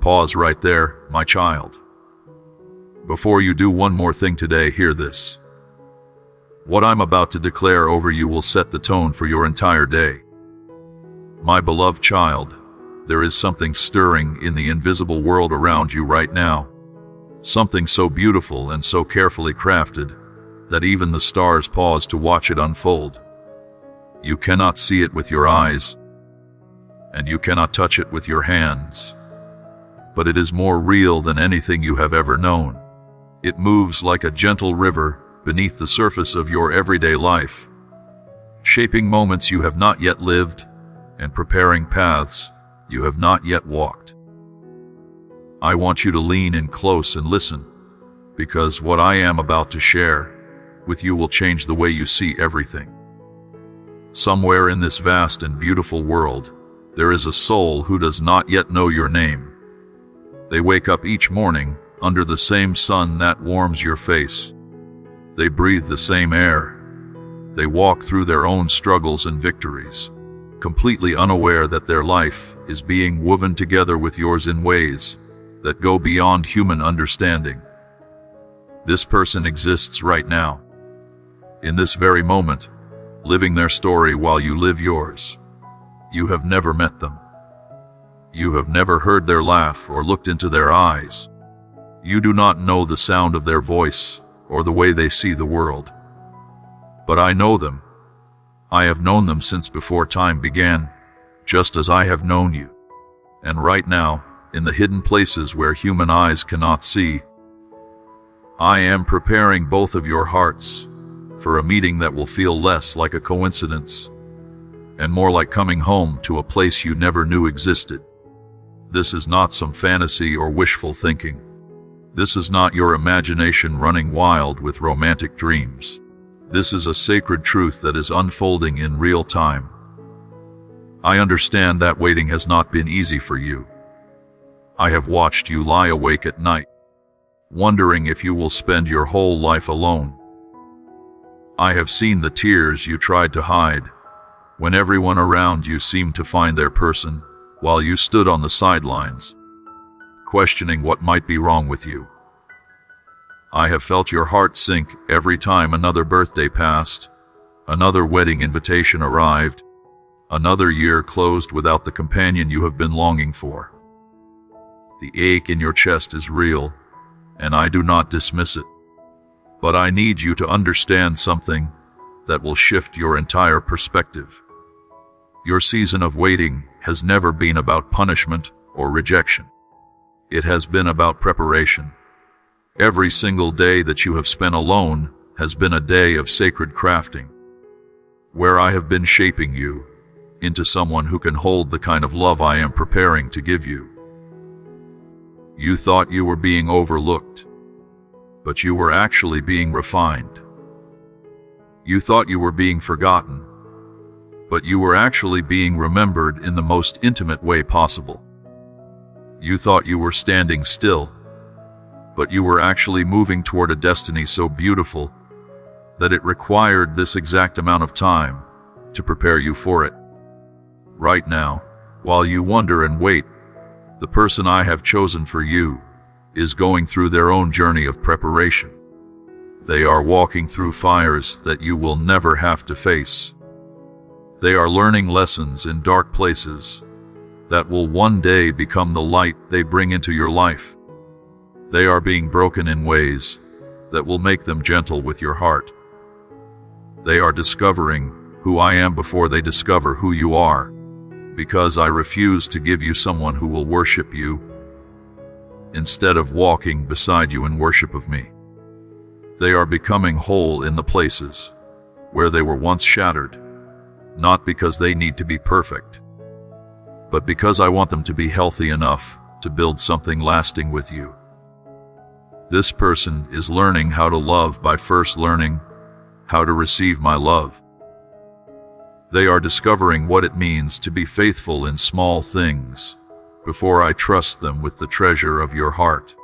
Pause right there, my child. Before you do one more thing today, hear this. What I'm about to declare over you will set the tone for your entire day. My beloved child, there is something stirring in the invisible world around you right now. Something so beautiful and so carefully crafted that even the stars pause to watch it unfold. You cannot see it with your eyes, and you cannot touch it with your hands. But it is more real than anything you have ever known. It moves like a gentle river beneath the surface of your everyday life, shaping moments you have not yet lived and preparing paths you have not yet walked. I want you to lean in close and listen, because what I am about to share with you will change the way you see everything. Somewhere in this vast and beautiful world, there is a soul who does not yet know your name. They wake up each morning under the same sun that warms your face. They breathe the same air. They walk through their own struggles and victories, completely unaware that their life is being woven together with yours in ways that go beyond human understanding. This person exists right now, in this very moment, living their story while you live yours. You have never met them. You have never heard their laugh or looked into their eyes. You do not know the sound of their voice or the way they see the world. But I know them. I have known them since before time began, just as I have known you. And right now, in the hidden places where human eyes cannot see, I am preparing both of your hearts for a meeting that will feel less like a coincidence and more like coming home to a place you never knew existed. This is not some fantasy or wishful thinking. This is not your imagination running wild with romantic dreams. This is a sacred truth that is unfolding in real time. I understand that waiting has not been easy for you. I have watched you lie awake at night, wondering if you will spend your whole life alone. I have seen the tears you tried to hide when everyone around you seemed to find their person, while you stood on the sidelines, questioning what might be wrong with you. I have felt your heart sink every time another birthday passed, another wedding invitation arrived, another year closed without the companion you have been longing for. The ache in your chest is real, and I do not dismiss it. But I need you to understand something that will shift your entire perspective. Your season of waiting has never been about punishment or rejection. It has been about preparation. Every single day that you have spent alone has been a day of sacred crafting, where I have been shaping you into someone who can hold the kind of love I am preparing to give you. You thought you were being overlooked, but you were actually being refined. You thought you were being forgotten, but you were actually being remembered in the most intimate way possible. You thought you were standing still, but you were actually moving toward a destiny so beautiful that it required this exact amount of time to prepare you for it. Right now, while you wonder and wait, the person I have chosen for you is going through their own journey of preparation. They are walking through fires that you will never have to face. They are learning lessons in dark places that will one day become the light they bring into your life. They are being broken in ways that will make them gentle with your heart. They are discovering who I am before they discover who you are, because I refuse to give you someone who will worship you instead of walking beside you in worship of me. They are becoming whole in the places where they were once shattered, not because they need to be perfect, but because I want them to be healthy enough to build something lasting with you. This person is learning how to love by first learning how to receive my love. They are discovering what it means to be faithful in small things before I trust them with the treasure of your heart.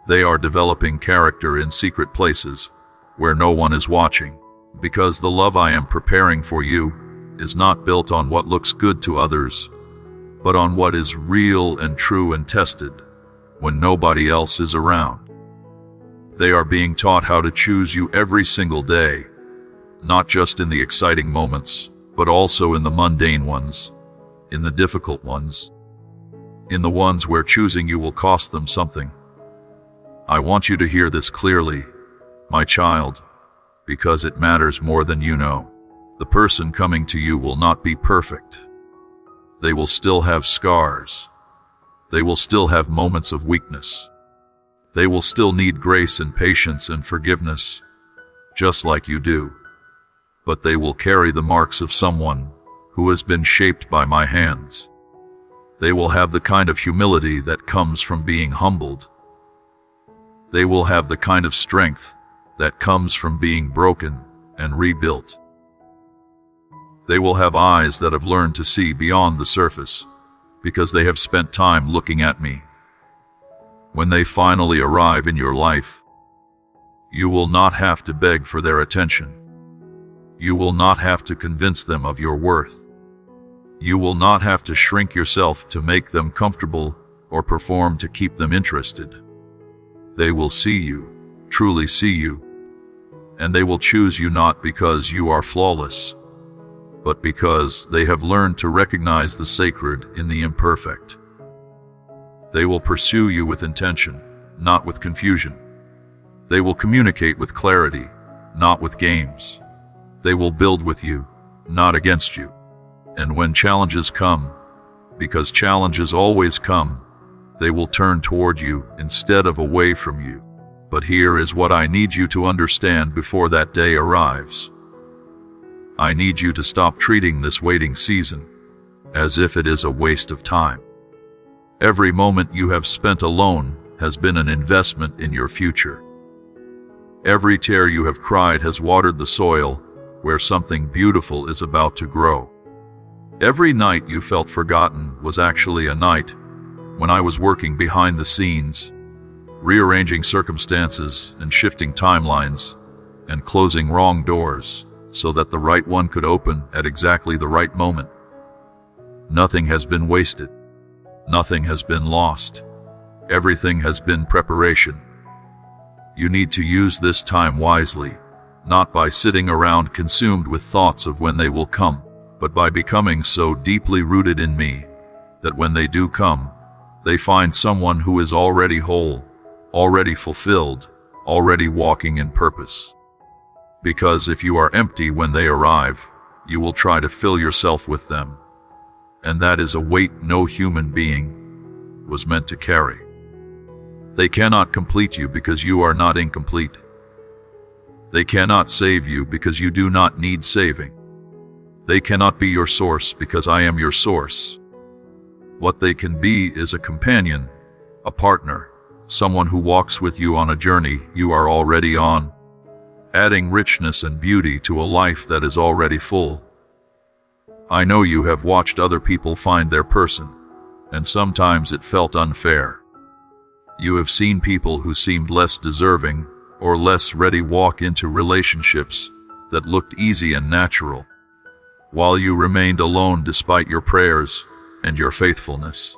They are developing character in secret places where no one is watching, because the love I am preparing for you is not built on what looks good to others, but on what is real and true and tested when nobody else is around. They are being taught how to choose you every single day, not just in the exciting moments, but also in the mundane ones, in the difficult ones, in the ones where choosing you will cost them something. I want you to hear this clearly, my child, because it matters more than you know. The person coming to you will not be perfect. They will still have scars. They will still have moments of weakness. They will still need grace and patience and forgiveness, just like you do. But they will carry the marks of someone who has been shaped by my hands. They will have the kind of humility that comes from being humbled. They will have the kind of strength that comes from being broken and rebuilt. They will have eyes that have learned to see beyond the surface, because they have spent time looking at me. When they finally arrive in your life, you will not have to beg for their attention. You will not have to convince them of your worth. You will not have to shrink yourself to make them comfortable or perform to keep them interested. They will see you, truly see you, and they will choose you not because you are flawless, but because they have learned to recognize the sacred in the imperfect. They will pursue you with intention, not with confusion. They will communicate with clarity, not with games. They will build with you, not against you. And when challenges come, because challenges always come, they will turn toward you instead of away from you. But here is what I need you to understand before that day arrives. I need you to stop treating this waiting season as if it is a waste of time. Every moment you have spent alone has been an investment in your future. Every tear you have cried has watered the soil where something beautiful is about to grow. Every night you felt forgotten was actually a night when I was working behind the scenes, rearranging circumstances and shifting timelines and closing wrong doors so that the right one could open at exactly the right moment. Nothing has been wasted. Nothing has been lost. Everything has been preparation. You need to use this time wisely, not by sitting around consumed with thoughts of when they will come, but by becoming so deeply rooted in me that when they do come, they find someone who is already whole, already fulfilled, already walking in purpose. Because if you are empty when they arrive, you will try to fill yourself with them, and that is a weight no human being was meant to carry. They cannot complete you because you are not incomplete. They cannot save you because you do not need saving. They cannot be your source because I am your source. What they can be is a companion, a partner, someone who walks with you on a journey you are already on, adding richness and beauty to a life that is already full. I know you have watched other people find their person, and sometimes it felt unfair. You have seen people who seemed less deserving or less ready walk into relationships that looked easy and natural, while you remained alone despite your prayers and your faithfulness.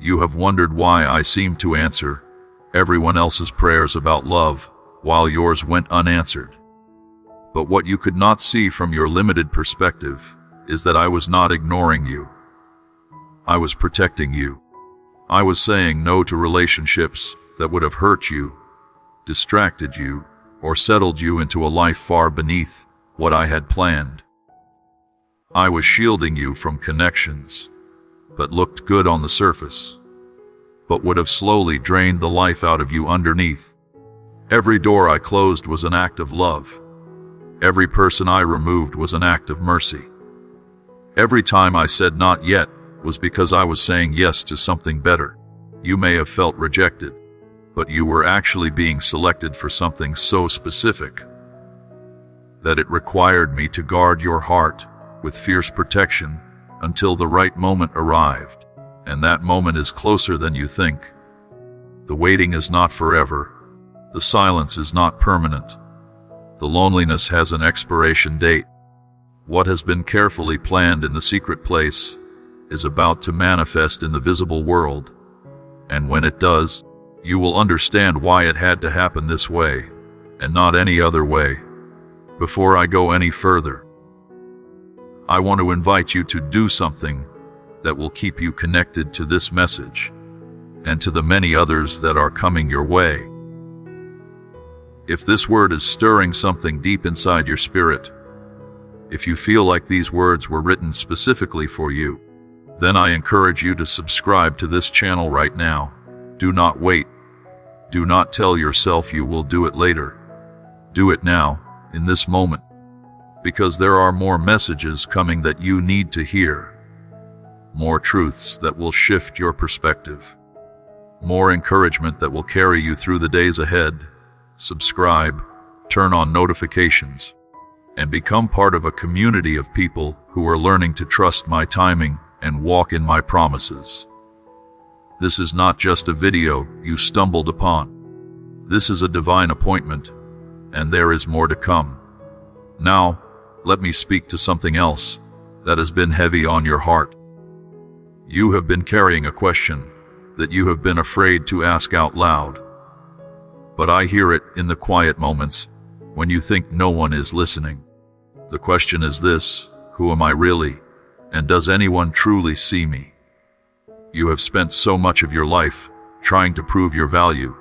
You have wondered why I seemed to answer everyone else's prayers about love while yours went unanswered. But what you could not see from your limited perspective is that I was not ignoring you. I was protecting you. I was saying no to relationships that would have hurt you, distracted you, or settled you into a life far beneath what I had planned. I was shielding you from connections that looked good on the surface, but would have slowly drained the life out of you underneath. Every door I closed was an act of love. Every person I removed was an act of mercy. Every time I said not yet was because I was saying yes to something better. You may have felt rejected, but you were actually being selected for something so specific that it required me to guard your heart with fierce protection until the right moment arrived, and that moment is closer than you think. The waiting is not forever. The silence is not permanent. The loneliness has an expiration date. What has been carefully planned in the secret place is about to manifest in the visible world, and when it does, you will understand why it had to happen this way, and not any other way. Before I go any further, I want to invite you to do something that will keep you connected to this message, and to the many others that are coming your way. If this word is stirring something deep inside your spirit, if you feel like these words were written specifically for you, then I encourage you to subscribe to this channel right now. Do not wait. Do not tell yourself you will do it later. Do it now, in this moment, because there are more messages coming that you need to hear. More truths that will shift your perspective. More encouragement that will carry you through the days ahead. Subscribe, turn on notifications, and become part of a community of people who are learning to trust my timing and walk in my promises. This is not just a video you stumbled upon. This is a divine appointment, and there is more to come. Now, let me speak to something else that has been heavy on your heart. You have been carrying a question that you have been afraid to ask out loud. But I hear it in the quiet moments when you think no one is listening. The question is this: who am I really? And does anyone truly see me? You have spent so much of your life trying to prove your value,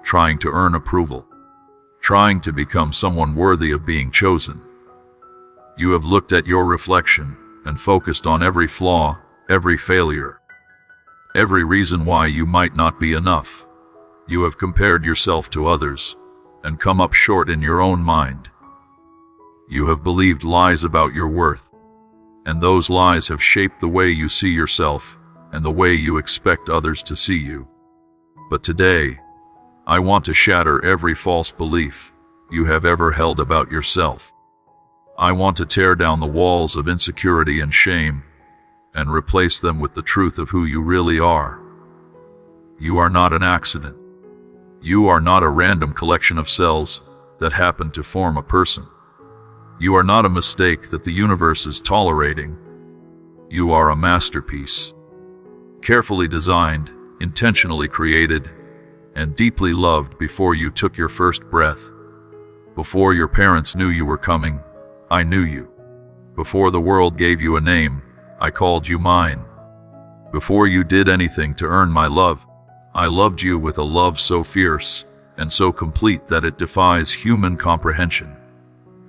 trying to earn approval, trying to become someone worthy of being chosen. You have looked at your reflection and focused on every flaw, every failure, every reason why you might not be enough. You have compared yourself to others and come up short in your own mind. You have believed lies about your worth, and those lies have shaped the way you see yourself and the way you expect others to see you. But today, I want to shatter every false belief you have ever held about yourself. I want to tear down the walls of insecurity and shame and replace them with the truth of who you really are. You are not an accident. You are not a random collection of cells that happen to form a person. You are not a mistake that the universe is tolerating. You are a masterpiece, carefully designed, intentionally created, and deeply loved before you took your first breath. Before your parents knew you were coming, I knew you. Before the world gave you a name, I called you mine. Before you did anything to earn my love, I loved you with a love so fierce and so complete that it defies human comprehension.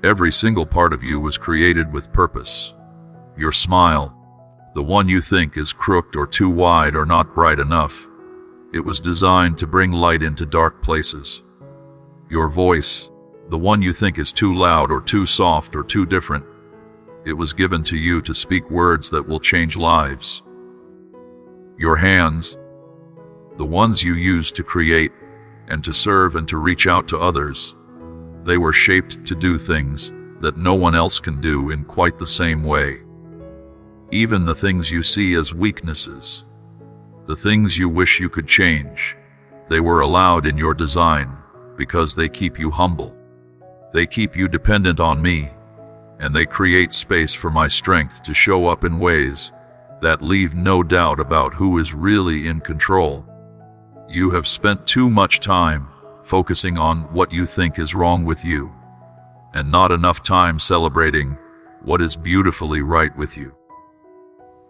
Every single part of you was created with purpose. Your smile, the one you think is crooked or too wide or not bright enough, it was designed to bring light into dark places. Your voice, the one you think is too loud or too soft or too different, it was given to you to speak words that will change lives. Your hands, the ones you use to create and to serve and to reach out to others, they were shaped to do things that no one else can do in quite the same way. Even the things you see as weaknesses, the things you wish you could change, they were allowed in your design because they keep you humble. They keep you dependent on me, and they create space for my strength to show up in ways that leave no doubt about who is really in control. You have spent too much time focusing on what you think is wrong with you, and not enough time celebrating what is beautifully right with you.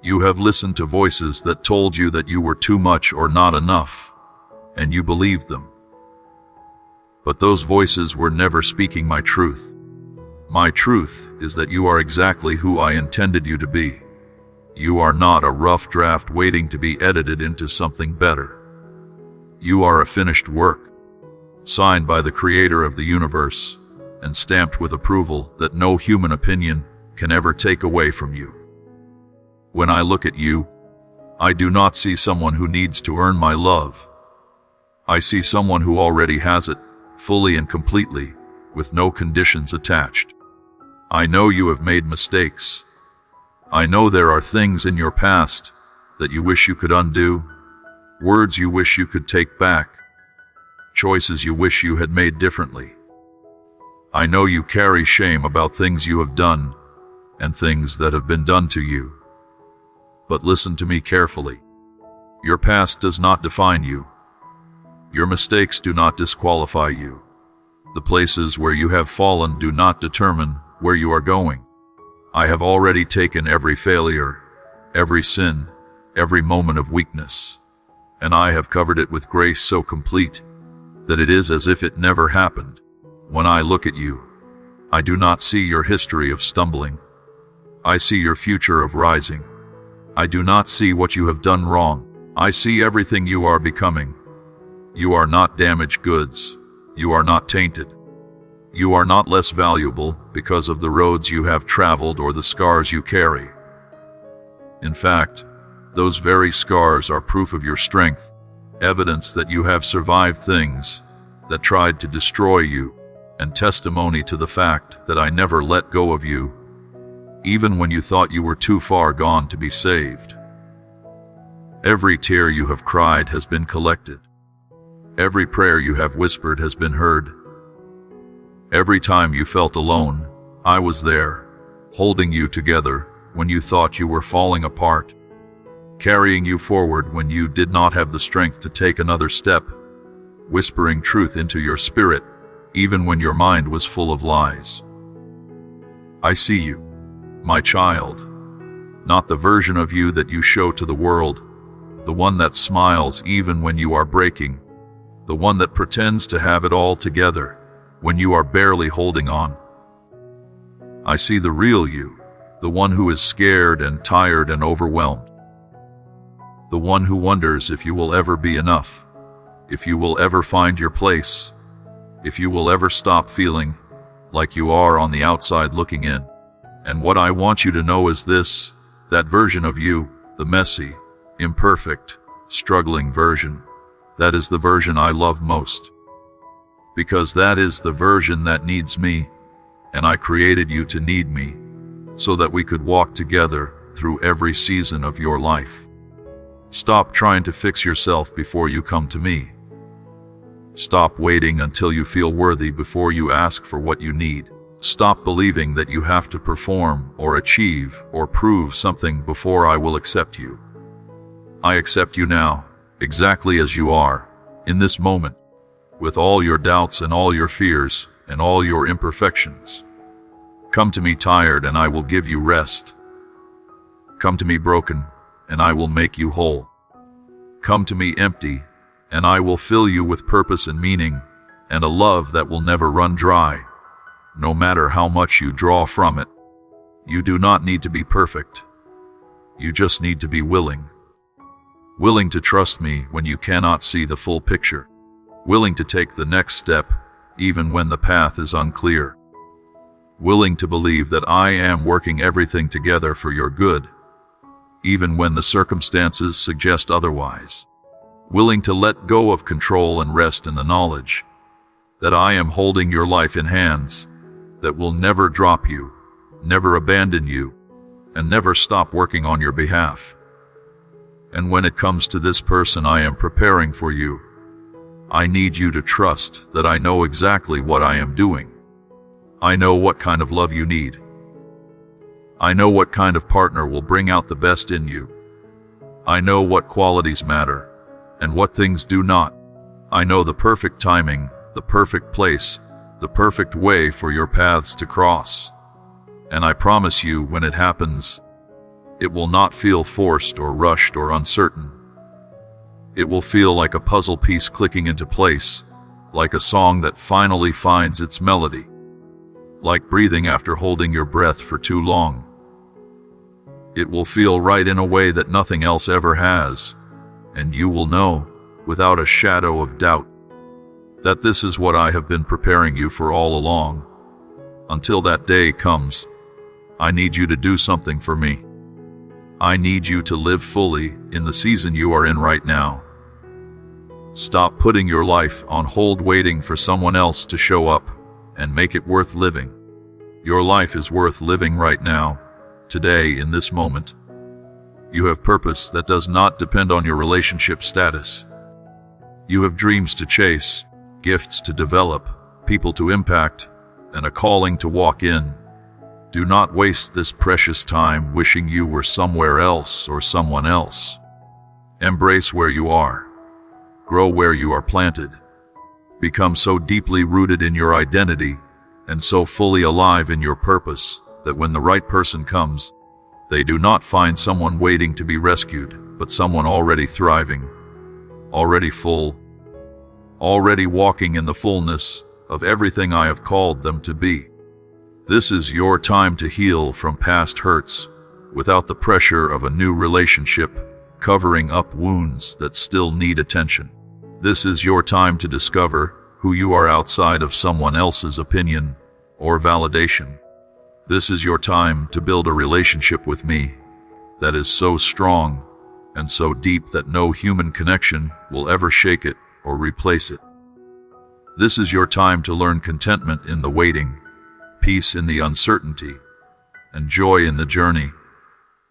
You have listened to voices that told you that you were too much or not enough, and you believed them. But those voices were never speaking my truth. My truth is that you are exactly who I intended you to be. You are not a rough draft waiting to be edited into something better. You are a finished work, signed by the Creator of the universe, and stamped with approval that no human opinion can ever take away from you. When I look at you, I do not see someone who needs to earn my love. I see someone who already has it, fully and completely, with no conditions attached. I know you have made mistakes. I know there are things in your past that you wish you could undo, words you wish you could take back, choices you wish you had made differently. I know you carry shame about things you have done and things that have been done to you. But listen to me carefully. Your past does not define you. Your mistakes do not disqualify you. The places where you have fallen do not determine where you are going. I have already taken every failure, every sin, every moment of weakness, and I have covered it with grace so complete that it is as if it never happened. When I look at you, I do not see your history of stumbling. I see your future of rising. I do not see what you have done wrong. I see everything you are becoming. You are not damaged goods. You are not tainted. You are not less valuable because of the roads you have traveled or the scars you carry. In fact, those very scars are proof of your strength, evidence that you have survived things that tried to destroy you, and testimony to the fact that I never let go of you, even when you thought you were too far gone to be saved. Every tear you have cried has been collected. Every prayer you have whispered has been heard. Every time you felt alone, I was there, holding you together when you thought you were falling apart, carrying you forward when you did not have the strength to take another step, whispering truth into your spirit, even when your mind was full of lies. I see you, my child, not the version of you that you show to the world, the one that smiles even when you are breaking, the one that pretends to have it all together when you are barely holding on. I see the real you, the one who is scared and tired and overwhelmed, the one who wonders if you will ever be enough, if you will ever find your place, if you will ever stop feeling like you are on the outside looking in. And what I want you to know is this: that version of you, the messy, imperfect, struggling version, that is the version I love most. Because that is the version that needs me, and I created you to need me, so that we could walk together through every season of your life. Stop trying to fix yourself before you come to me. Stop waiting until you feel worthy before you ask for what you need. Stop believing that you have to perform or achieve or prove something before I will accept you. I accept you now, exactly as you are, in this moment, with all your doubts and all your fears and all your imperfections. Come to me tired and I will give you rest. Come to me broken and I will make you whole. Come to me empty and I will fill you with purpose and meaning and a love that will never run dry, no matter how much you draw from it. You do not need to be perfect. You just need to be willing. Willing to trust me when you cannot see the full picture. Willing to take the next step, even when the path is unclear. Willing to believe that I am working everything together for your good, even when the circumstances suggest otherwise. Willing to let go of control and rest in the knowledge that I am holding your life in hands that will never drop you, never abandon you, and never stop working on your behalf. And when it comes to this person I am preparing for you, I need you to trust that I know exactly what I am doing. I know what kind of love you need. I know what kind of partner will bring out the best in you. I know what qualities matter and what things do not. I know the perfect timing, the perfect place, the perfect way for your paths to cross. And I promise you, when it happens, it will not feel forced or rushed or uncertain. It will feel like a puzzle piece clicking into place, like a song that finally finds its melody, like breathing after holding your breath for too long. It will feel right in a way that nothing else ever has, and you will know, without a shadow of doubt, that this is what I have been preparing you for all along. Until that day comes, I need you to do something for me. I need you to live fully in the season you are in right now. Stop putting your life on hold waiting for someone else to show up and make it worth living. Your life is worth living right now, today, in this moment. You have purpose that does not depend on your relationship status. You have dreams to chase, gifts to develop, people to impact, and a calling to walk in. Do not waste this precious time wishing you were somewhere else or someone else. Embrace where you are. Grow where you are planted. Become so deeply rooted in your identity and so fully alive in your purpose that when the right person comes, they do not find someone waiting to be rescued, but someone already thriving, already full, already walking in the fullness of everything I have called them to be. This is your time to heal from past hurts without the pressure of a new relationship covering up wounds that still need attention. This is your time to discover who you are outside of someone else's opinion or validation. This is your time to build a relationship with me that is so strong and so deep that no human connection will ever shake it or replace it. This is your time to learn contentment in the waiting, peace in the uncertainty, and joy in the journey,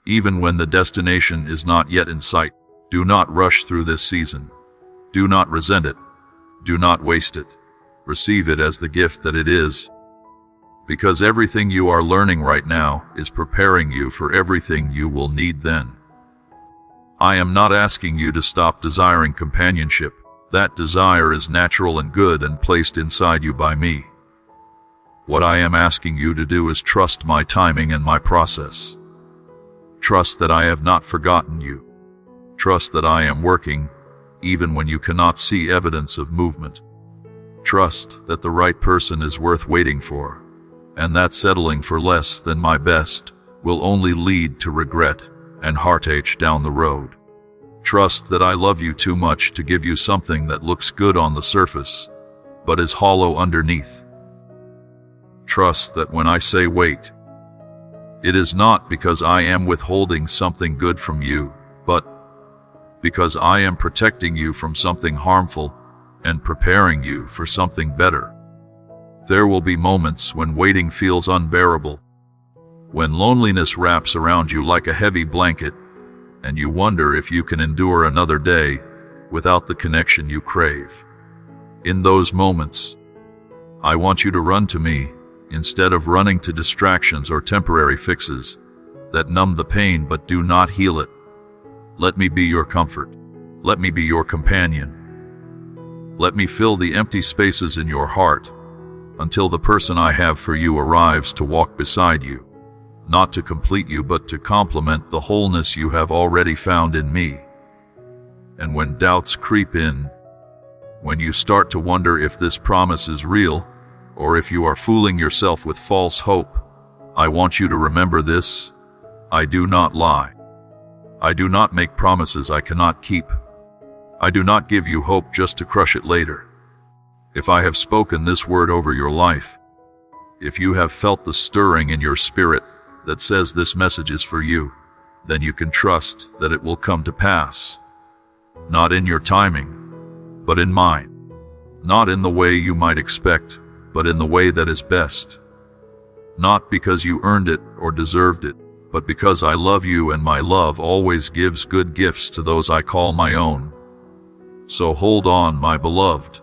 even when the destination is not yet in sight. Do not rush through this season. Do not resent it. Do not waste it. Receive it as the gift that it is, because everything you are learning right now is preparing you for everything you will need then. I am not asking you to stop desiring companionship. That desire is natural and good and placed inside you by me. What I am asking you to do is trust my timing and my process. Trust that I have not forgotten you. Trust that I am working, even when you cannot see evidence of movement. Trust that the right person is worth waiting for, and that settling for less than my best will only lead to regret and heartache down the road. Trust that I love you too much to give you something that looks good on the surface, but is hollow underneath. Trust that when I say wait, it is not because I am withholding something good from you, but because I am protecting you from something harmful and preparing you for something better. There will be moments when waiting feels unbearable, when loneliness wraps around you like a heavy blanket, and you wonder if you can endure another day without the connection you crave. In those moments, I want you to run to me instead of running to distractions or temporary fixes that numb the pain but do not heal it. Let me be your comfort. Let me be your companion. Let me fill the empty spaces in your heart until the person I have for you arrives to walk beside you, not to complete you but to complement the wholeness you have already found in me. And when doubts creep in, when you start to wonder if this promise is real, or if you are fooling yourself with false hope, I want you to remember this: I do not lie. I do not make promises I cannot keep. I do not give you hope just to crush it later. If I have spoken this word over your life, if you have felt the stirring in your spirit that says this message is for you, then you can trust that it will come to pass. Not in your timing, but in mine. Not in the way you might expect, but in the way that is best. Not because you earned it or deserved it, but because I love you and my love always gives good gifts to those I call my own. So hold on, my beloved.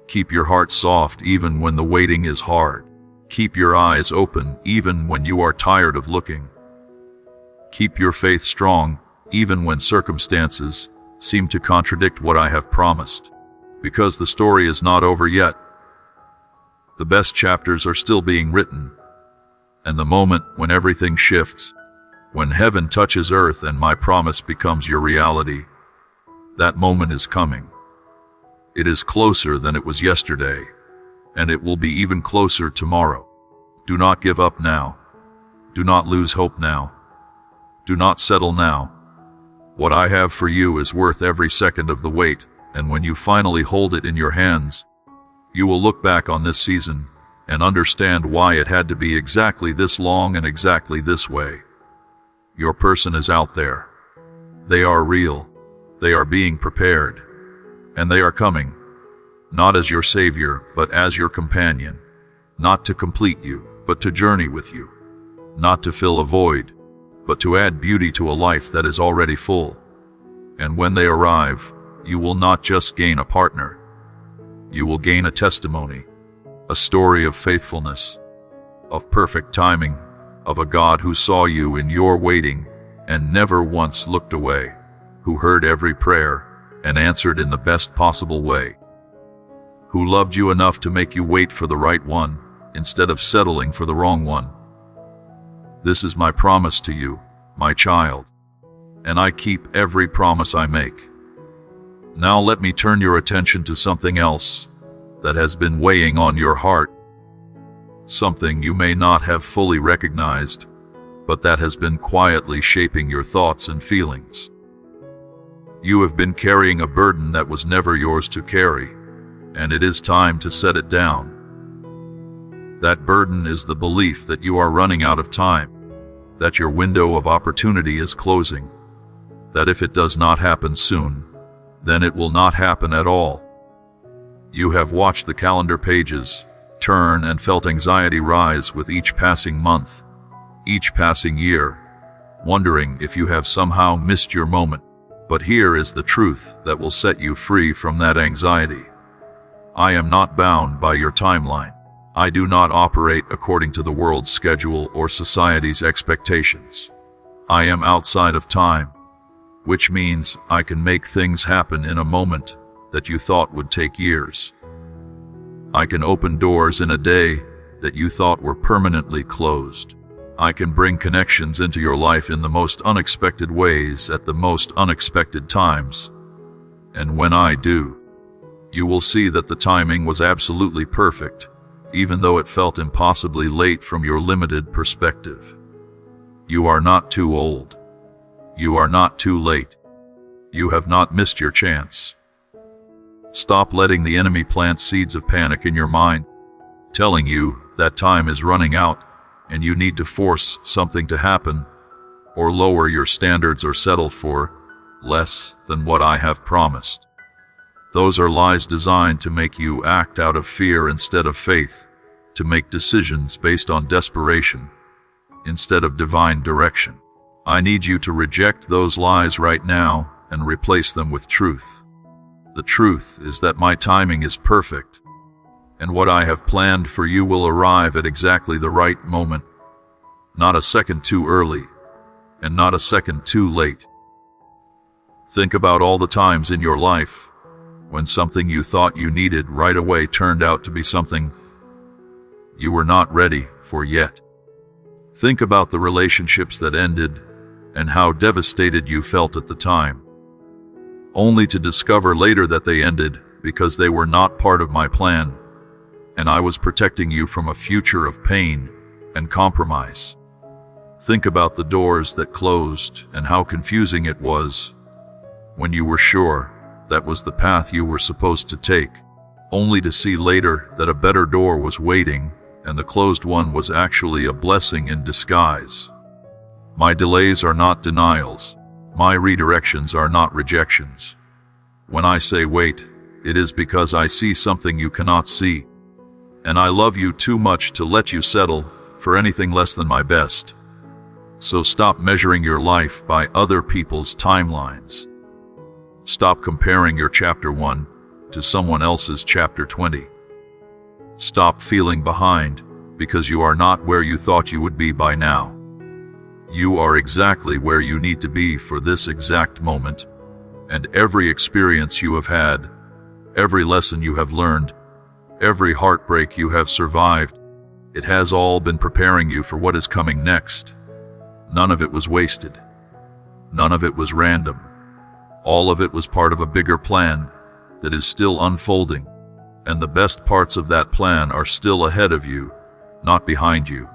Keep your heart soft even when the waiting is hard. Keep your eyes open even when you are tired of looking. Keep your faith strong even when circumstances seem to contradict what I have promised. Because the story is not over yet. The best chapters are still being written. And the moment when everything shifts, when heaven touches earth and my promise becomes your reality, that moment is coming. It is closer than it was yesterday, and it will be even closer tomorrow. Do not give up now. Do not lose hope now. Do not settle now. What I have for you is worth every second of the wait, and when you finally hold it in your hands, you will look back on this season and understand why it had to be exactly this long and exactly this way. Your person is out there. They are real. They are being prepared. And they are coming, not as your savior, but as your companion. Not to complete you, but to journey with you. Not to fill a void, but to add beauty to a life that is already full. And when they arrive, you will not just gain a partner. You will gain a testimony, a story of faithfulness, of perfect timing, of a God who saw you in your waiting and never once looked away, who heard every prayer and answered in the best possible way, who loved you enough to make you wait for the right one instead of settling for the wrong one. This is my promise to you, my child, and I keep every promise I make. Now let me turn your attention to something else that has been weighing on your heart, something you may not have fully recognized, but that has been quietly shaping your thoughts and feelings. You have been carrying a burden that was never yours to carry, and it is time to set it down. That burden is the belief that you are running out of time, that your window of opportunity is closing, that if it does not happen soon, then it will not happen at all. You have watched the calendar pages turn and felt anxiety rise with each passing month, each passing year, wondering if you have somehow missed your moment. But here is the truth that will set you free from that anxiety. I am not bound by your timeline. I do not operate according to the world's schedule or society's expectations. I am outside of time, which means I can make things happen in a moment that you thought would take years. I can open doors in a day that you thought were permanently closed. I can bring connections into your life in the most unexpected ways at the most unexpected times. And when I do, you will see that the timing was absolutely perfect, even though it felt impossibly late from your limited perspective. You are not too old. You are not too late. You have not missed your chance. Stop letting the enemy plant seeds of panic in your mind, telling you that time is running out and you need to force something to happen, or lower your standards or settle for less than what I have promised. Those are lies designed to make you act out of fear instead of faith, to make decisions based on desperation instead of divine direction. I need you to reject those lies right now and replace them with truth. The truth is that my timing is perfect, and what I have planned for you will arrive at exactly the right moment, not a second too early, and not a second too late. Think about all the times in your life when something you thought you needed right away turned out to be something you were not ready for yet. Think about the relationships that ended and how devastated you felt at the time, only to discover later that they ended because they were not part of my plan, and I was protecting you from a future of pain and compromise. Think about the doors that closed and how confusing it was when you were sure that was the path you were supposed to take, only to see later that a better door was waiting and the closed one was actually a blessing in disguise. My delays are not denials. My redirections are not rejections. When I say wait, it is because I see something you cannot see, and I love you too much to let you settle for anything less than my best. So stop measuring your life by other people's timelines. Stop comparing your chapter 1 to someone else's chapter 20. Stop feeling behind because you are not where you thought you would be by now. You are exactly where you need to be for this exact moment, and every experience you have had, every lesson you have learned, every heartbreak you have survived, it has all been preparing you for what is coming next. None of it was wasted. None of it was random. All of it was part of a bigger plan that is still unfolding, and the best parts of that plan are still ahead of you, not behind you.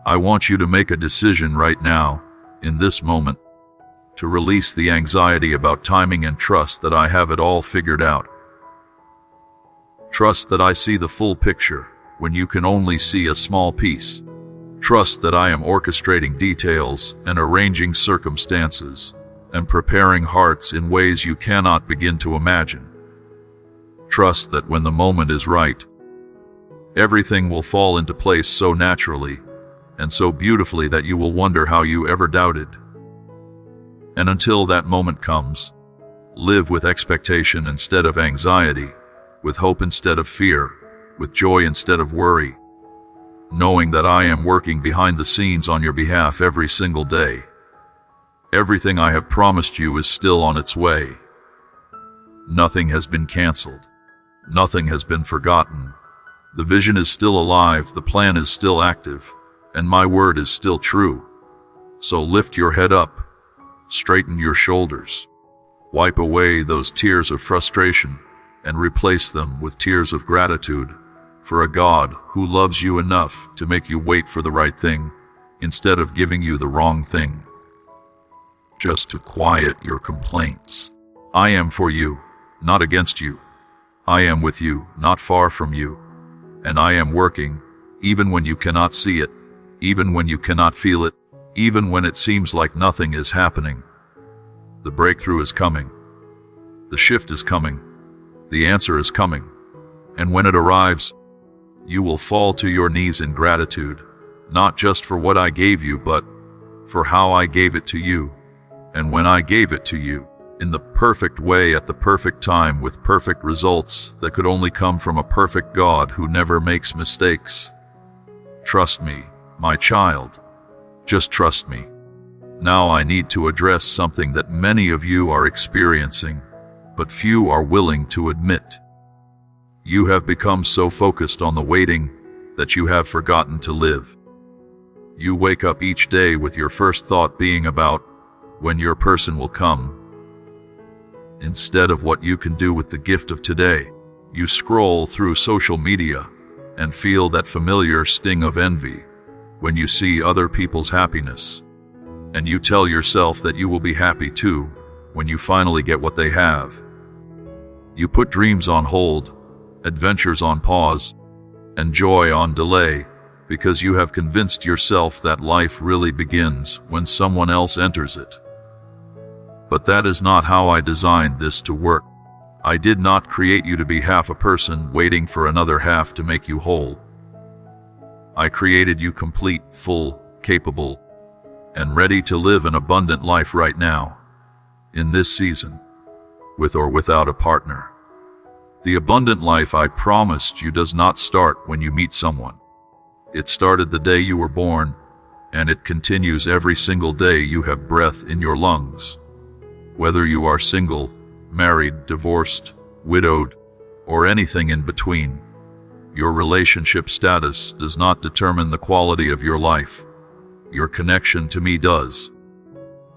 I want you to make a decision right now, in this moment, to release the anxiety about timing and trust that I have it all figured out. Trust that I see the full picture when you can only see a small piece. Trust that I am orchestrating details and arranging circumstances and preparing hearts in ways you cannot begin to imagine. Trust that when the moment is right, everything will fall into place so naturally and so beautifully that you will wonder how you ever doubted. And until that moment comes, live with expectation instead of anxiety, with hope instead of fear, with joy instead of worry. knowing that I am working behind the scenes on your behalf every single day. Everything I have promised you is still on its way. Nothing has been canceled. Nothing has been forgotten. The vision is still alive, the plan is still active, and my word is still true. So lift your head up, straighten your shoulders, wipe away those tears of frustration, and replace them with tears of gratitude for a God who loves you enough to make you wait for the right thing instead of giving you the wrong thing. Just to quiet your complaints. I am for you, not against you. I am with you, not far from you. And I am working, even when you cannot see it, even when you cannot feel it, even when it seems like nothing is happening. The breakthrough is coming. The shift is coming. The answer is coming. And when it arrives, you will fall to your knees in gratitude, not just for what I gave you, but for how I gave it to you. And when I gave it to you, in the perfect way at the perfect time with perfect results that could only come from a perfect God who never makes mistakes. Trust me, my child. Just trust me. Now I need to address something that many of you are experiencing, but few are willing to admit. You have become so focused on the waiting that you have forgotten to live. You wake up each day with your first thought being about when your person will come. Instead of what you can do with the gift of today, you scroll through social media and feel that familiar sting of envy when you see other people's happiness. And you tell yourself that you will be happy too when you finally get what they have. You put dreams on hold, adventures on pause, and joy on delay because you have convinced yourself that life really begins when someone else enters it. But that is not how I designed this to work. I did not create you to be half a person waiting for another half to make you whole. I created you complete, full, capable, and ready to live an abundant life right now, in this season, with or without a partner. The abundant life I promised you does not start when you meet someone. It started the day you were born, and it continues every single day you have breath in your lungs. Whether you are single, married, divorced, widowed, or anything in between, your relationship status does not determine the quality of your life. Your connection to me does.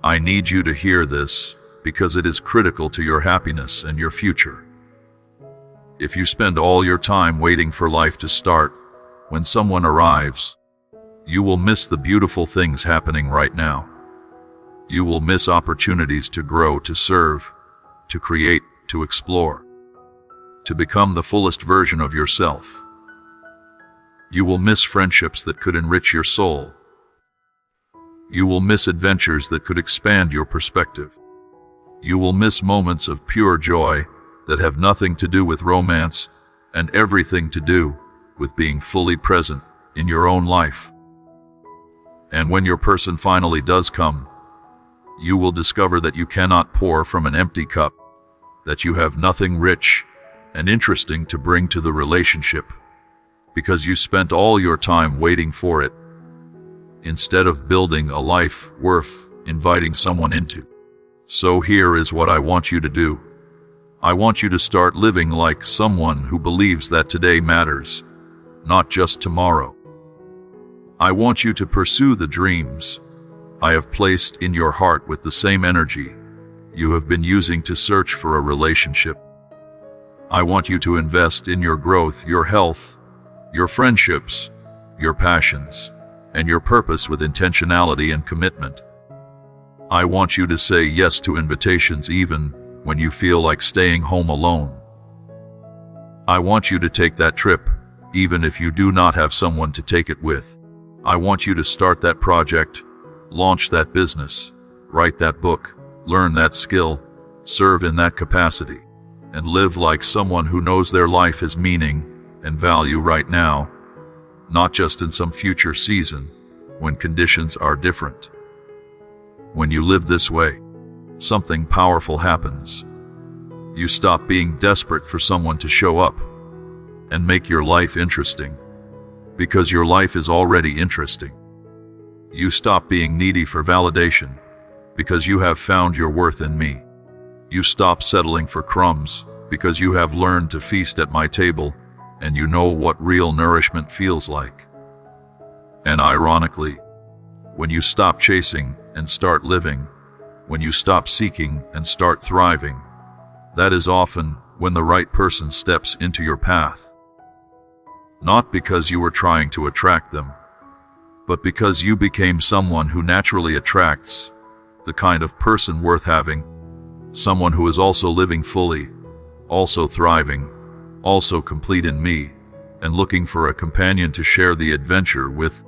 I need you to hear this because it is critical to your happiness and your future. If you spend all your time waiting for life to start, when someone arrives, you will miss the beautiful things happening right now. You will miss opportunities to grow, to serve, to create, to explore, to become the fullest version of yourself. You will miss friendships that could enrich your soul. You will miss adventures that could expand your perspective. You will miss moments of pure joy that have nothing to do with romance and everything to do with being fully present in your own life. And when your person finally does come, you will discover that you cannot pour from an empty cup, that you have nothing rich and interesting to bring to the relationship, because you spent all your time waiting for it, instead of building a life worth inviting someone into. So here is what I want you to do. I want you to start living like someone who believes that today matters, not just tomorrow. I want you to pursue the dreams I have placed in your heart with the same energy you have been using to search for a relationship. I want you to invest in your growth, your health, your friendships, your passions, and your purpose with intentionality and commitment. I want you to say yes to invitations even when you feel like staying home alone. I want you to take that trip, even if you do not have someone to take it with. I want you to start that project, launch that business, write that book, learn that skill, serve in that capacity, and live like someone who knows their life has meaning and value right now, not just in some future season when conditions are different. When you live this way, something powerful happens. You stop being desperate for someone to show up and make your life interesting. because your life is already interesting. You stop being needy for validation because you have found your worth in me. You stop settling for crumbs because you have learned to feast at my table and you know what real nourishment feels like. And ironically, when you stop chasing and start living, when you stop seeking and start thriving, that is often when the right person steps into your path. Not because you were trying to attract them, but because you became someone who naturally attracts the kind of person worth having, someone who is also living fully, also thriving, also complete in me, and looking for a companion to share the adventure with,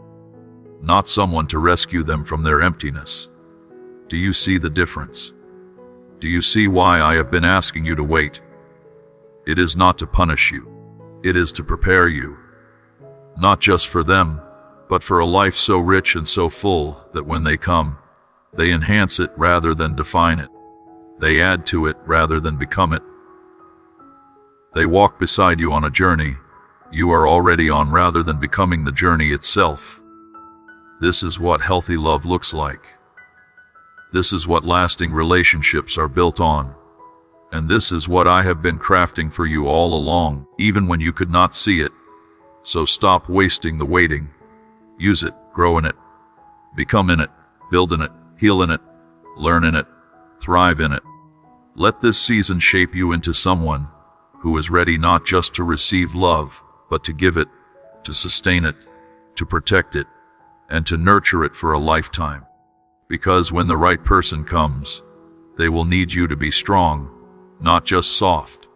not someone to rescue them from their emptiness. Do you see the difference? Do you see why I have been asking you to wait? It is not to punish you. It is to prepare you, not just for them, but for a life so rich and so full that when they come, they enhance it rather than define it. They add to it rather than become it. They walk beside you on a journey you are already on rather than becoming the journey itself. This is what healthy love looks like. This is what lasting relationships are built on. And this is what I have been crafting for you all along, even when you could not see it. So stop wasting the waiting. Use it, grow in it, become in it, build in it, heal in it, learn in it, thrive in it. Let this season shape you into someone who is ready not just to receive love, but to give it, to sustain it, to protect it, and to nurture it for a lifetime. Because when the right person comes, they will need you to be strong, not just soft.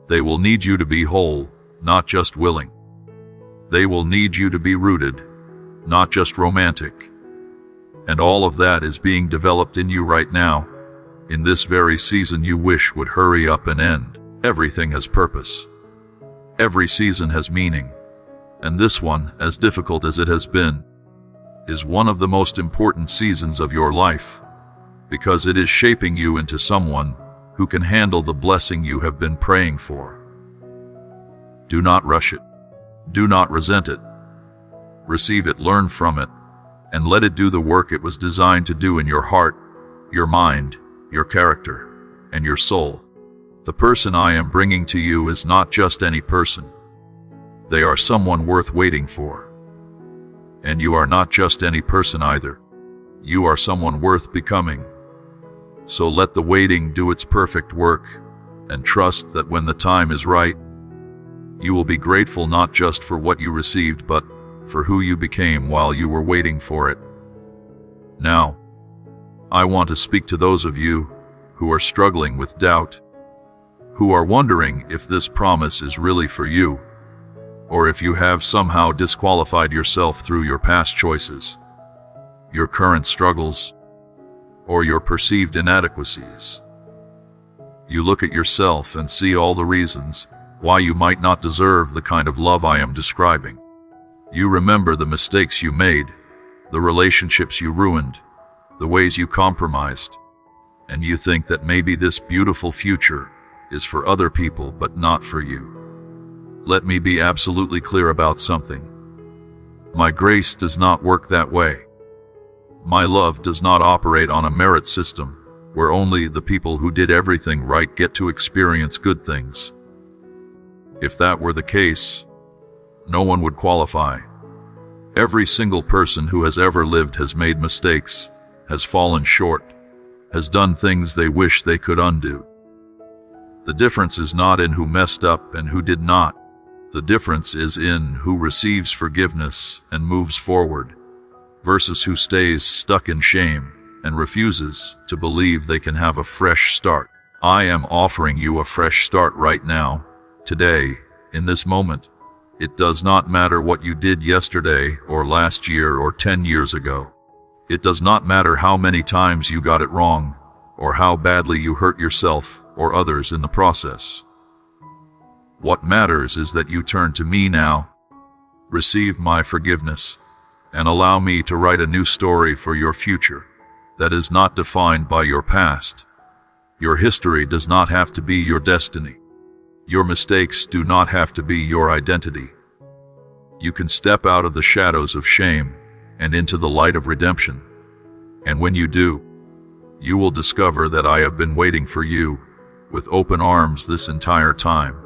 They will need you to be whole, not just willing. They will need you to be rooted, not just romantic. And all of that is being developed in you right now, in this very season you wish would hurry up and end. Everything has purpose. Every season has meaning. And this one, as difficult as it has been, is one of the most important seasons of your life, because it is shaping you into someone who can handle the blessing you have been praying for. Do not rush it. Do not resent it. Receive it, learn from it, and let it do the work it was designed to do in your heart, your mind, your character, and your soul. The person I am bringing to you is not just any person. They are someone worth waiting for. And you are not just any person either. You are someone worth becoming. So let the waiting do its perfect work, and trust that when the time is right, you will be grateful not just for what you received, but for who you became while you were waiting for it. Now, I want to speak to those of you who are struggling with doubt, who are wondering if this promise is really for you, or if you have somehow disqualified yourself through your past choices, your current struggles, or your perceived inadequacies. You look at yourself and see all the reasons why you might not deserve the kind of love I am describing. You remember the mistakes you made, the relationships you ruined, the ways you compromised, and you think that maybe this beautiful future is for other people but not for you. Let me be absolutely clear about something. My grace does not work that way. My love does not operate on a merit system where only the people who did everything right get to experience good things. If that were the case, no one would qualify. Every single person who has ever lived has made mistakes, has fallen short, has done things they wish they could undo. The difference is not in who messed up and who did not. The difference is in who receives forgiveness and moves forward, versus who stays stuck in shame and refuses to believe they can have a fresh start. I am offering you a fresh start right now, today, in this moment. It does not matter what you did yesterday or last year or 10 years ago. It does not matter how many times you got it wrong or how badly you hurt yourself or others in the process. What matters is that you turn to me now, receive my forgiveness, and allow me to write a new story for your future that is not defined by your past. Your history does not have to be your destiny. Your mistakes do not have to be your identity. You can step out of the shadows of shame and into the light of redemption. And when you do, you will discover that I have been waiting for you with open arms this entire time.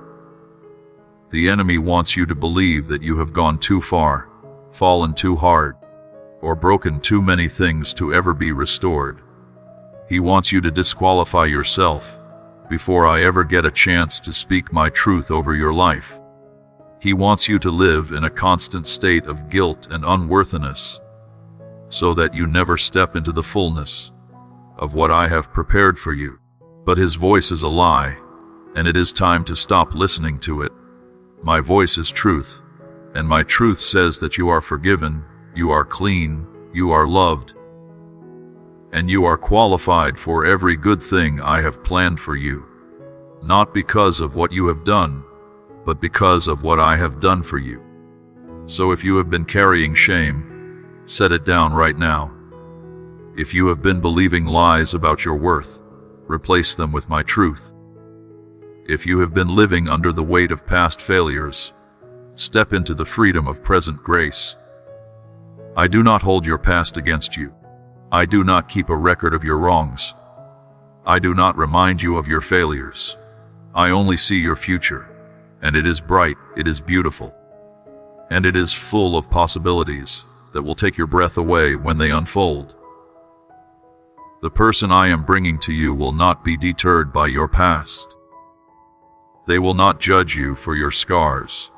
The enemy wants you to believe that you have gone too far, fallen too hard, or broken too many things to ever be restored. He wants you to disqualify yourself before I ever get a chance to speak my truth over your life. He wants you to live in a constant state of guilt and unworthiness, so that you never step into the fullness of what I have prepared for you. But his voice is a lie, and it is time to stop listening to it. My voice is truth, and my truth says that you are forgiven, you are clean, you are loved, and you are qualified for every good thing I have planned for you, not because of what you have done, but because of what I have done for you. So if you have been carrying shame, set it down right now. If you have been believing lies about your worth, replace them with my truth. If you have been living under the weight of past failures, step into the freedom of present grace. I do not hold your past against you. I do not keep a record of your wrongs. I do not remind you of your failures. I only see your future, and it is bright, it is beautiful, and it is full of possibilities that will take your breath away when they unfold. The person I am bringing to you will not be deterred by your past. They will not judge you for your scars.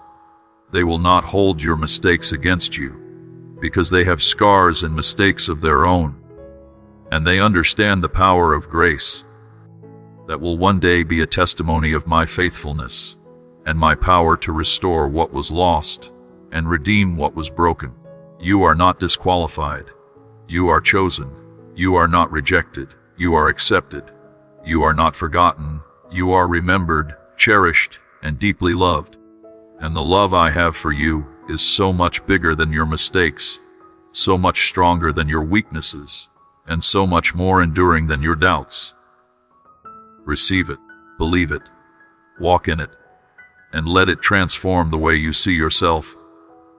They will not hold your mistakes against you, because they have scars and mistakes of their own, and they understand the power of grace that will one day be a testimony of my faithfulness and my power to restore what was lost and redeem what was broken. You are not disqualified. You are chosen. You are not rejected. You are accepted. You are not forgotten. You are remembered, cherished, and deeply loved. And the love I have for you is so much bigger than your mistakes, so much stronger than your weaknesses, and so much more enduring than your doubts. Receive it, believe it, walk in it, and let it transform the way you see yourself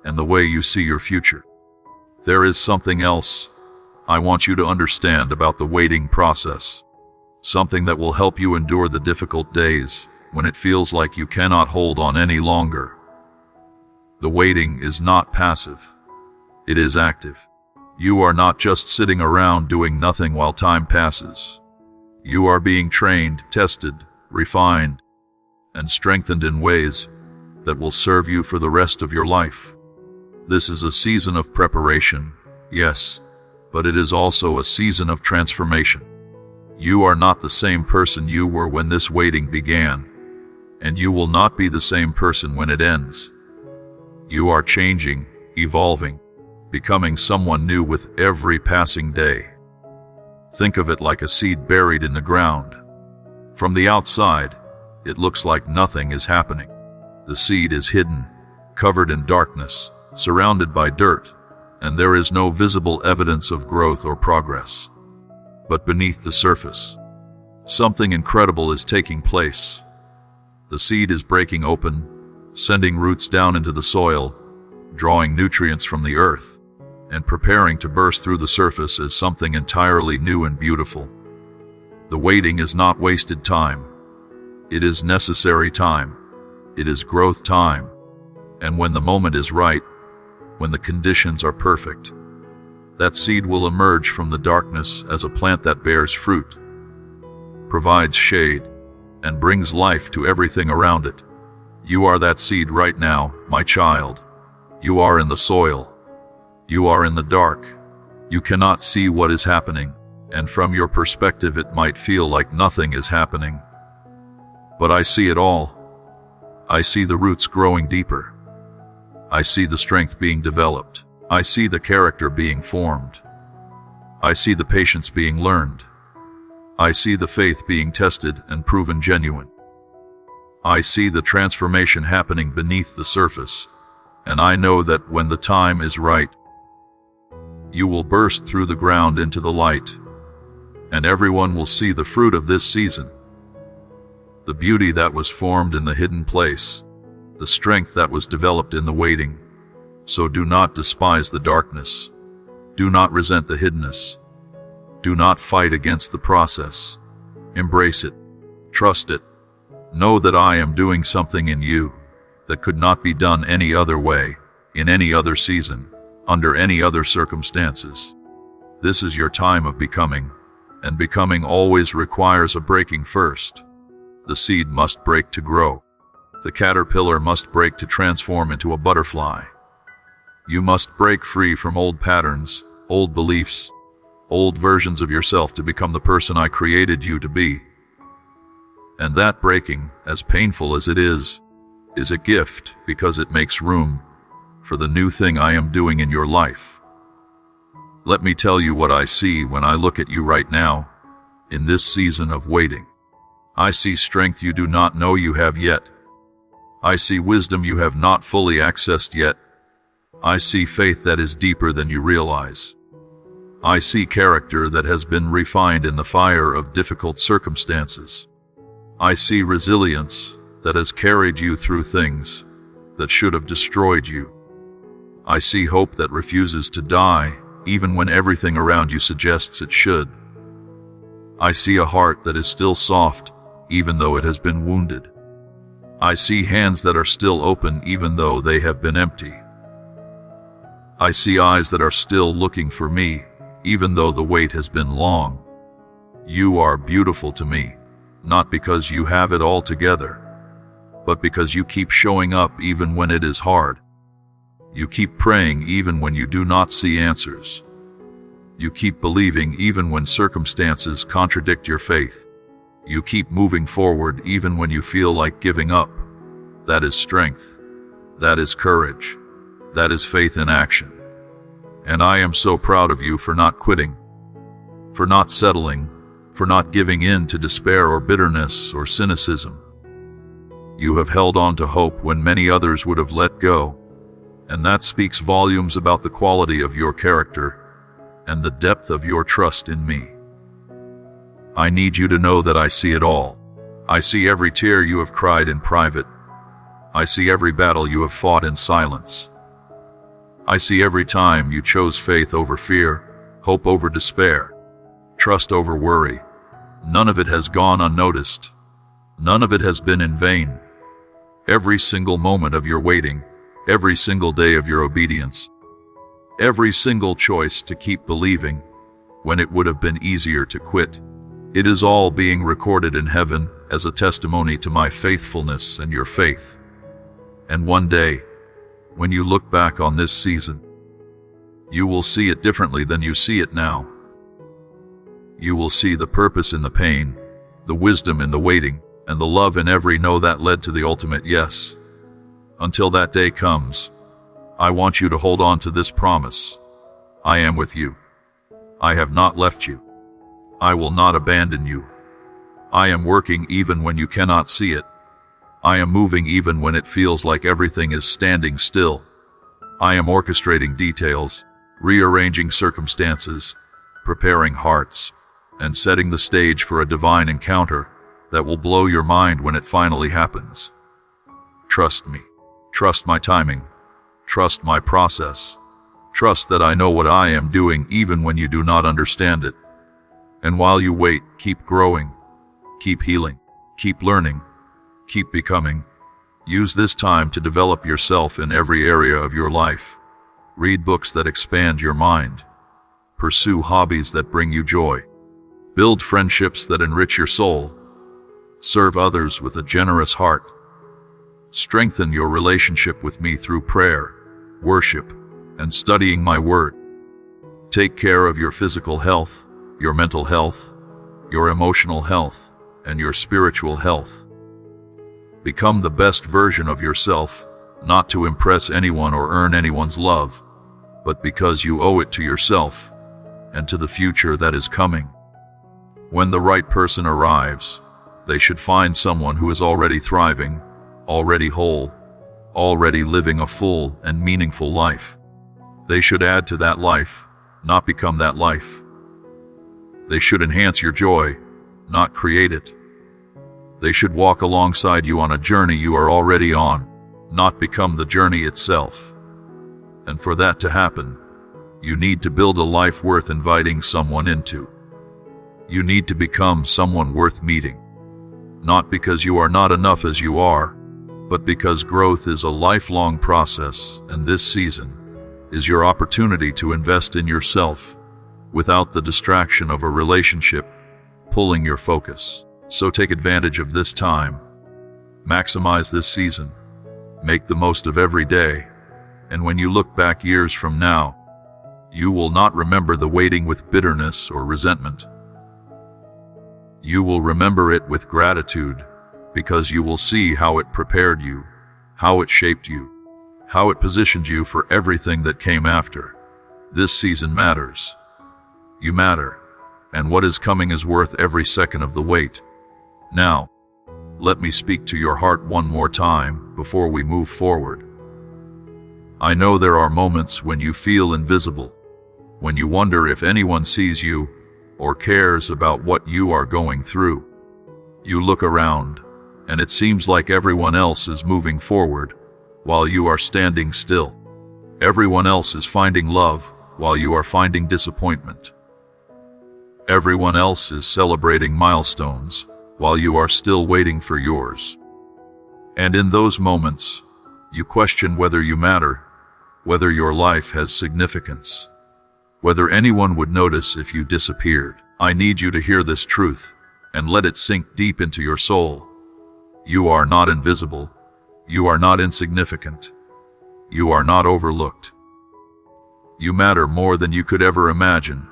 and the way you see your future. There is something else I want you to understand about the waiting process, something that will help you endure the difficult days when it feels like you cannot hold on any longer. The waiting is not passive. It is active. You are not just sitting around doing nothing while time passes. You are being trained, tested, refined, and strengthened in ways that will serve you for the rest of your life. This is a season of preparation, yes, but it is also a season of transformation. You are not the same person you were when this waiting began, and you will not be the same person when it ends. You are changing, evolving, becoming someone new with every passing day. Think of it like a seed buried in the ground. From the outside, it looks like nothing is happening. The seed is hidden, covered in darkness, surrounded by dirt, and there is no visible evidence of growth or progress. But beneath the surface, something incredible is taking place. The seed is breaking open, sending roots down into the soil, drawing nutrients from the earth, and preparing to burst through the surface as something entirely new and beautiful. The waiting is not wasted time. It is necessary time. It is growth time. And when the moment is right, when the conditions are perfect, that seed will emerge from the darkness as a plant that bears fruit, provides shade, and brings life to everything around it. You are that seed right now, my child. You are in the soil. You are in the dark. You cannot see what is happening, and from your perspective it might feel like nothing is happening. But I see it all. I see the roots growing deeper. I see the strength being developed. I see the character being formed. I see the patience being learned. I see the faith being tested and proven genuine. I see the transformation happening beneath the surface, and I know that when the time is right, you will burst through the ground into the light, and everyone will see the fruit of this season. The beauty that was formed in the hidden place, the strength that was developed in the waiting, So do not despise the darkness. Do not resent the hiddenness. Do not fight against the process. Embrace it. Trust it. Know that I am doing something in you that could not be done any other way, in any other season, under any other circumstances. This is your time of becoming, and becoming always requires a breaking first. The seed must break to grow. The caterpillar must break to transform into a butterfly. You must break free from old patterns, old beliefs, old versions of yourself to become the person I created you to be. And that breaking, as painful as it is a gift because it makes room for the new thing I am doing in your life. Let me tell you what I see when I look at you right now, in this season of waiting. I see strength you do not know you have yet. I see wisdom you have not fully accessed yet. I see faith that is deeper than you realize. I see character that has been refined in the fire of difficult circumstances. I see resilience that has carried you through things that should have destroyed you. I see hope that refuses to die, even when everything around you suggests it should. I see a heart that is still soft, even though it has been wounded. I see hands that are still open, even though they have been empty. I see eyes that are still looking for me, even though the wait has been long. You are beautiful to me, not because you have it all together, but because you keep showing up even when it is hard. You keep praying even when you do not see answers. You keep believing even when circumstances contradict your faith. You keep moving forward even when you feel like giving up. That is strength. That is courage. That is faith in action. And I am so proud of you for not quitting, for not settling, for not giving in to despair or bitterness or cynicism. You have held on to hope when many others would have let go, and that speaks volumes about the quality of your character and the depth of your trust in me. I need you to know that I see it all. I see every tear you have cried in private. I see every battle you have fought in silence. I see every time you chose faith over fear, hope over despair, trust over worry. None of it has gone unnoticed. None of it has been in vain. Every single moment of your waiting, every single day of your obedience, every single choice to keep believing when it would have been easier to quit, it is all being recorded in heaven as a testimony to my faithfulness and your faith. And one day, when you look back on this season, you will see it differently than you see it now. You will see the purpose in the pain, the wisdom in the waiting, and the love in every no that led to the ultimate yes. Until that day comes, I want you to hold on to this promise. I am with you. I have not left you. I will not abandon you. I am working even when you cannot see it. I am moving even when it feels like everything is standing still. I am orchestrating details, rearranging circumstances, preparing hearts, and setting the stage for a divine encounter that will blow your mind when it finally happens. Trust me. Trust my timing. Trust my process. Trust that I know what I am doing even when you do not understand it. And while you wait, keep growing, keep healing, keep learning, keep becoming. Use this time to develop yourself in every area of your life. Read books that expand your mind. Pursue hobbies that bring you joy. Build friendships that enrich your soul. Serve others with a generous heart. Strengthen your relationship with me through prayer, worship, and studying my word. Take care of your physical health, your mental health, your emotional health, and your spiritual health. Become the best version of yourself, not to impress anyone or earn anyone's love, but because you owe it to yourself and to the future that is coming. When the right person arrives, they should find someone who is already thriving, already whole, already living a full and meaningful life. They should add to that life, not become that life. They should enhance your joy, not create it. They should walk alongside you on a journey you are already on, not become the journey itself. And for that to happen, you need to build a life worth inviting someone into. You need to become someone worth meeting. Not because you are not enough as you are, but because growth is a lifelong process, and this season is your opportunity to invest in yourself without the distraction of a relationship pulling your focus. So take advantage of this time. Maximize this season. Make the most of every day. And when you look back years from now, you will not remember the waiting with bitterness or resentment. You will remember it with gratitude, because you will see how it prepared you, how it shaped you, how it positioned you for everything that came after. This season matters. You matter, and what is coming is worth every second of the wait. Now, let me speak to your heart one more time before we move forward. I know there are moments when you feel invisible, when you wonder if anyone sees you or cares about what you are going through. You look around, and it seems like everyone else is moving forward while you are standing still. Everyone else is finding love while you are finding disappointment. Everyone else is celebrating milestones while you are still waiting for yours. And in those moments, you question whether you matter, whether your life has significance, whether anyone would notice if you disappeared. I need you to hear this truth and let it sink deep into your soul. You are not invisible. You are not insignificant. You are not overlooked. You matter more than you could ever imagine,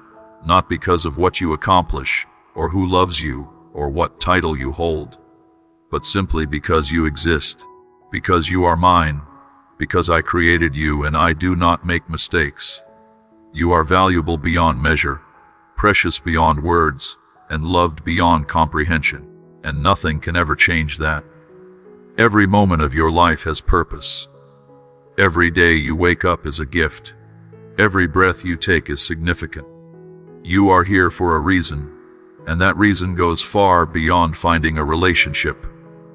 not because of what you accomplish, or who loves you, or what title you hold, but simply because you exist, because you are mine, because I created you and I do not make mistakes. You are valuable beyond measure, precious beyond words, and loved beyond comprehension, and nothing can ever change that. Every moment of your life has purpose. Every day you wake up is a gift. Every breath you take is significant. You are here for a reason, and that reason goes far beyond finding a relationship,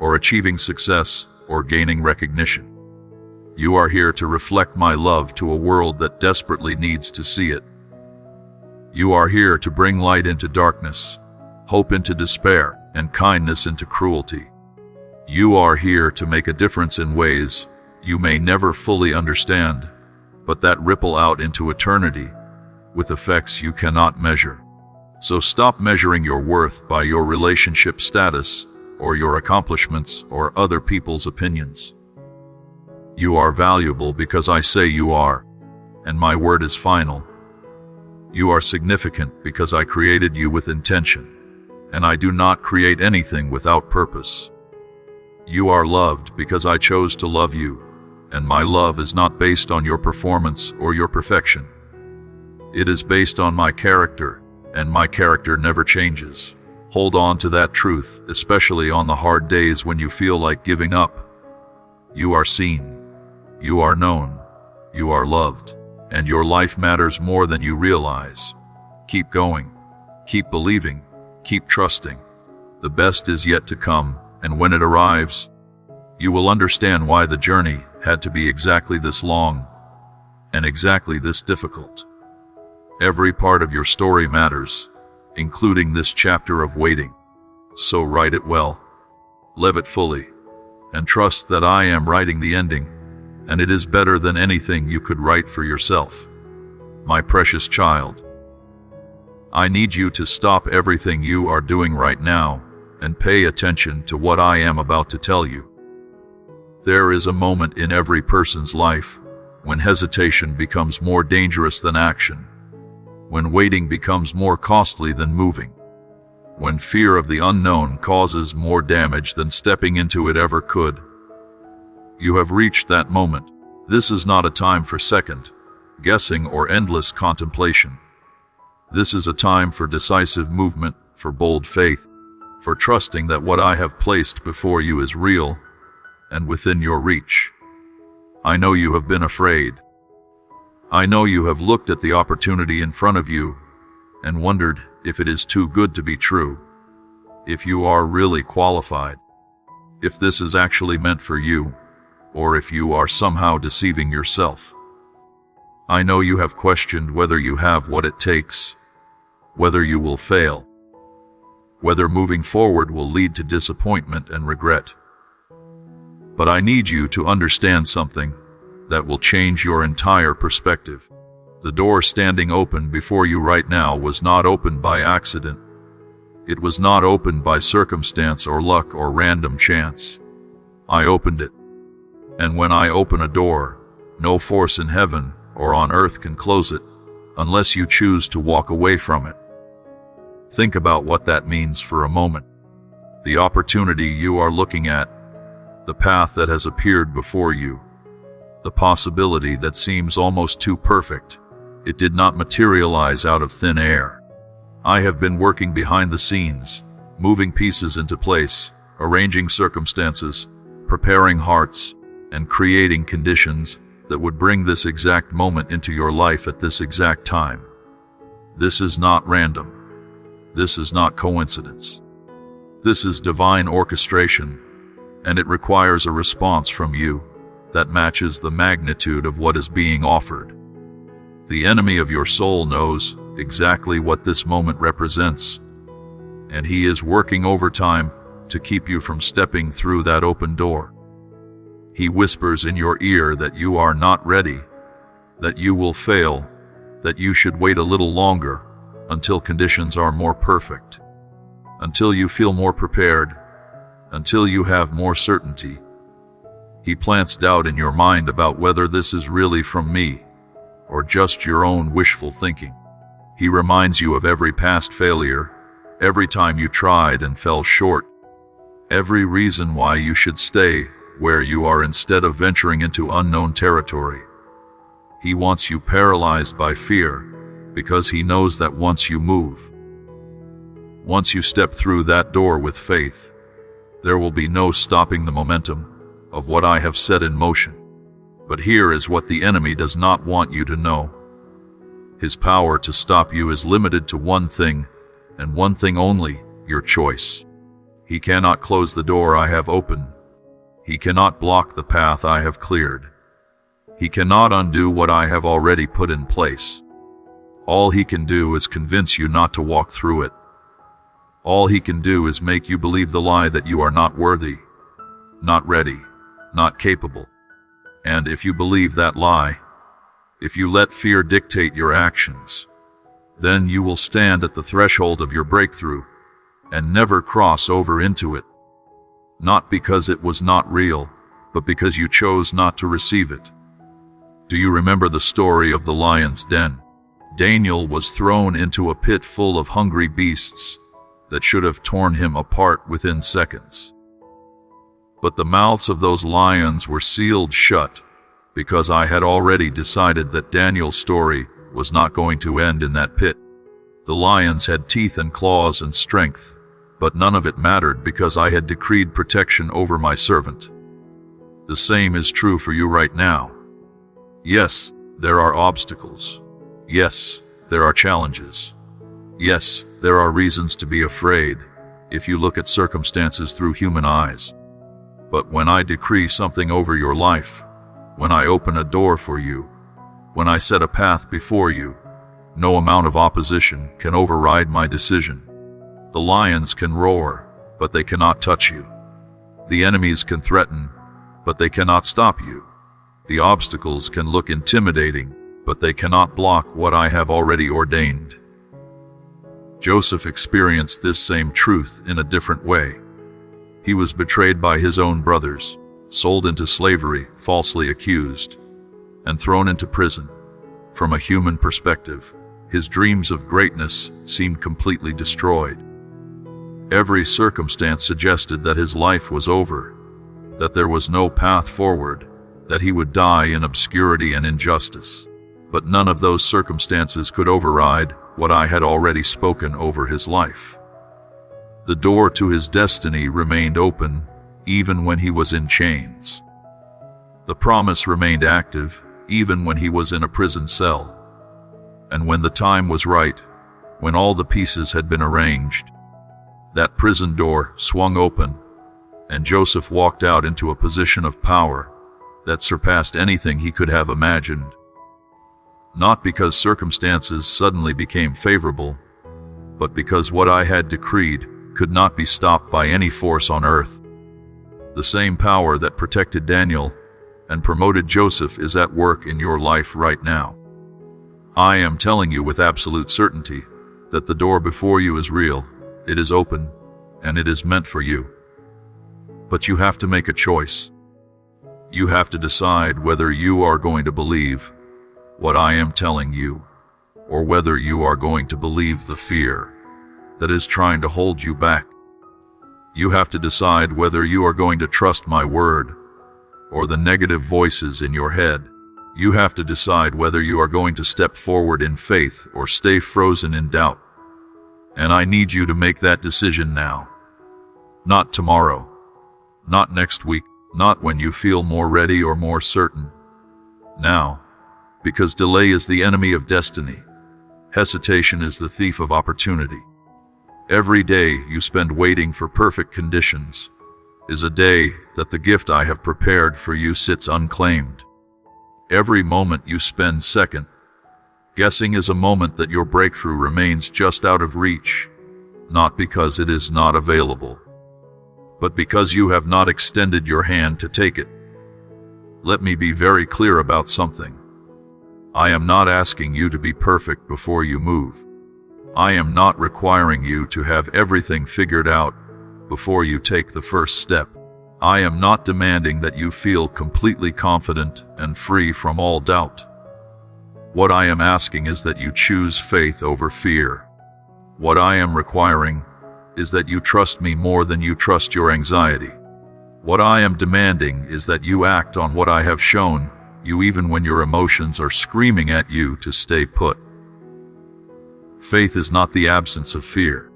or achieving success, or gaining recognition. You are here to reflect my love to a world that desperately needs to see it. You are here to bring light into darkness, hope into despair, and kindness into cruelty. You are here to make a difference in ways you may never fully understand, but that ripple out into eternity with effects you cannot measure. So stop measuring your worth by your relationship status, or your accomplishments, or other people's opinions. You are valuable because I say you are, and my word is final. You are significant because I created you with intention, and I do not create anything without purpose. You are loved because I chose to love you, and my love is not based on your performance or your perfection. It is based on my character, and my character never changes. Hold on to that truth, especially on the hard days when you feel like giving up. You are seen. You are known, you are loved, and your life matters more than you realize. Keep going, keep believing, keep trusting. The best is yet to come, and when it arrives, you will understand why the journey had to be exactly this long, and exactly this difficult. Every part of your story matters, including this chapter of waiting. So write it well, live it fully, and trust that I am writing the ending, and it is better than anything you could write for yourself. My precious child, I need you to stop everything you are doing right now and pay attention to what I am about to tell you. There is a moment in every person's life when hesitation becomes more dangerous than action, when waiting becomes more costly than moving, when fear of the unknown causes more damage than stepping into it ever could. You have reached that moment. This is not a time for second guessing or endless contemplation. This is a time for decisive movement, for bold faith, for trusting that what I have placed before you is real and within your reach. I know you have been afraid. I know you have looked at the opportunity in front of you and wondered if it is too good to be true, if you are really qualified, if this is actually meant for you, or if you are somehow deceiving yourself. I know you have questioned whether you have what it takes, whether you will fail, whether moving forward will lead to disappointment and regret. But I need you to understand something that will change your entire perspective. The door standing open before you right now was not opened by accident. It was not opened by circumstance or luck or random chance. I opened it. And when I open a door, no force in heaven or on earth can close it, unless you choose to walk away from it. Think about what that means for a moment. The opportunity you are looking at, the path that has appeared before you, the possibility that seems almost too perfect, it did not materialize out of thin air. I have been working behind the scenes, moving pieces into place, arranging circumstances, preparing hearts, and creating conditions that would bring this exact moment into your life at this exact time. This is not random. This is not coincidence. This is divine orchestration, and it requires a response from you that matches the magnitude of what is being offered. The enemy of your soul knows exactly what this moment represents, and he is working overtime to keep you from stepping through that open door. He whispers in your ear that you are not ready, that you will fail, that you should wait a little longer until conditions are more perfect, until you feel more prepared, until you have more certainty. He plants doubt in your mind about whether this is really from me or just your own wishful thinking. He reminds you of every past failure, every time you tried and fell short, every reason why you should stay where you are instead of venturing into unknown territory. He wants you paralyzed by fear because he knows that once you move, once you step through that door with faith, there will be no stopping the momentum of what I have set in motion. But here is what the enemy does not want you to know. His power to stop you is limited to one thing, and one thing only, your choice. He cannot close the door I have opened. He cannot block the path I have cleared. He cannot undo what I have already put in place. All he can do is convince you not to walk through it. All he can do is make you believe the lie that you are not worthy, not ready, not capable. And if you believe that lie, if you let fear dictate your actions, then you will stand at the threshold of your breakthrough and never cross over into it. Not because it was not real, but because you chose not to receive it. Do you remember the story of the lion's den? Daniel was thrown into a pit full of hungry beasts that should have torn him apart within seconds. But the mouths of those lions were sealed shut because I had already decided that Daniel's story was not going to end in that pit. The lions had teeth and claws and strength, but none of it mattered because I had decreed protection over my servant. The same is true for you right now. Yes, there are obstacles. Yes, there are challenges. Yes, there are reasons to be afraid if you look at circumstances through human eyes. But when I decree something over your life, when I open a door for you, when I set a path before you, no amount of opposition can override my decision. The lions can roar, but they cannot touch you. The enemies can threaten, but they cannot stop you. The obstacles can look intimidating, but they cannot block what I have already ordained. Joseph experienced this same truth in a different way. He was betrayed by his own brothers, sold into slavery, falsely accused, and thrown into prison. From a human perspective, his dreams of greatness seemed completely destroyed. Every circumstance suggested that his life was over, that there was no path forward, that he would die in obscurity and injustice. But none of those circumstances could override what I had already spoken over his life. The door to his destiny remained open even when he was in chains. The promise remained active even when he was in a prison cell. And when the time was right, when all the pieces had been arranged, that prison door swung open, and Joseph walked out into a position of power that surpassed anything he could have imagined. not because circumstances suddenly became favorable, but because what I had decreed could not be stopped by any force on earth. The same power that protected Daniel and promoted Joseph is at work in your life right now. I am telling you with absolute certainty that the door before you is real, it is open, and it is meant for you. But you have to make a choice. You have to decide whether you are going to believe what I am telling you, or whether you are going to believe the fear that is trying to hold you back. You have to decide whether you are going to trust my word or the negative voices in your head. You have to decide whether you are going to step forward in faith or stay frozen in doubt. And I need you to make that decision now. Not tomorrow. Not next week. Not when you feel more ready or more certain. Now. Because delay is the enemy of destiny. Hesitation is the thief of opportunity. Every day you spend waiting for perfect conditions is a day that the gift I have prepared for you sits unclaimed. Every moment you spend second guessing is a moment that your breakthrough remains just out of reach, not because it is not available, but because you have not extended your hand to take it. Let me be very clear about something. I am not asking you to be perfect before you move. I am not requiring you to have everything figured out before you take the first step. I am not demanding that you feel completely confident and free from all doubt. What I am asking is that you choose faith over fear. What I am requiring is that you trust me more than you trust your anxiety. What I am demanding is that you act on what I have shown you even when your emotions are screaming at you to stay put. Faith is not the absence of fear.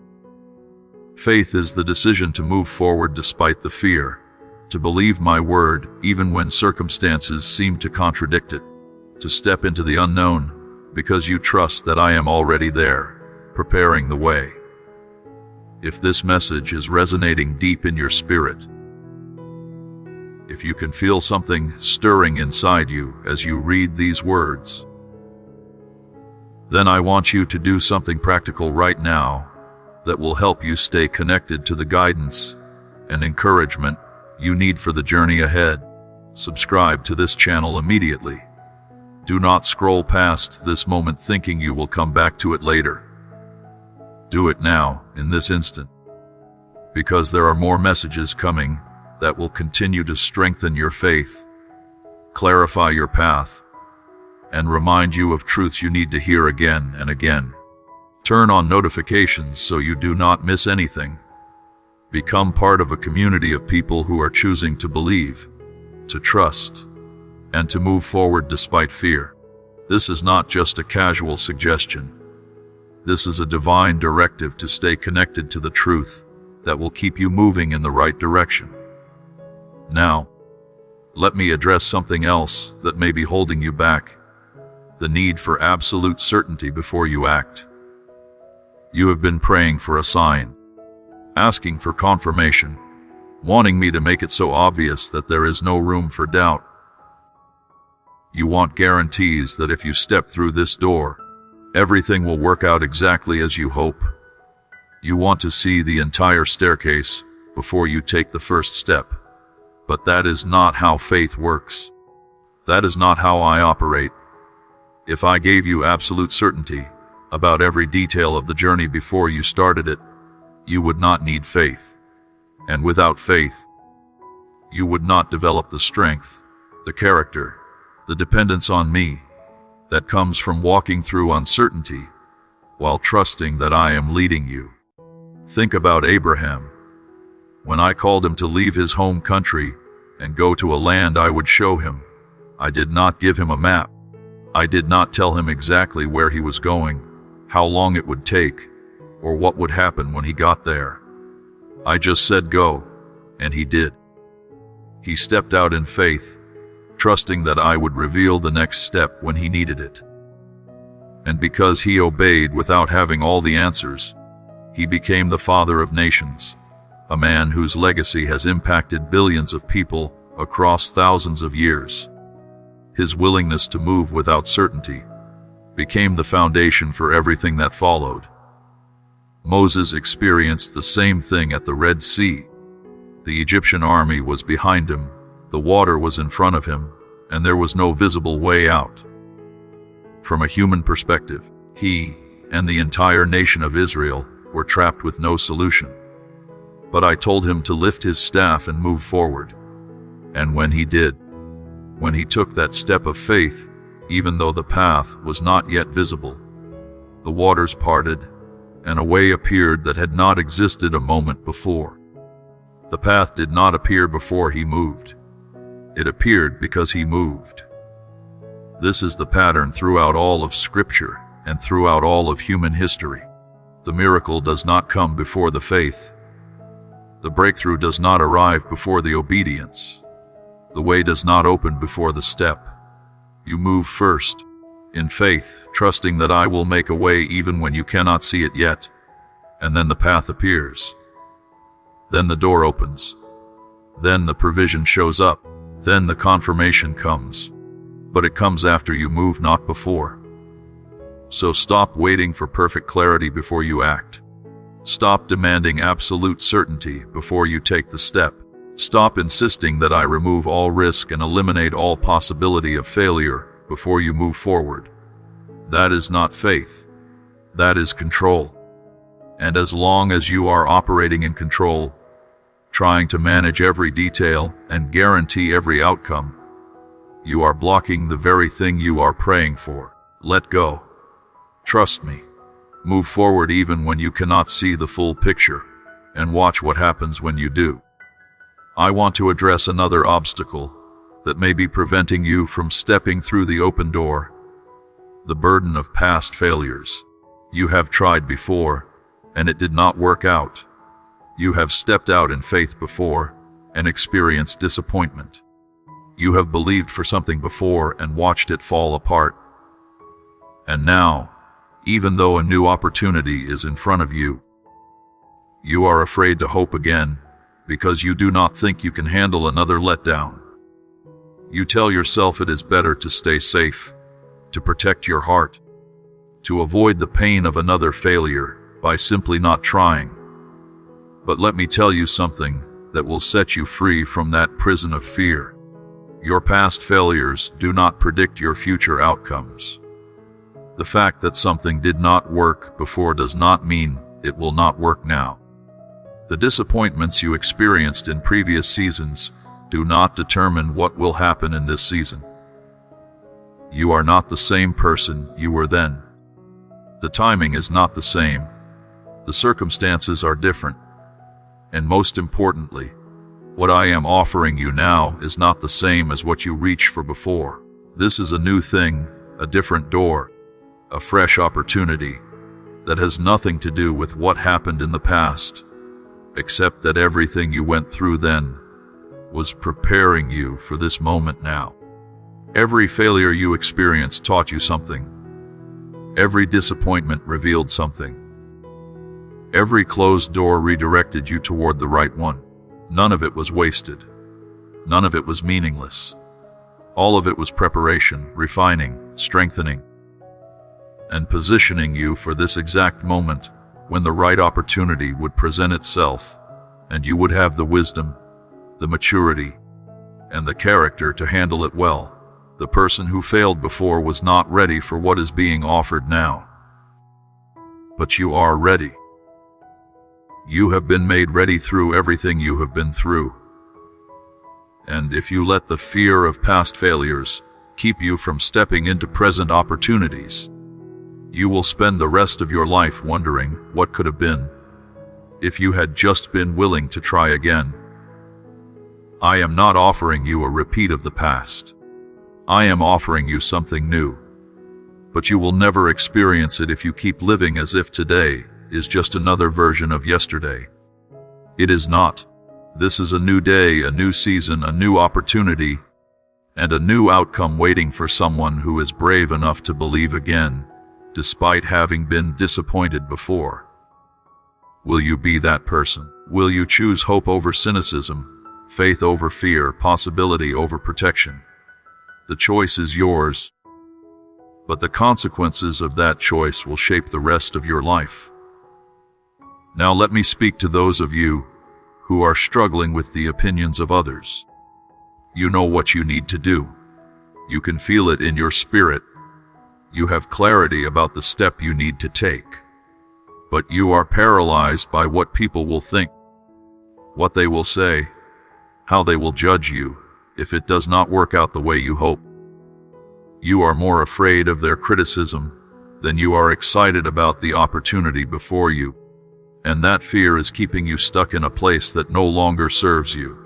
Faith is the decision to move forward despite the fear, to believe my word even when circumstances seem to contradict it, to step into the unknown because you trust that I am already there, preparing the way. If this message is resonating deep in your spirit, if you can feel something stirring inside you as you read these words, then I want you to do something practical right now that will help you stay connected to the guidance and encouragement you need for the journey ahead. Subscribe to this channel immediately. Do not scroll past this moment thinking you will come back to it later. Do it now, in this instant, because there are more messages coming that will continue to strengthen your faith, clarify your path, and remind you of truths you need to hear again and again. Turn on notifications so you do not miss anything. Become part of a community of people who are choosing to believe, to trust, and to move forward despite fear. This is not just a casual suggestion. This is a divine directive to stay connected to the truth that will keep you moving in the right direction. Now, let me address something else that may be holding you back: the need for absolute certainty before you act. You have been praying for a sign, asking for confirmation, wanting me to make it so obvious that there is no room for doubt. You want guarantees that if you step through this door, everything will work out exactly as you hope. You want to see the entire staircase before you take the first step. But that is not how faith works. That is not how I operate. If I gave you absolute certainty about every detail of the journey before you started it, you would not need faith. And without faith, you would not develop the strength, the character, the dependence on me that comes from walking through uncertainty while trusting that I am leading you. Think about Abraham. When I called him to leave his home country and go to a land I would show him, I did not give him a map. I did not tell him exactly where he was going, how long it would take, or what would happen when he got there. I just said go, and he did. He stepped out in faith, trusting that I would reveal the next step when he needed it. And because he obeyed without having all the answers, he became the father of nations, a man whose legacy has impacted billions of people across thousands of years. His willingness to move without certainty became the foundation for everything that followed. Moses experienced the same thing at the Red Sea. The Egyptian army was behind him, the water was in front of him, and there was no visible way out. From a human perspective, he and the entire nation of Israel were trapped with no solution. But I told him to lift his staff and move forward. And when he did, when he took that step of faith, even though the path was not yet visible, the waters parted, and a way appeared that had not existed a moment before. The path did not appear before he moved. It appeared because he moved. This is the pattern throughout all of Scripture and throughout all of human history. The miracle does not come before the faith. The breakthrough does not arrive before the obedience. The way does not open before the step. You move first, in faith, trusting that I will make a way even when you cannot see it yet, and then the path appears. Then the door opens. Then the provision shows up. Then the confirmation comes. But it comes after you move, not before. So stop waiting for perfect clarity before you act. Stop demanding absolute certainty before you take the step. Stop insisting that I remove all risk and eliminate all possibility of failure before you move forward. That is not faith. That is control. And as long as you are operating in control, trying to manage every detail and guarantee every outcome, you are blocking the very thing you are praying for. Let go. Trust me. Move forward even when you cannot see the full picture, and watch what happens when you do. I want to address another obstacle that may be preventing you from stepping through the open door: the burden of past failures. You have tried before, and it did not work out. You have stepped out in faith before, and experienced disappointment. You have believed for something before and watched it fall apart. And now, even though a new opportunity is in front of you, you are afraid to hope again because you do not think you can handle another letdown. You tell yourself it is better to stay safe, to protect your heart, to avoid the pain of another failure by simply not trying. But let me tell you something that will set you free from that prison of fear. Your past failures do not predict your future outcomes. The fact that something did not work before does not mean it will not work now. The disappointments you experienced in previous seasons do not determine what will happen in this season. You are not the same person you were then. The timing is not the same. The circumstances are different. And most importantly, what I am offering you now is not the same as what you reached for before. This is a new thing, a different door, a fresh opportunity that has nothing to do with what happened in the past, except that everything you went through then was preparing you for this moment now. Every failure you experienced taught you something. Every disappointment revealed something. Every closed door redirected you toward the right one. None of it was wasted. None of it was meaningless. All of it was preparation, refining, strengthening, and positioning you for this exact moment when the right opportunity would present itself, and you would have the wisdom, the maturity, and the character to handle it well. The person who failed before was not ready for what is being offered now. But you are ready. You have been made ready through everything you have been through. And if you let the fear of past failures keep you from stepping into present opportunities, you will spend the rest of your life wondering what could have been if you had just been willing to try again. I am not offering you a repeat of the past. I am offering you something new. But you will never experience it if you keep living as if today is just another version of yesterday. It is not. This is a new day, a new season, a new opportunity, and a new outcome waiting for someone who is brave enough to believe again, despite having been disappointed before. Will you be that person? Will you choose hope over cynicism, faith over fear, possibility over protection? The choice is yours. but the consequences of that choice will shape the rest of your life. Now let me speak to those of you who are struggling with the opinions of others. You know what you need to do. You can feel it in your spirit. You have clarity about the step you need to take. But you are paralyzed by what people will think, what they will say, how they will judge you if it does not work out the way you hope. You are more afraid of their criticism than you are excited about the opportunity before you. And that fear is keeping you stuck in a place that no longer serves you.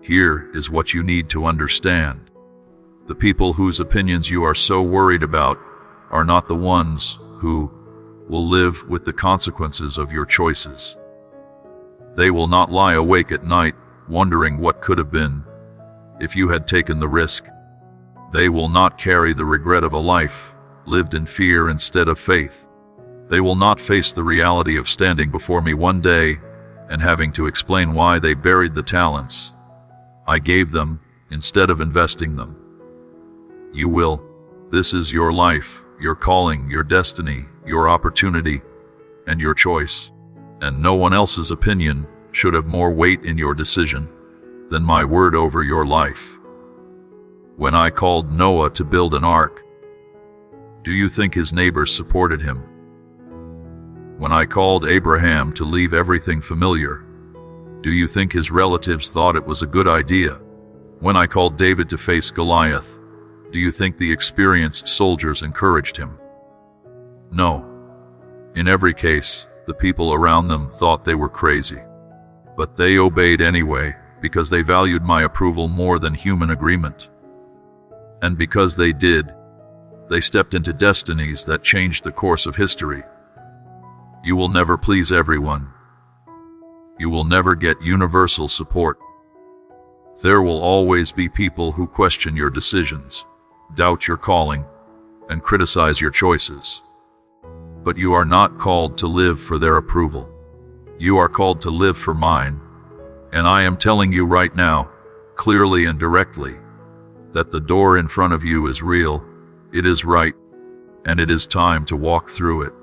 Here is what you need to understand. The people whose opinions you are so worried about are not the ones who will live with the consequences of your choices. They will not lie awake at night wondering what could have been if you had taken the risk. They will not carry the regret of a life lived in fear instead of faith. They will not face the reality of standing before me one day and having to explain why they buried the talents I gave them instead of investing them. You will. This is your life, your calling, your destiny, your opportunity, and your choice. And no one else's opinion should have more weight in your decision than my word over your life. When I called Noah to build an ark, do you think his neighbors supported him? When I called Abraham to leave everything familiar, do you think his relatives thought it was a good idea? When I called David to face Goliath, do you think the experienced soldiers encouraged him? No. In every case, the people around them thought they were crazy. But they obeyed anyway because they valued my approval more than human agreement. And because they did, they stepped into destinies that changed the course of history. You will never please everyone. You will never get universal support. There will always be people who question your decisions, doubt your calling, and criticize your choices. But you are not called to live for their approval. You are called to live for mine. And I am telling you right now, clearly and directly, that the door in front of you is real, it is right, and it is time to walk through it.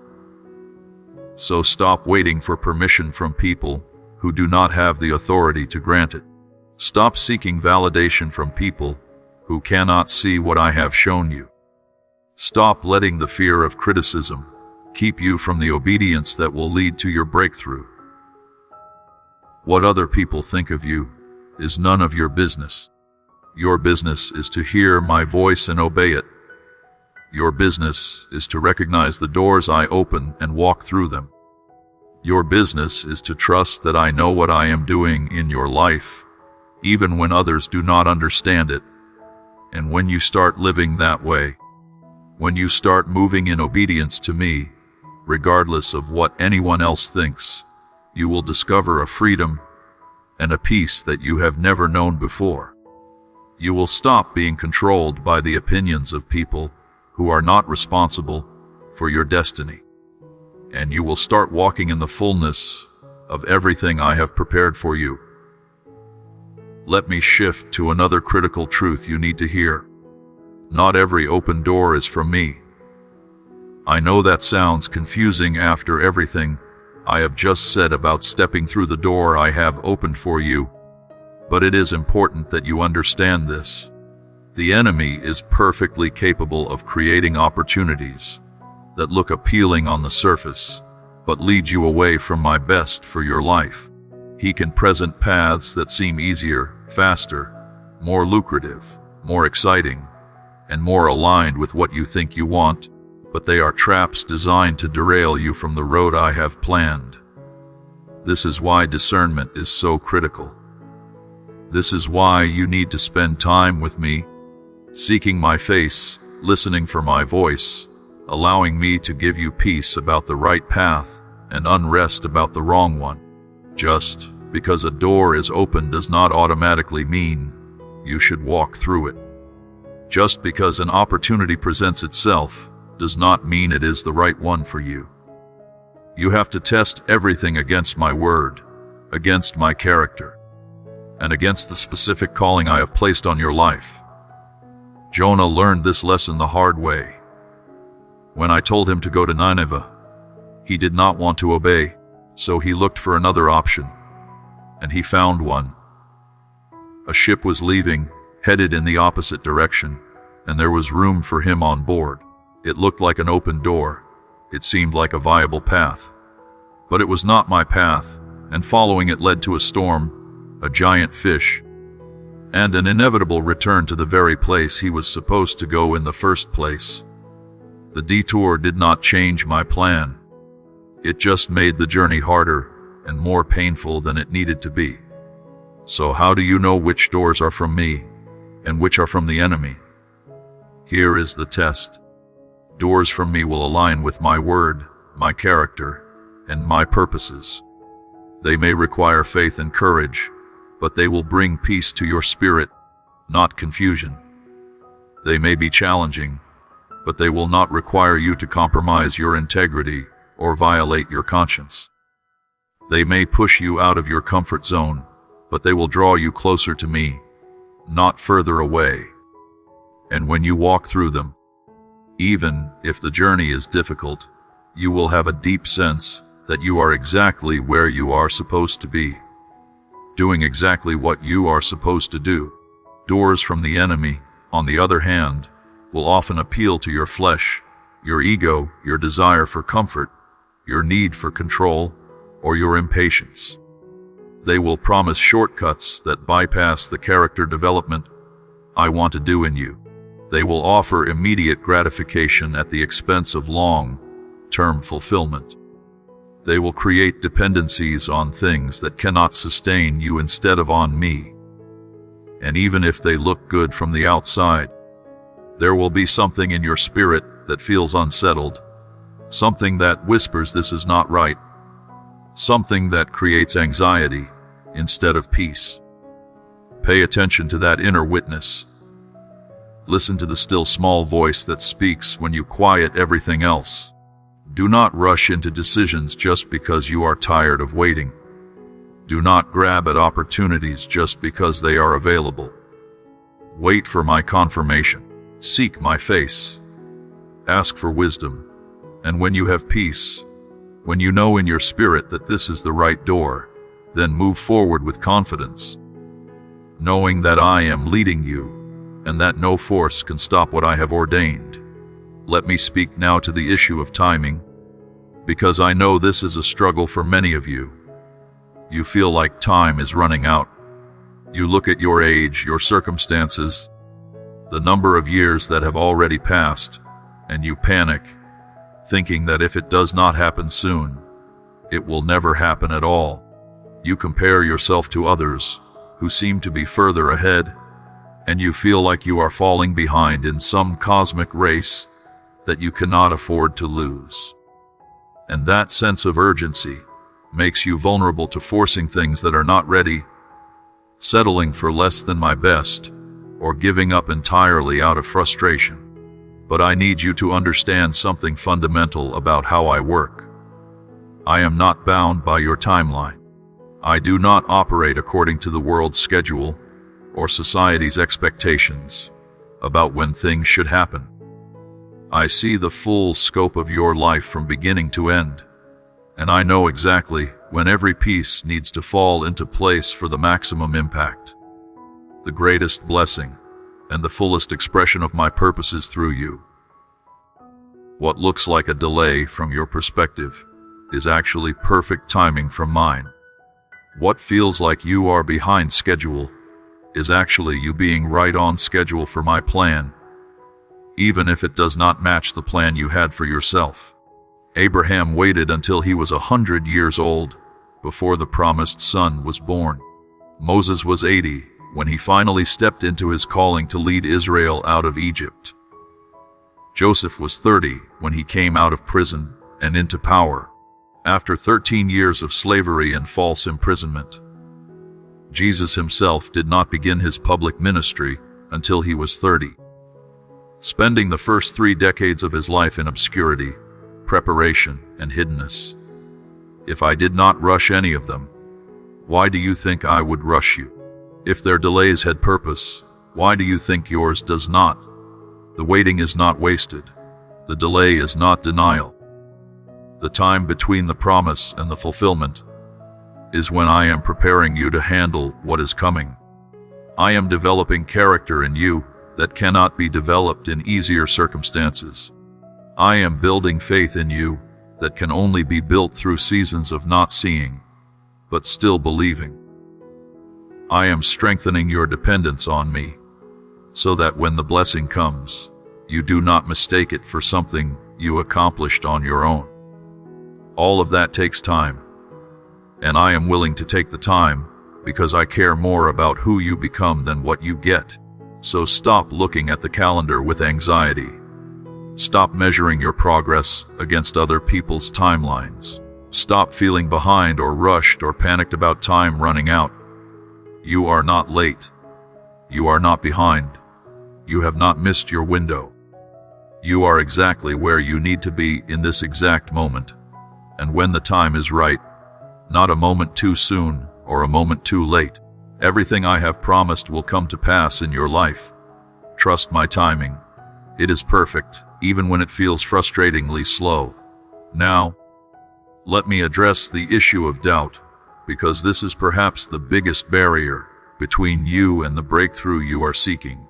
So stop waiting for permission from people who do not have the authority to grant it. Stop seeking validation from people who cannot see what I have shown you. Stop letting the fear of criticism keep you from the obedience that will lead to your breakthrough. What other people think of you is none of your business. Your business is to hear my voice and obey it. Your business is to recognize the doors I open and walk through them. Your business is to trust that I know what I am doing in your life, even when others do not understand it. And when you start living that way, when you start moving in obedience to me, regardless of what anyone else thinks, you will discover a freedom and a peace that you have never known before. You will stop being controlled by the opinions of people who are not responsible for your destiny. And you will start walking in the fullness of everything I have prepared for you. Let me shift to another critical truth you need to hear. Not every open door is from me. I know that sounds confusing after everything I have just said about stepping through the door I have opened for you, but it is important that you understand this. The enemy is perfectly capable of creating opportunities that look appealing on the surface, but lead you away from my best for your life. He can present paths that seem easier, faster, more lucrative, more exciting, and more aligned with what you think you want, but they are traps designed to derail you from the road I have planned. This is why discernment is so critical. This is why you need to spend time with me, seeking my face, listening for my voice, allowing me to give you peace about the right path and unrest about the wrong one. Just because a door is open does not automatically mean you should walk through it. Just because an opportunity presents itself does not mean it is the right one for you. You have to test everything against my word, against my character, and against the specific calling I have placed on your life. Jonah learned this lesson the hard way. When I told him to go to Nineveh, he did not want to obey, so he looked for another option, and he found one. A ship was leaving, headed in the opposite direction, and there was room for him on board. It looked like an open door. It seemed like a viable path. But it was not my path, and following it led to a storm, a giant fish, and an inevitable return to the very place he was supposed to go in the first place. The detour did not change my plan. It just made the journey harder and more painful than it needed to be. So how do you know which doors are from me and which are from the enemy? Here is the test. Doors from me will align with my word, my character, and my purposes. They may require faith and courage, but they will bring peace to your spirit, not confusion. They may be challenging, but they will not require you to compromise your integrity or violate your conscience. They may push you out of your comfort zone, but they will draw you closer to me, not further away. And when you walk through them, even if the journey is difficult, you will have a deep sense that you are exactly where you are supposed to be, doing exactly what you are supposed to do. Doors from the enemy, on the other hand, will often appeal to your flesh, your ego, your desire for comfort, your need for control, or your impatience. They will promise shortcuts that bypass the character development I want to do in you. They will offer immediate gratification at the expense of long-term fulfillment. They will create dependencies on things that cannot sustain you instead of on me. And even if they look good from the outside, there will be something in your spirit that feels unsettled, something that whispers this is not right, something that creates anxiety instead of peace. Pay attention to that inner witness. Listen to the still small voice that speaks when you quiet everything else. Do not rush into decisions just because you are tired of waiting. Do not grab at opportunities just because they are available. Wait for my confirmation. Seek my face. Ask for wisdom. And when you have peace, when you know in your spirit that this is the right door, then move forward with confidence, knowing that I am leading you and that no force can stop what I have ordained. Let me speak now to the issue of timing, because I know this is a struggle for many of you. You feel like time is running out. You look at your age, your circumstances, the number of years that have already passed, and you panic, thinking that if it does not happen soon, it will never happen at all. You compare yourself to others who seem to be further ahead, and you feel like you are falling behind in some cosmic race that you cannot afford to lose. And that sense of urgency makes you vulnerable to forcing things that are not ready, settling for less than my best, or giving up entirely out of frustration. But I need you to understand something fundamental about how I work. I am not bound by your timeline. I do not operate according to the world's schedule or society's expectations about when things should happen. I see the full scope of your life from beginning to end, and I know exactly when every piece needs to fall into place for the maximum impact. The greatest blessing and the fullest expression of my purposes through you. What looks like a delay from your perspective is actually perfect timing from mine. What feels like you are behind schedule is actually you being right on schedule for my plan, even if it does not match the plan you had for yourself. Abraham waited until he was 100 years old before the promised son was born. Moses was 80 when he finally stepped into his calling to lead Israel out of Egypt. Joseph was 30 when he came out of prison and into power, after 13 years of slavery and false imprisonment. Jesus himself did not begin his public ministry until he was 30, spending the first 3 decades of his life in obscurity, preparation, and hiddenness. If I did not rush any of them, why do you think I would rush you? If their delays had purpose, why do you think yours does not? The waiting is not wasted. The delay is not denial. The time between the promise and the fulfillment is when I am preparing you to handle what is coming. I am developing character in you that cannot be developed in easier circumstances. I am building faith in you that can only be built through seasons of not seeing, but still believing. I am strengthening your dependence on me, so that when the blessing comes, you do not mistake it for something you accomplished on your own. All of that takes time, and I am willing to take the time because I care more about who you become than what you get. So stop looking at the calendar with anxiety. Stop measuring your progress against other people's timelines. Stop feeling behind or rushed or panicked about time running out. You are not late. You are not behind. You have not missed your window. You are exactly where you need to be in this exact moment. And when the time is right, not a moment too soon or a moment too late, everything I have promised will come to pass in your life. Trust my timing. It is perfect, even when it feels frustratingly slow. Now, let me address the issue of doubt, because this is perhaps the biggest barrier between you and the breakthrough you are seeking.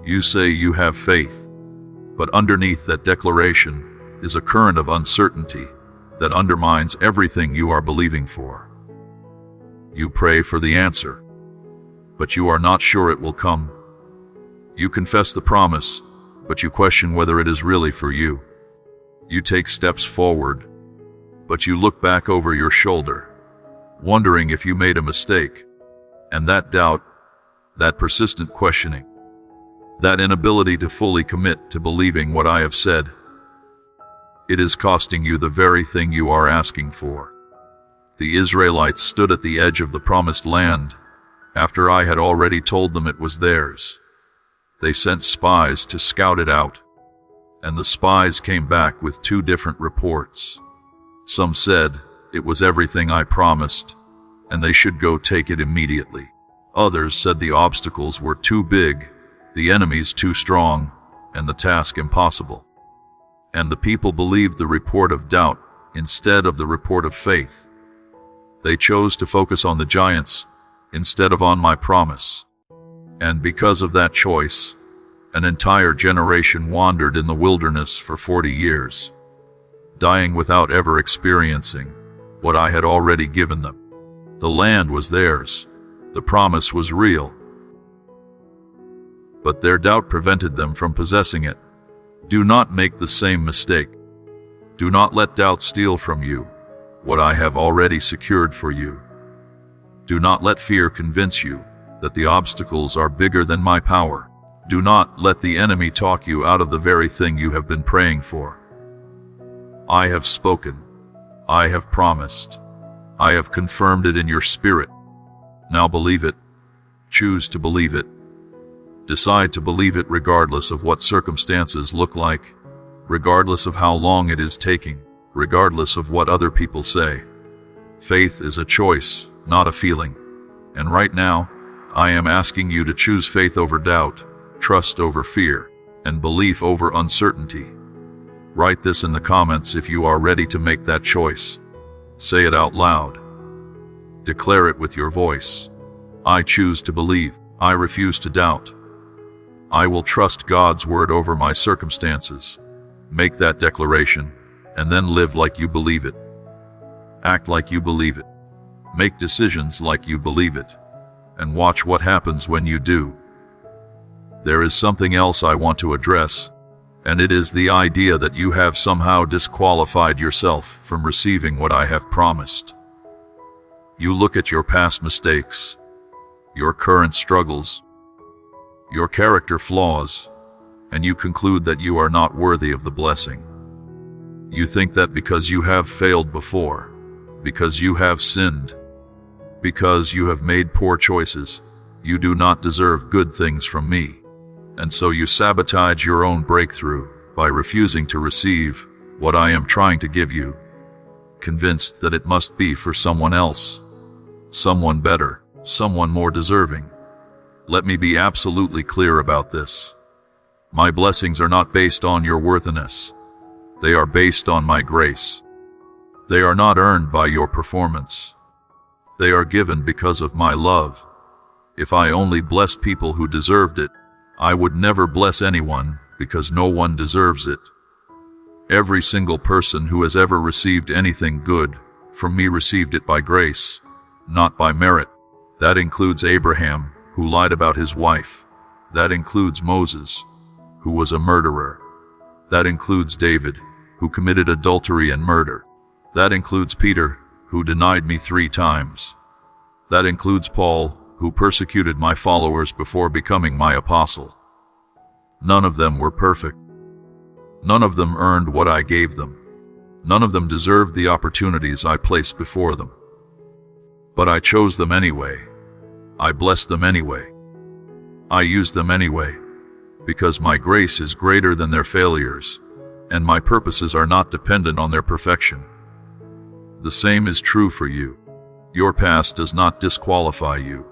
You say you have faith, but underneath that declaration is a current of uncertainty that undermines everything you are believing for. You pray for the answer, but you are not sure it will come. You confess the promise, but you question whether it is really for you. You take steps forward, but you look back over your shoulder, wondering if you made a mistake. And that doubt, that persistent questioning, that inability to fully commit to believing what I have said, it is costing you the very thing you are asking for. The Israelites stood at the edge of the promised land after I had already told them it was theirs. They sent spies to scout it out, and the spies came back with two different reports. Some said it was everything I promised, and they should go take it immediately. Others said the obstacles were too big, the enemies too strong, and the task impossible. And the people believed the report of doubt instead of the report of faith. They chose to focus on the giants instead of on my promise. And because of that choice, an entire generation wandered in the wilderness for 40 years, dying without ever experiencing what I had already given them. The land was theirs. The promise was real. But their doubt prevented them from possessing it. Do not make the same mistake. Do not let doubt steal from you what I have already secured for you. Do not let fear convince you that the obstacles are bigger than my power. Do not let the enemy talk you out of the very thing you have been praying for. I have spoken. I have promised. I have confirmed it in your spirit. Now believe it. Choose to believe it. Decide to believe it regardless of what circumstances look like, regardless of how long it is taking, regardless of what other people say. Faith is a choice, not a feeling. And right now, I am asking you to choose faith over doubt, trust over fear, and belief over uncertainty. Write this in the comments if you are ready to make that choice. Say it out loud. Declare it with your voice. I choose to believe. I refuse to doubt. I will trust God's word over my circumstances. Make that declaration, and then live like you believe it. Act like you believe it. Make decisions like you believe it. And watch what happens when you do. There is something else I want to address, and it is the idea that you have somehow disqualified yourself from receiving what I have promised. You look at your past mistakes, your current struggles, your character flaws, and you conclude that you are not worthy of the blessing. You think that because you have failed before, because you have sinned, because you have made poor choices, you do not deserve good things from me. And so you sabotage your own breakthrough by refusing to receive what I am trying to give you, convinced that it must be for someone else, someone better, someone more deserving. Let me be absolutely clear about this. My blessings are not based on your worthiness. They are based on my grace. They are not earned by your performance. They are given because of my love. If I only blessed people who deserved it, I would never bless anyone because no one deserves it. Every single person who has ever received anything good from me received it by grace, not by merit. That includes Abraham, who lied about his wife. That includes Moses, who was a murderer. That includes David, who committed adultery and murder. That includes Peter, who denied me 3 times. That includes Paul, who persecuted my followers before becoming my apostle. None of them were perfect. None of them earned what I gave them. None of them deserved the opportunities I placed before them. But I chose them anyway. I blessed them anyway. I used them anyway, because my grace is greater than their failures, and my purposes are not dependent on their perfection. The same is true for you. Your past does not disqualify you.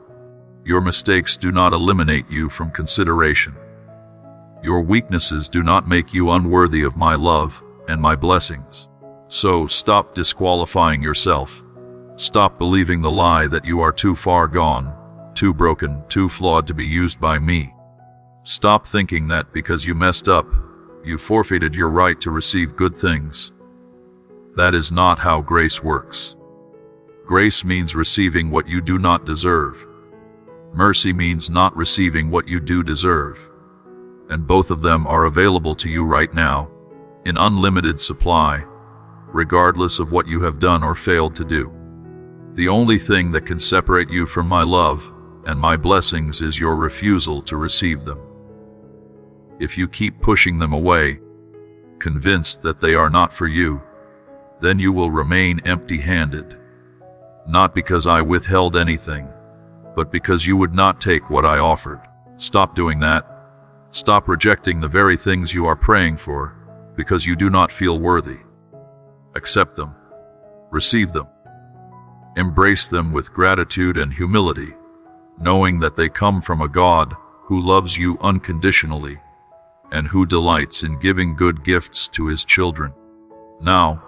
Your mistakes do not eliminate you from consideration. Your weaknesses do not make you unworthy of my love and my blessings. So stop disqualifying yourself. Stop believing the lie that you are too far gone, too broken, too flawed to be used by me. Stop thinking that because you messed up, you forfeited your right to receive good things. That is not how grace works. Grace means receiving what you do not deserve. Mercy means not receiving what you do deserve. And both of them are available to you right now, in unlimited supply, regardless of what you have done or failed to do. The only thing that can separate you from my love and my blessings is your refusal to receive them. If you keep pushing them away, convinced that they are not for you, then you will remain empty-handed. Not because I withheld anything, but because you would not take what I offered. Stop doing that. Stop rejecting the very things you are praying for because you do not feel worthy. Accept them. Receive them. Embrace them with gratitude and humility, knowing that they come from a God who loves you unconditionally and who delights in giving good gifts to his children. Now,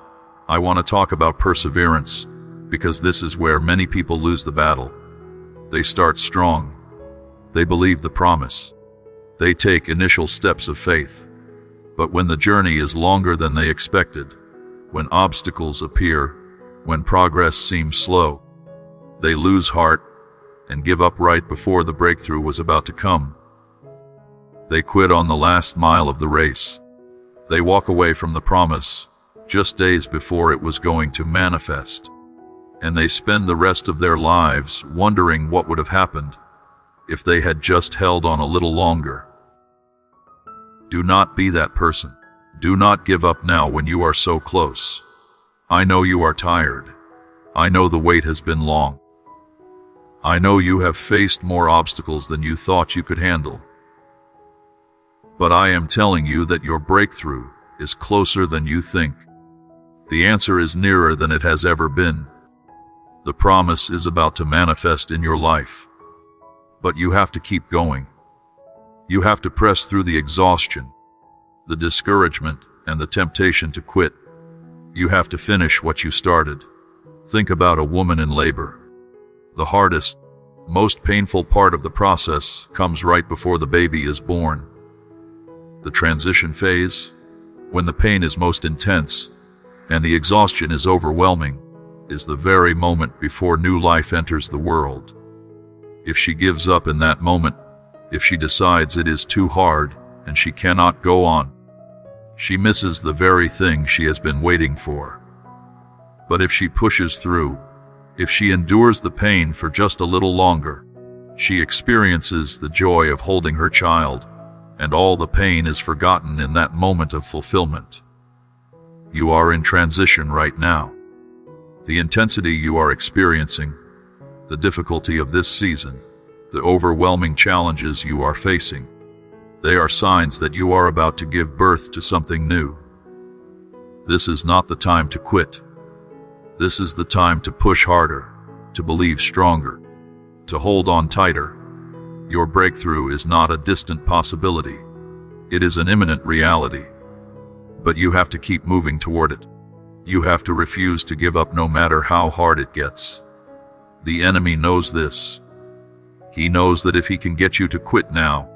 I want to talk about perseverance, because this is where many people lose the battle. They start strong. They believe the promise. They take initial steps of faith. But when the journey is longer than they expected, when obstacles appear, when progress seems slow, they lose heart and give up right before the breakthrough was about to come. They quit on the last mile of the race. They walk away from the promise just days before it was going to manifest. And they spend the rest of their lives wondering what would have happened if they had just held on a little longer. Do not be that person. Do not give up now when you are so close. I know you are tired. I know the wait has been long. I know you have faced more obstacles than you thought you could handle. But I am telling you that your breakthrough is closer than you think. The answer is nearer than it has ever been. The promise is about to manifest in your life. But you have to keep going. You have to press through the exhaustion, the discouragement, and the temptation to quit. You have to finish what you started. Think about a woman in labor. The hardest, most painful part of the process comes right before the baby is born. The transition phase, when the pain is most intense and the exhaustion is overwhelming, is the very moment before new life enters the world. If she gives up in that moment, if she decides it is too hard and she cannot go on, she misses the very thing she has been waiting for. But if she pushes through, if she endures the pain for just a little longer, she experiences the joy of holding her child, and all the pain is forgotten in that moment of fulfillment. You are in transition right now. The intensity you are experiencing, the difficulty of this season, the overwhelming challenges you are facing, they are signs that you are about to give birth to something new. This is not the time to quit. This is the time to push harder, to believe stronger, to hold on tighter. Your breakthrough is not a distant possibility. It is an imminent reality. But you have to keep moving toward it. You have to refuse to give up no matter how hard it gets. The enemy knows this. He knows that if he can get you to quit now,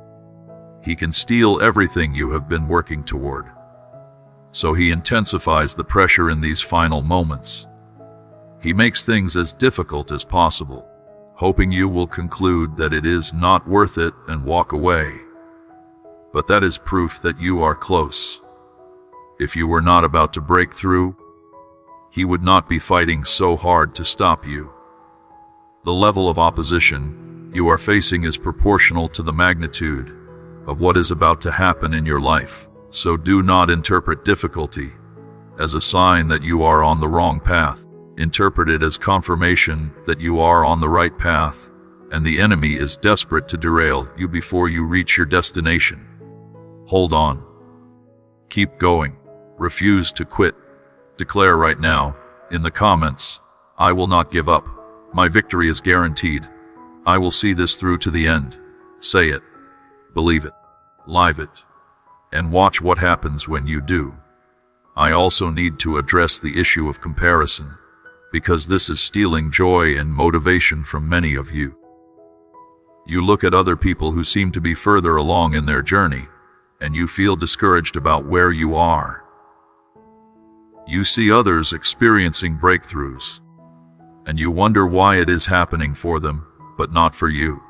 he can steal everything you have been working toward. So he intensifies the pressure in these final moments. He makes things as difficult as possible, hoping you will conclude that it is not worth it and walk away. But that is proof that you are close. If you were not about to break through, he would not be fighting so hard to stop you. The level of opposition you are facing is proportional to the magnitude of what is about to happen in your life. So do not interpret difficulty as a sign that you are on the wrong path. Interpret it as confirmation that you are on the right path, and the enemy is desperate to derail you before you reach your destination. Hold on. Keep going. Refuse to quit. Declare right now, in the comments, I will not give up. My victory is guaranteed. I will see this through to the end. Say it. Believe it. Live it. And watch what happens when you do. I also need to address the issue of comparison, because this is stealing joy and motivation from many of you. You look at other people who seem to be further along in their journey, and you feel discouraged about where you are. You see others experiencing breakthroughs, and you wonder why it is happening for them, but not for you.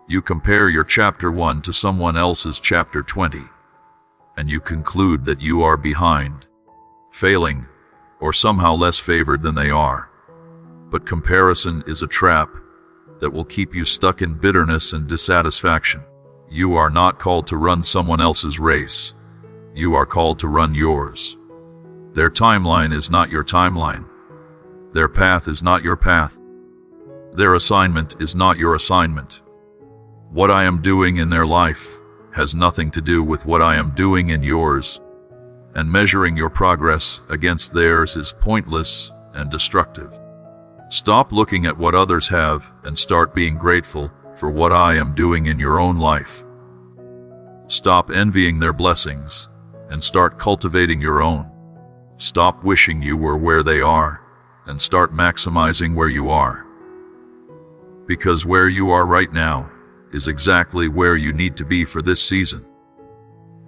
You compare your chapter 1 to someone else's chapter 20, and you conclude that you are behind, failing, or somehow less favored than they are. But comparison is a trap that will keep you stuck in bitterness and dissatisfaction. You are not called to run someone else's race. You are called to run yours. Their timeline is not your timeline. Their path is not your path. Their assignment is not your assignment. What I am doing in their life has nothing to do with what I am doing in yours, and measuring your progress against theirs is pointless and destructive. Stop looking at what others have and start being grateful for what I am doing in your own life. Stop envying their blessings and start cultivating your own. Stop wishing you were where they are and start maximizing where you are. Because where you are right now is exactly where you need to be for this season.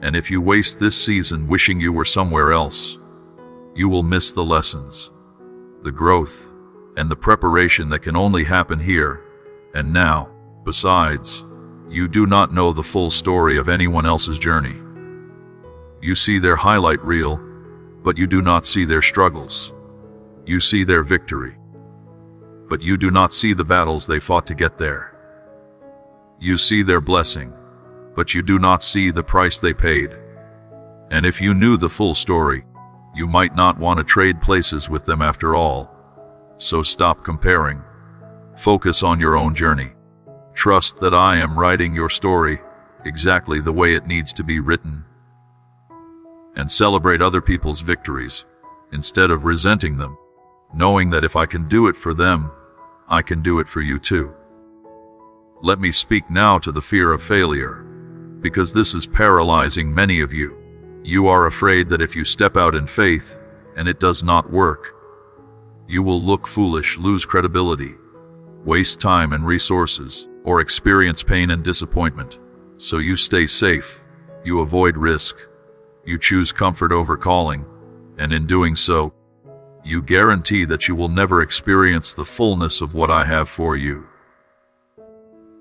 And if you waste this season wishing you were somewhere else, you will miss the lessons, the growth, and the preparation that can only happen here and now. Besides, you do not know the full story of anyone else's journey. You see their highlight reel, but you do not see their struggles. You see their victory, but you do not see the battles they fought to get there. You see their blessing, but you do not see the price they paid. And if you knew the full story, you might not want to trade places with them after all. So stop comparing. Focus on your own journey. Trust that I am writing your story exactly the way it needs to be written. And celebrate other people's victories instead of resenting them, knowing that if I can do it for them, I can do it for you too. Let me speak now to the fear of failure, because this is paralyzing many of you. You are afraid that if you step out in faith and it does not work, you will look foolish, lose credibility, waste time and resources, or experience pain and disappointment. So you stay safe, you avoid risk, you choose comfort over calling, and in doing so, you guarantee that you will never experience the fullness of what I have for you.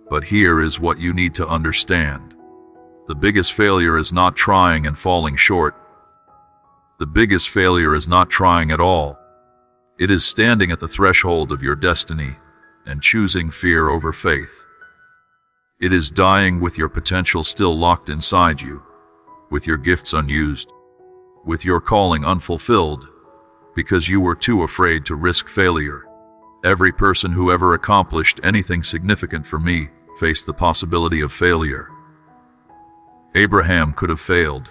But here is what you need to understand. The biggest failure is not trying and falling short. The biggest failure is not trying at all. It is standing at the threshold of your destiny and choosing fear over faith. It is dying with your potential still locked inside you, with your gifts unused, with your calling unfulfilled, because you were too afraid to risk failure. Every person who ever accomplished anything significant for me faced the possibility of failure. Abraham could have failed.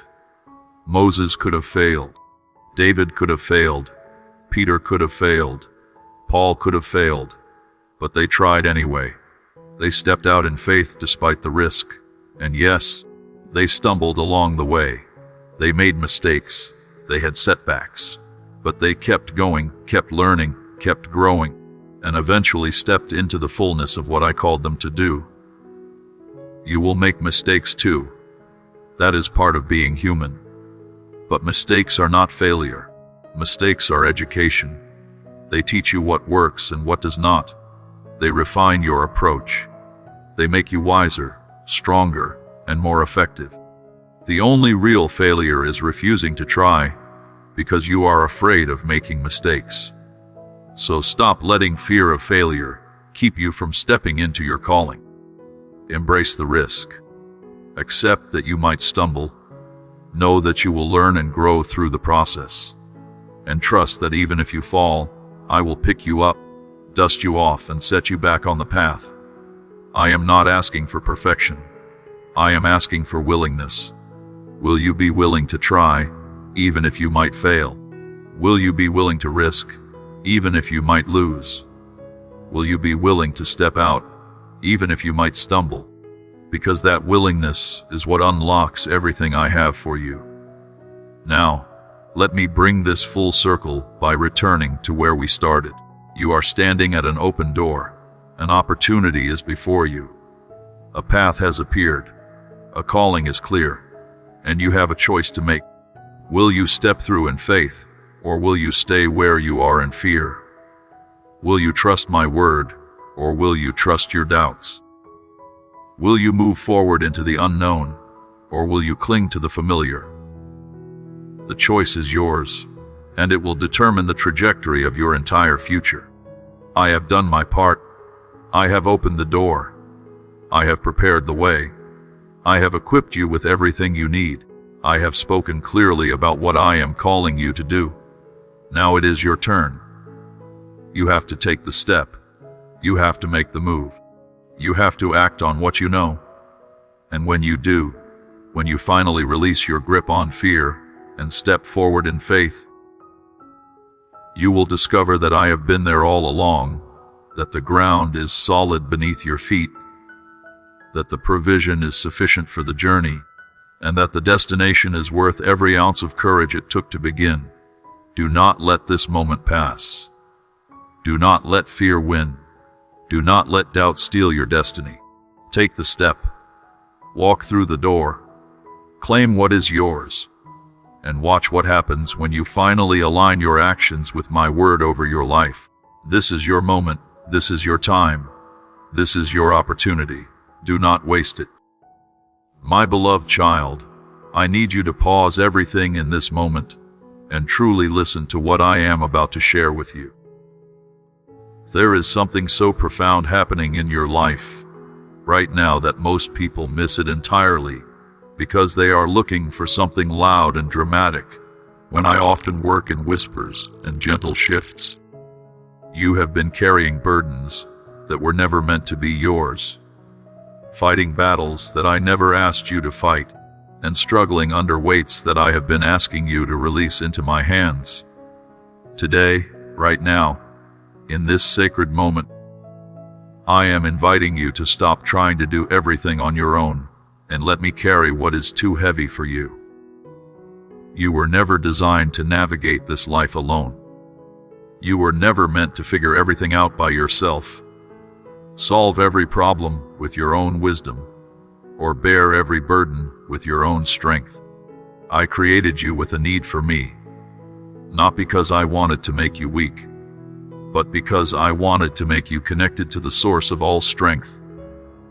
Moses could have failed. David could have failed. Peter could have failed. Paul could have failed. But they tried anyway. They stepped out in faith despite the risk. And yes, They stumbled along the way. They made mistakes. They had setbacks. But they kept going, kept learning, kept growing, and eventually stepped into the fullness of what I called them to do. You will make mistakes too. That is part of being human. But mistakes are not failure. Mistakes are education. They teach you what works and what does not. They refine your approach. They make you wiser, stronger, and more effective. The only real failure is refusing to try because you are afraid of making mistakes. So stop letting fear of failure keep you from stepping into your calling. Embrace the risk. Accept that you might stumble. Know that you will learn and grow through the process. And trust that even if you fall, I will pick you up, dust you off, and set you back on the path. I am not asking for perfection. I am asking for willingness. Will you be willing to try, even if you might fail? Will you be willing to risk, even if you might lose? Will you be willing to step out, even if you might stumble? Because that willingness is what unlocks everything I have for you. Now, let me bring this full circle by returning to where we started. You are standing at an open door. An opportunity is before you. A path has appeared. A calling is clear. And you have a choice to make. Will you step through in faith, or will you stay where you are in fear? Will you trust my word, or will you trust your doubts? Will you move forward into the unknown, or will you cling to the familiar? The choice is yours, and it will determine the trajectory of your entire future. I have done my part. I have opened the door. I have prepared the way. I have equipped you with everything you need. I have spoken clearly about what I am calling you to do. Now it is your turn. You have to take the step. You have to make the move. You have to act on what you know. And when you do, when you finally release your grip on fear and step forward in faith, you will discover that I have been there all along, that the ground is solid beneath your feet, that the provision is sufficient for the journey, and that the destination is worth every ounce of courage it took to begin. Do not let this moment pass. Do not let fear win. Do not let doubt steal your destiny. Take the step. Walk through the door. Claim what is yours. And watch what happens when you finally align your actions with my word over your life. This is your moment. This is your time. This is your opportunity. Do not waste it. My beloved child, I need you to pause everything in this moment and truly listen to what I am about to share with you. There is something so profound happening in your life right now that most people miss it entirely because they are looking for something loud and dramatic, when I often work in whispers and gentle shifts. You have been carrying burdens that were never meant to be yours, fighting battles that I never asked you to fight, and struggling under weights that I have been asking you to release into my hands. Today, right now, in this sacred moment, I am inviting you to stop trying to do everything on your own and let me carry what is too heavy for you. You were never designed to navigate this life alone. You were never meant to figure everything out by yourself, solve every problem with your own wisdom, or bear every burden with your own strength. I created you with a need for me, not because I wanted to make you weak, but because I wanted to make you connected to the source of all strength,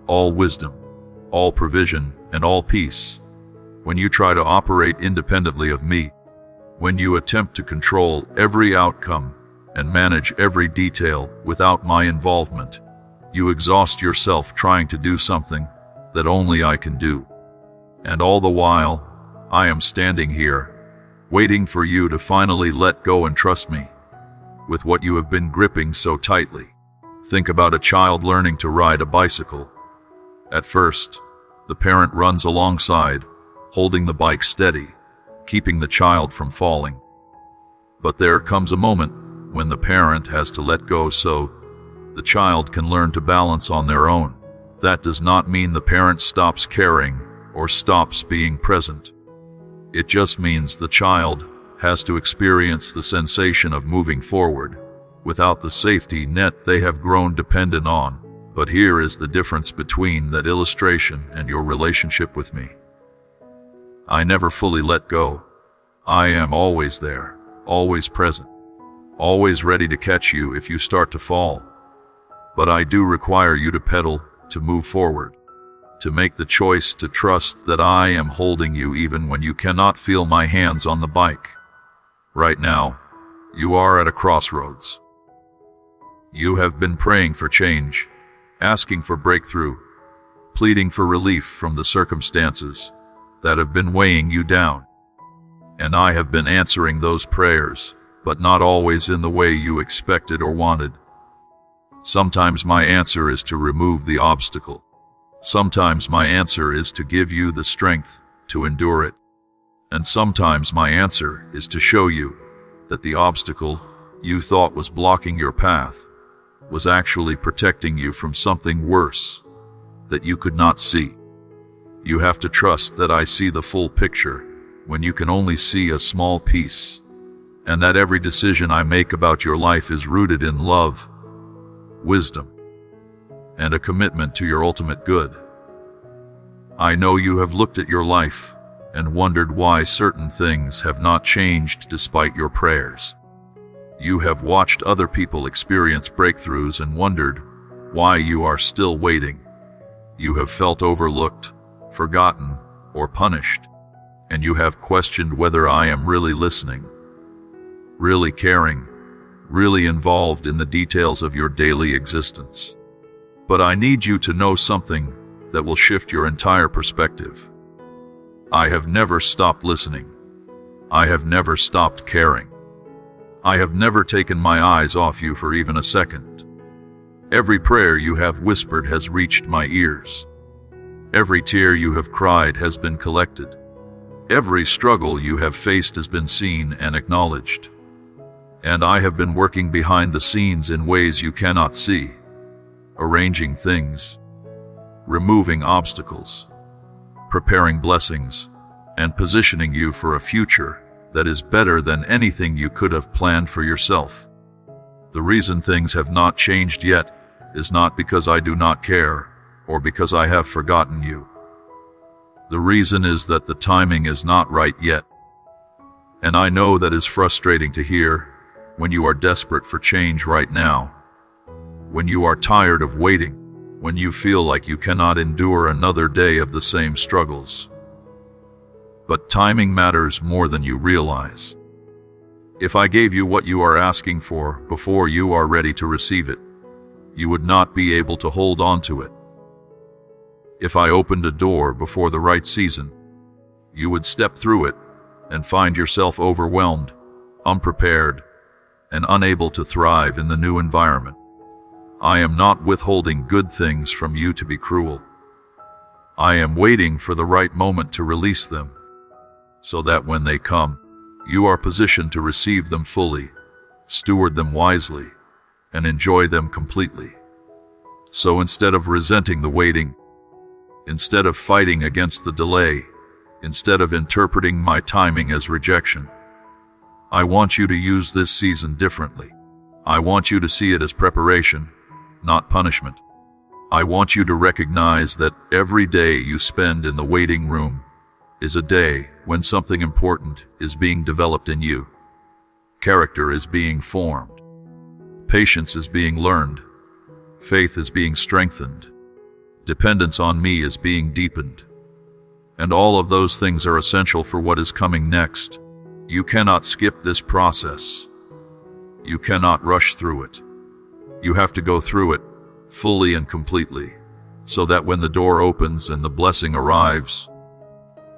all wisdom, all provision, and all peace. When you try to operate independently of me, when you attempt to control every outcome and manage every detail without my involvement, you exhaust yourself trying to do something that only I can do. And all the while, I am standing here, waiting for you to finally let go and trust me with what you have been gripping so tightly. Think about a child learning to ride a bicycle. At first, the parent runs alongside, holding the bike steady, keeping the child from falling. But there comes a moment when the parent has to let go so the child can learn to balance on their own. That does not mean the parent stops caring or stops being present. It just means the child has to experience the sensation of moving forward without the safety net they have grown dependent on. But here is the difference between that illustration and your relationship with me. I never fully let go. I am always there, always present, always ready to catch you if you start to fall. But I do require you to pedal, to move forward, to make the choice to trust that I am holding you even when you cannot feel my hands on the bike. Right now, you are at a crossroads. You have been praying for change, asking for breakthrough, pleading for relief from the circumstances that have been weighing you down. And I have been answering those prayers, but not always in the way you expected or wanted. Sometimes my answer is to remove the obstacle. Sometimes my answer is to give you the strength to endure it. And sometimes my answer is to show you that the obstacle you thought was blocking your path was actually protecting you from something worse that you could not see. You have to trust that I see the full picture when you can only see a small piece, and that every decision I make about your life is rooted in love, wisdom, and a commitment to your ultimate good. I know you have looked at your life and wondered why certain things have not changed despite your prayers. You have watched other people experience breakthroughs and wondered why you are still waiting. You have felt overlooked, forgotten, or punished, and you have questioned whether I am really listening, really caring, really involved in the details of your daily existence. But I need you to know something that will shift your entire perspective. I have never stopped listening. I have never stopped caring. I have never taken my eyes off you for even a second. Every prayer you have whispered has reached my ears. Every tear you have cried has been collected. Every struggle you have faced has been seen and acknowledged. And I have been working behind the scenes in ways you cannot see, arranging things, removing obstacles, preparing blessings, and positioning you for a future that is better than anything you could have planned for yourself. The reason things have not changed yet is not because I do not care or because I have forgotten you. The reason is that the timing is not right yet. And I know that is frustrating to hear when you are desperate for change right now, when you are tired of waiting, when you feel like you cannot endure another day of the same struggles. But timing matters more than you realize. If I gave you what you are asking for before you are ready to receive it, you would not be able to hold on to it. If I opened a door before the right season, you would step through it and find yourself overwhelmed, unprepared, and unable to thrive in the new environment. I am not withholding good things from you to be cruel. I am waiting for the right moment to release them, so that when they come, you are positioned to receive them fully, steward them wisely, and enjoy them completely. So instead of resenting the waiting, instead of fighting against the delay, instead of interpreting my timing as rejection, I want you to use this season differently. I want you to see it as preparation, not punishment. I want you to recognize that every day you spend in the waiting room is a day when something important is being developed in you. Character is being formed. Patience is being learned. Faith is being strengthened. Dependence on me is being deepened. And all of those things are essential for what is coming next. You cannot skip this process. You cannot rush through it. You have to go through it fully and completely, so that when the door opens and the blessing arrives,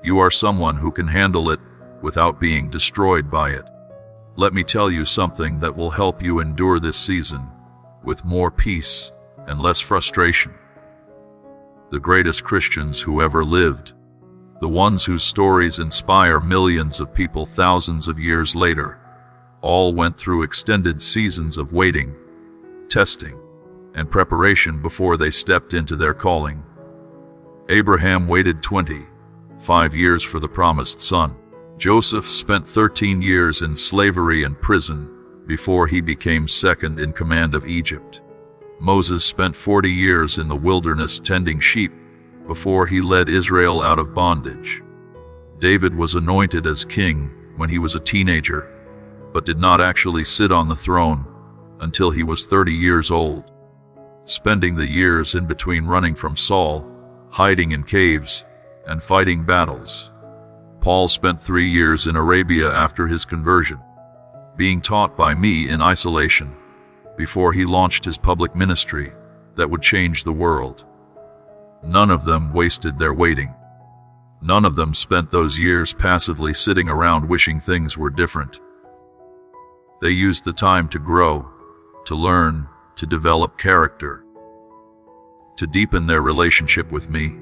you are someone who can handle it without being destroyed by it. Let me tell you something that will help you endure this season with more peace and less frustration. The greatest Christians who ever lived, the ones whose stories inspire millions of people thousands of years later, all went through extended seasons of waiting, testing, and preparation before they stepped into their calling. Abraham waited 20, 5 years for the promised son. Joseph spent 13 years in slavery and prison before he became second in command of Egypt. Moses spent 40 years in the wilderness tending sheep before he led Israel out of bondage. David was anointed as king when he was a teenager, but did not actually sit on the throne until he was 30 years old, spending the years in between running from Saul, hiding in caves, and fighting battles. Paul spent 3 years in Arabia after his conversion, being taught by me in isolation before he launched his public ministry that would change the world. None of them wasted their waiting. None of them spent those years passively sitting around wishing things were different. They used the time to grow, to learn, to develop character, to deepen their relationship with me,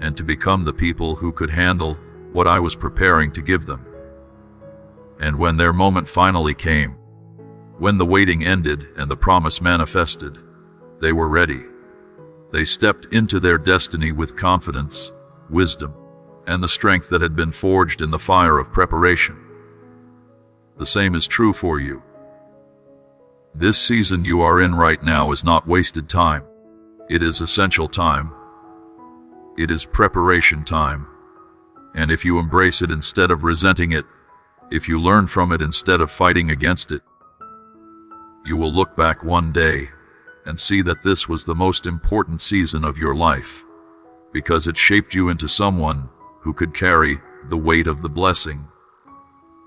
and to become the people who could handle what I was preparing to give them. And when their moment finally came, when the waiting ended and the promise manifested, they were ready. They stepped into their destiny with confidence, wisdom, and the strength that had been forged in the fire of preparation. The same is true for you. This season you are in right now is not wasted time. It is essential time. It is preparation time. And if you embrace it instead of resenting it, if you learn from it instead of fighting against it, you will look back one day and see that this was the most important season of your life, because it shaped you into someone who could carry the weight of the blessing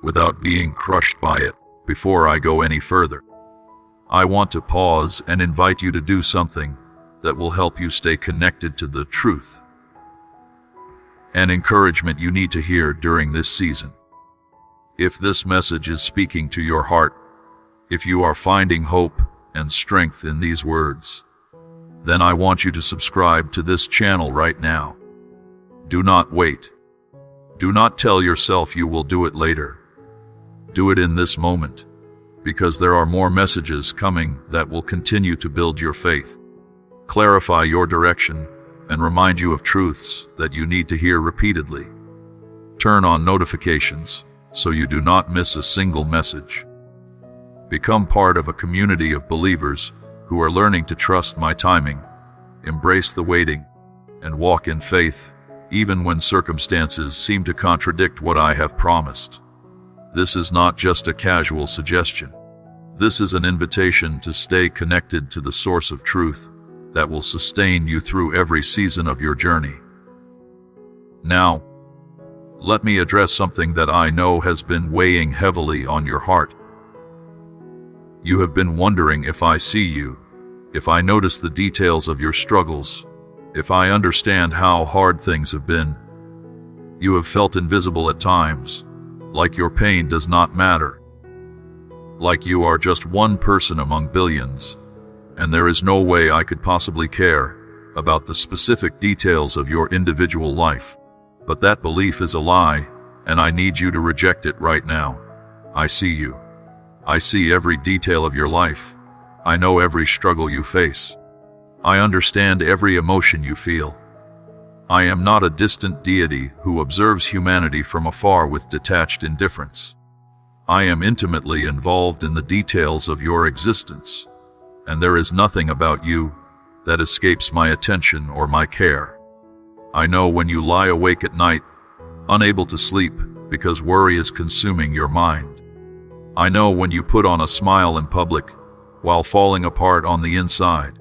without being crushed by it. Before I go any further, I want to pause and invite you to do something that will help you stay connected to the truth and encouragement you need to hear during this season. If this message is speaking to your heart, if you are finding hope and strength in these words, then I want you to subscribe to this channel right now. Do not wait. Do not tell yourself you will do it later. Do it in this moment, because there are more messages coming that will continue to build your faith, clarify your direction, and remind you of truths that you need to hear repeatedly. Turn on notifications so you do not miss a single message. Become part of a community of believers who are learning to trust my timing, embrace the waiting, and walk in faith, even when circumstances seem to contradict what I have promised. This is not just a casual suggestion. This is an invitation to stay connected to the source of truth that will sustain you through every season of your journey. Now, let me address something that I know has been weighing heavily on your heart. You have been wondering if I see you, if I notice the details of your struggles, if I understand how hard things have been. You have felt invisible at times, like your pain does not matter, like you are just one person among billions, and there is no way I could possibly care about the specific details of your individual life. But that belief is a lie, and I need you to reject it right now. I see you. I see every detail of your life. I know every struggle you face. I understand every emotion you feel. I am not a distant deity who observes humanity from afar with detached indifference. I am intimately involved in the details of your existence, and there is nothing about you that escapes my attention or my care. I know when you lie awake at night, unable to sleep because worry is consuming your mind. I know when you put on a smile in public while falling apart on the inside.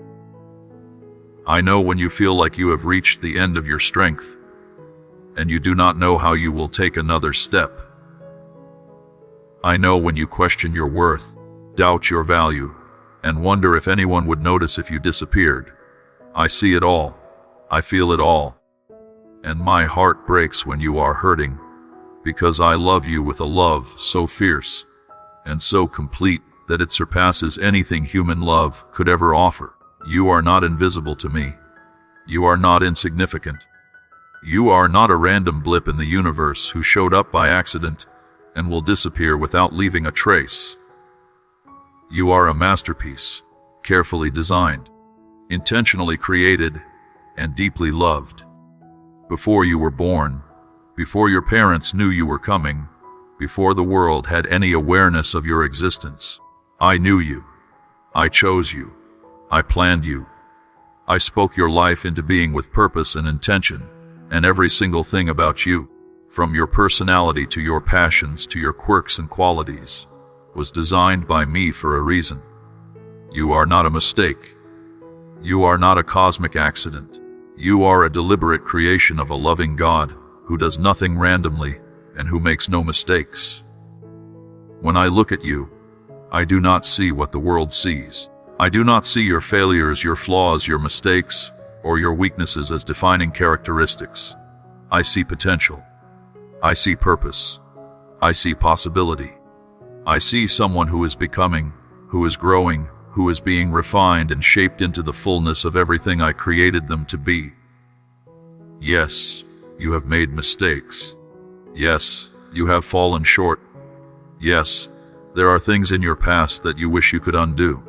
I know when you feel like you have reached the end of your strength and you do not know how you will take another step. I know when you question your worth, doubt your value, and wonder if anyone would notice if you disappeared. I see it all. I feel it all. And my heart breaks when you are hurting, because I love you with a love so fierce and so complete that it surpasses anything human love could ever offer. You are not invisible to me. You are not insignificant. You are not a random blip in the universe who showed up by accident and will disappear without leaving a trace. You are a masterpiece, carefully designed, intentionally created, and deeply loved. Before you were born, Before your parents knew you were coming, before the world had any awareness of your existence, I knew you. I chose you. I planned you. I spoke your life into being with purpose and intention, and every single thing about you, from your personality to your passions to your quirks and qualities, was designed by me for a reason. You are not a mistake. You are not a cosmic accident. You are a deliberate creation of a loving God who does nothing randomly and who makes no mistakes. When I look at you, I do not see what the world sees. I do not see your failures, your flaws, your mistakes, or your weaknesses as defining characteristics. I see potential. I see purpose. I see possibility. I see someone who is becoming, who is growing, who is being refined and shaped into the fullness of everything I created them to be. Yes, you have made mistakes. Yes, you have fallen short. Yes, there are things in your past that you wish you could undo.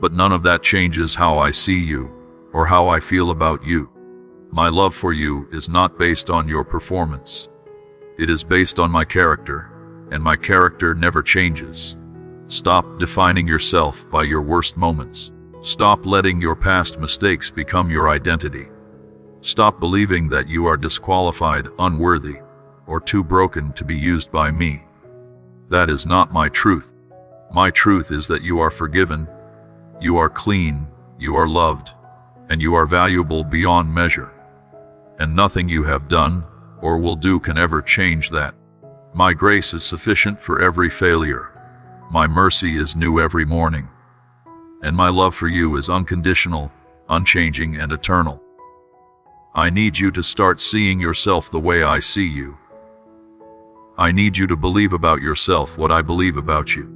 But none of that changes how I see you or how I feel about you. My love for you is not based on your performance. It is based on my character, and my character never changes. Stop defining yourself by your worst moments. Stop letting your past mistakes become your identity. Stop believing that you are disqualified, unworthy, or too broken to be used by me. That is not my truth. My truth is that you are forgiven, you are clean, you are loved, and you are valuable beyond measure. And nothing you have done or will do can ever change that. My grace is sufficient for every failure. My mercy is new every morning. And my love for you is unconditional, unchanging, and eternal. I need you to start seeing yourself the way I see you. I need you to believe about yourself what I believe about you.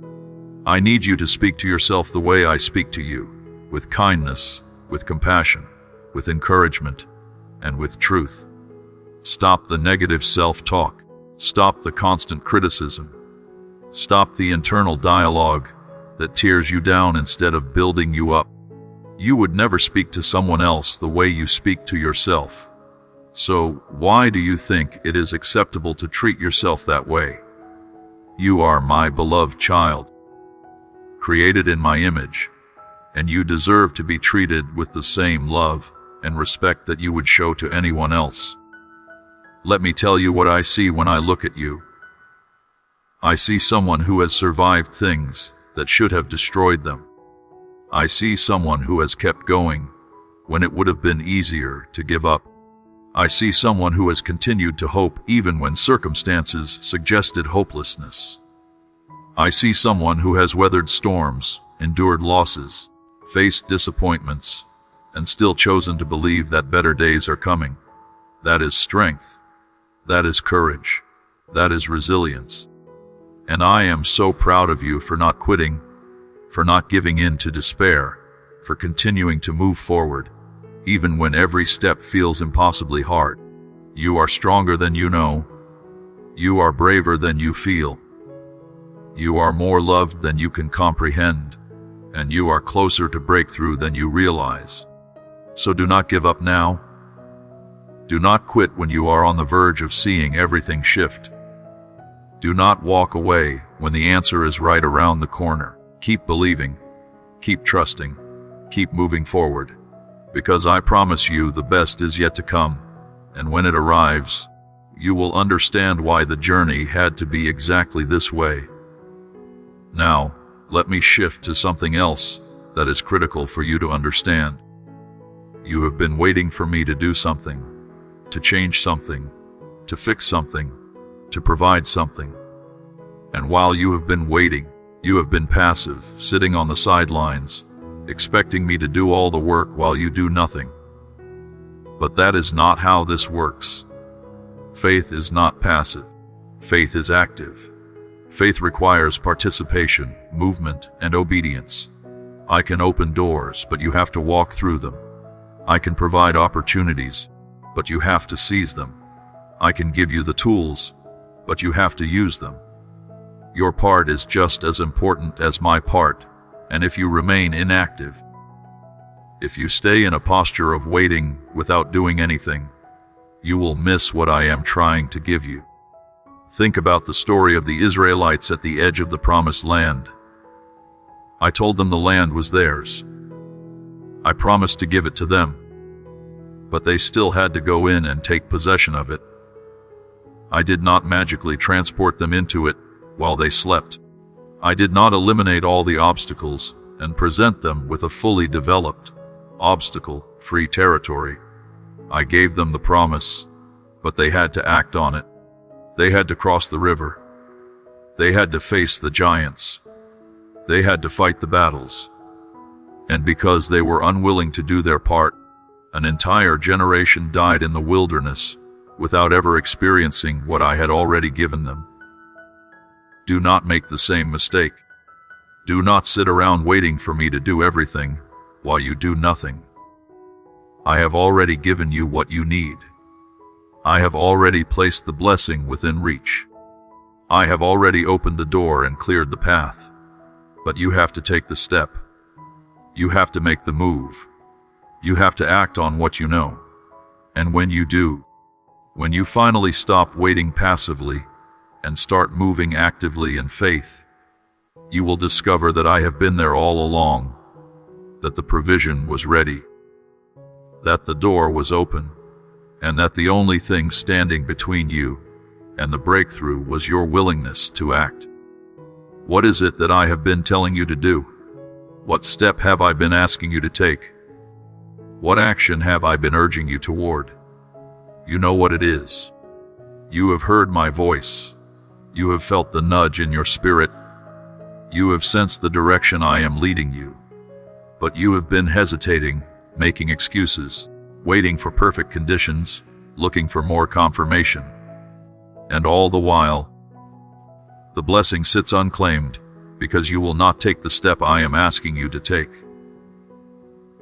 I need you to speak to yourself the way I speak to you, with kindness, with compassion, with encouragement, and with truth. Stop the negative self-talk. Stop the constant criticism. Stop the internal dialogue that tears you down instead of building you up. You would never speak to someone else the way you speak to yourself. So why do you think it is acceptable to treat yourself that way? You are my beloved child, created in my image, and you deserve to be treated with the same love and respect that you would show to anyone else. Let me tell you what I see when I look at you. I see someone who has survived things that should have destroyed them. I see someone who has kept going when it would have been easier to give up. I see someone who has continued to hope even when circumstances suggested hopelessness. I see someone who has weathered storms, endured losses, faced disappointments, and still chosen to believe that better days are coming. That is strength. That is courage. That is resilience. And I am so proud of you for not quitting, for not giving in to despair, for continuing to move forward, even when every step feels impossibly hard. You are stronger than you know. You are braver than you feel. You are more loved than you can comprehend, and you are closer to breakthrough than you realize. So do not give up now. Do not quit when you are on the verge of seeing everything shift. Do not walk away when the answer is right around the corner. Keep believing, keep trusting, keep moving forward, because I promise you the best is yet to come, and when it arrives, you will understand why the journey had to be exactly this way. Now, let me shift to something else that is critical for you to understand. You have been waiting for me to do something, to change something, to fix something, to provide something. And while you have been waiting, you have been passive, sitting on the sidelines, expecting me to do all the work while you do nothing. But that is not how this works. Faith is not passive. Faith is active. Faith requires participation, movement, and obedience. I can open doors, but you have to walk through them. I can provide opportunities, but you have to seize them. I can give you the tools, but you have to use them. Your part is just as important as my part, and if you remain inactive, if you stay in a posture of waiting without doing anything, you will miss what I am trying to give you. Think about the story of the Israelites at the edge of the promised land. I told them the land was theirs. I promised to give it to them. But they still had to go in and take possession of it. I did not magically transport them into it while they slept. I did not eliminate all the obstacles and present them with a fully developed, obstacle-free territory. I gave them the promise, but they had to act on it. They had to cross the river. They had to face the giants. They had to fight the battles. And because they were unwilling to do their part, an entire generation died in the wilderness without ever experiencing what I had already given them. Do not make the same mistake. Do not sit around waiting for me to do everything while you do nothing. I have already given you what you need. I have already placed the blessing within reach. I have already opened the door and cleared the path. But you have to take the step. You have to make the move. You have to act on what you know. And when you do, when you finally stop waiting passively and start moving actively in faith, you will discover that I have been there all along, that the provision was ready, that the door was open, and that the only thing standing between you and the breakthrough was your willingness to act. What is it that I have been telling you to do? What step have I been asking you to take? What action have I been urging you toward? You know what it is. You have heard my voice. You have felt the nudge in your spirit. You have sensed the direction I am leading you. But you have been hesitating, making excuses, waiting for perfect conditions, looking for more confirmation. And all the while, the blessing sits unclaimed because you will not take the step I am asking you to take.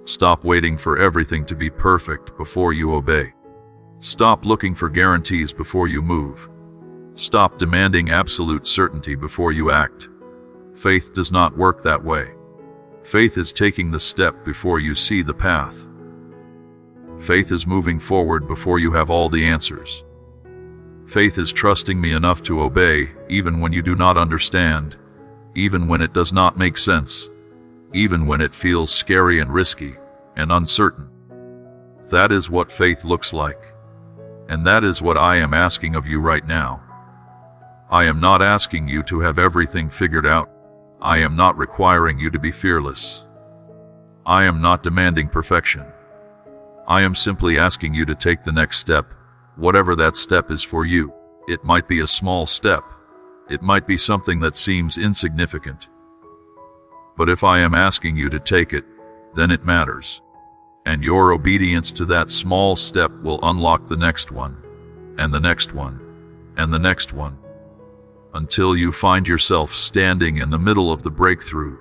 Stop waiting for everything to be perfect before you obey. Stop looking for guarantees before you move. Stop demanding absolute certainty before you act. Faith does not work that way. Faith is taking the step before you see the path. Faith is moving forward before you have all the answers. Faith is trusting me enough to obey even when you do not understand, even when it does not make sense, even when it feels scary and risky and uncertain. That is what faith looks like. And that is what I am asking of you right now. I am not asking you to have everything figured out. I am not requiring you to be fearless. I am not demanding perfection. I am simply asking you to take the next step, whatever that step is for you. It might be a small step. It might be something that seems insignificant. But if I am asking you to take it, then it matters. And your obedience to that small step will unlock the next one, and the next one, and the next one, until you find yourself standing in the middle of the breakthrough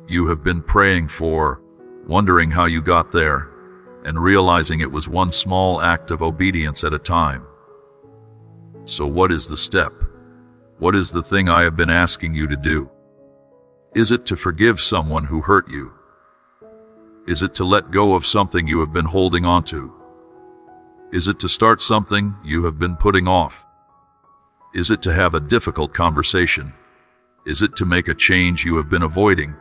you have been praying for, wondering how you got there, and realizing it was one small act of obedience at a time. So what is the step? What is the thing I have been asking you to do? Is it to forgive someone who hurt you? Is it to let go of something you have been holding on to? Is it to start something you have been putting off? Is it to have a difficult conversation? Is it to make a change you have been avoiding?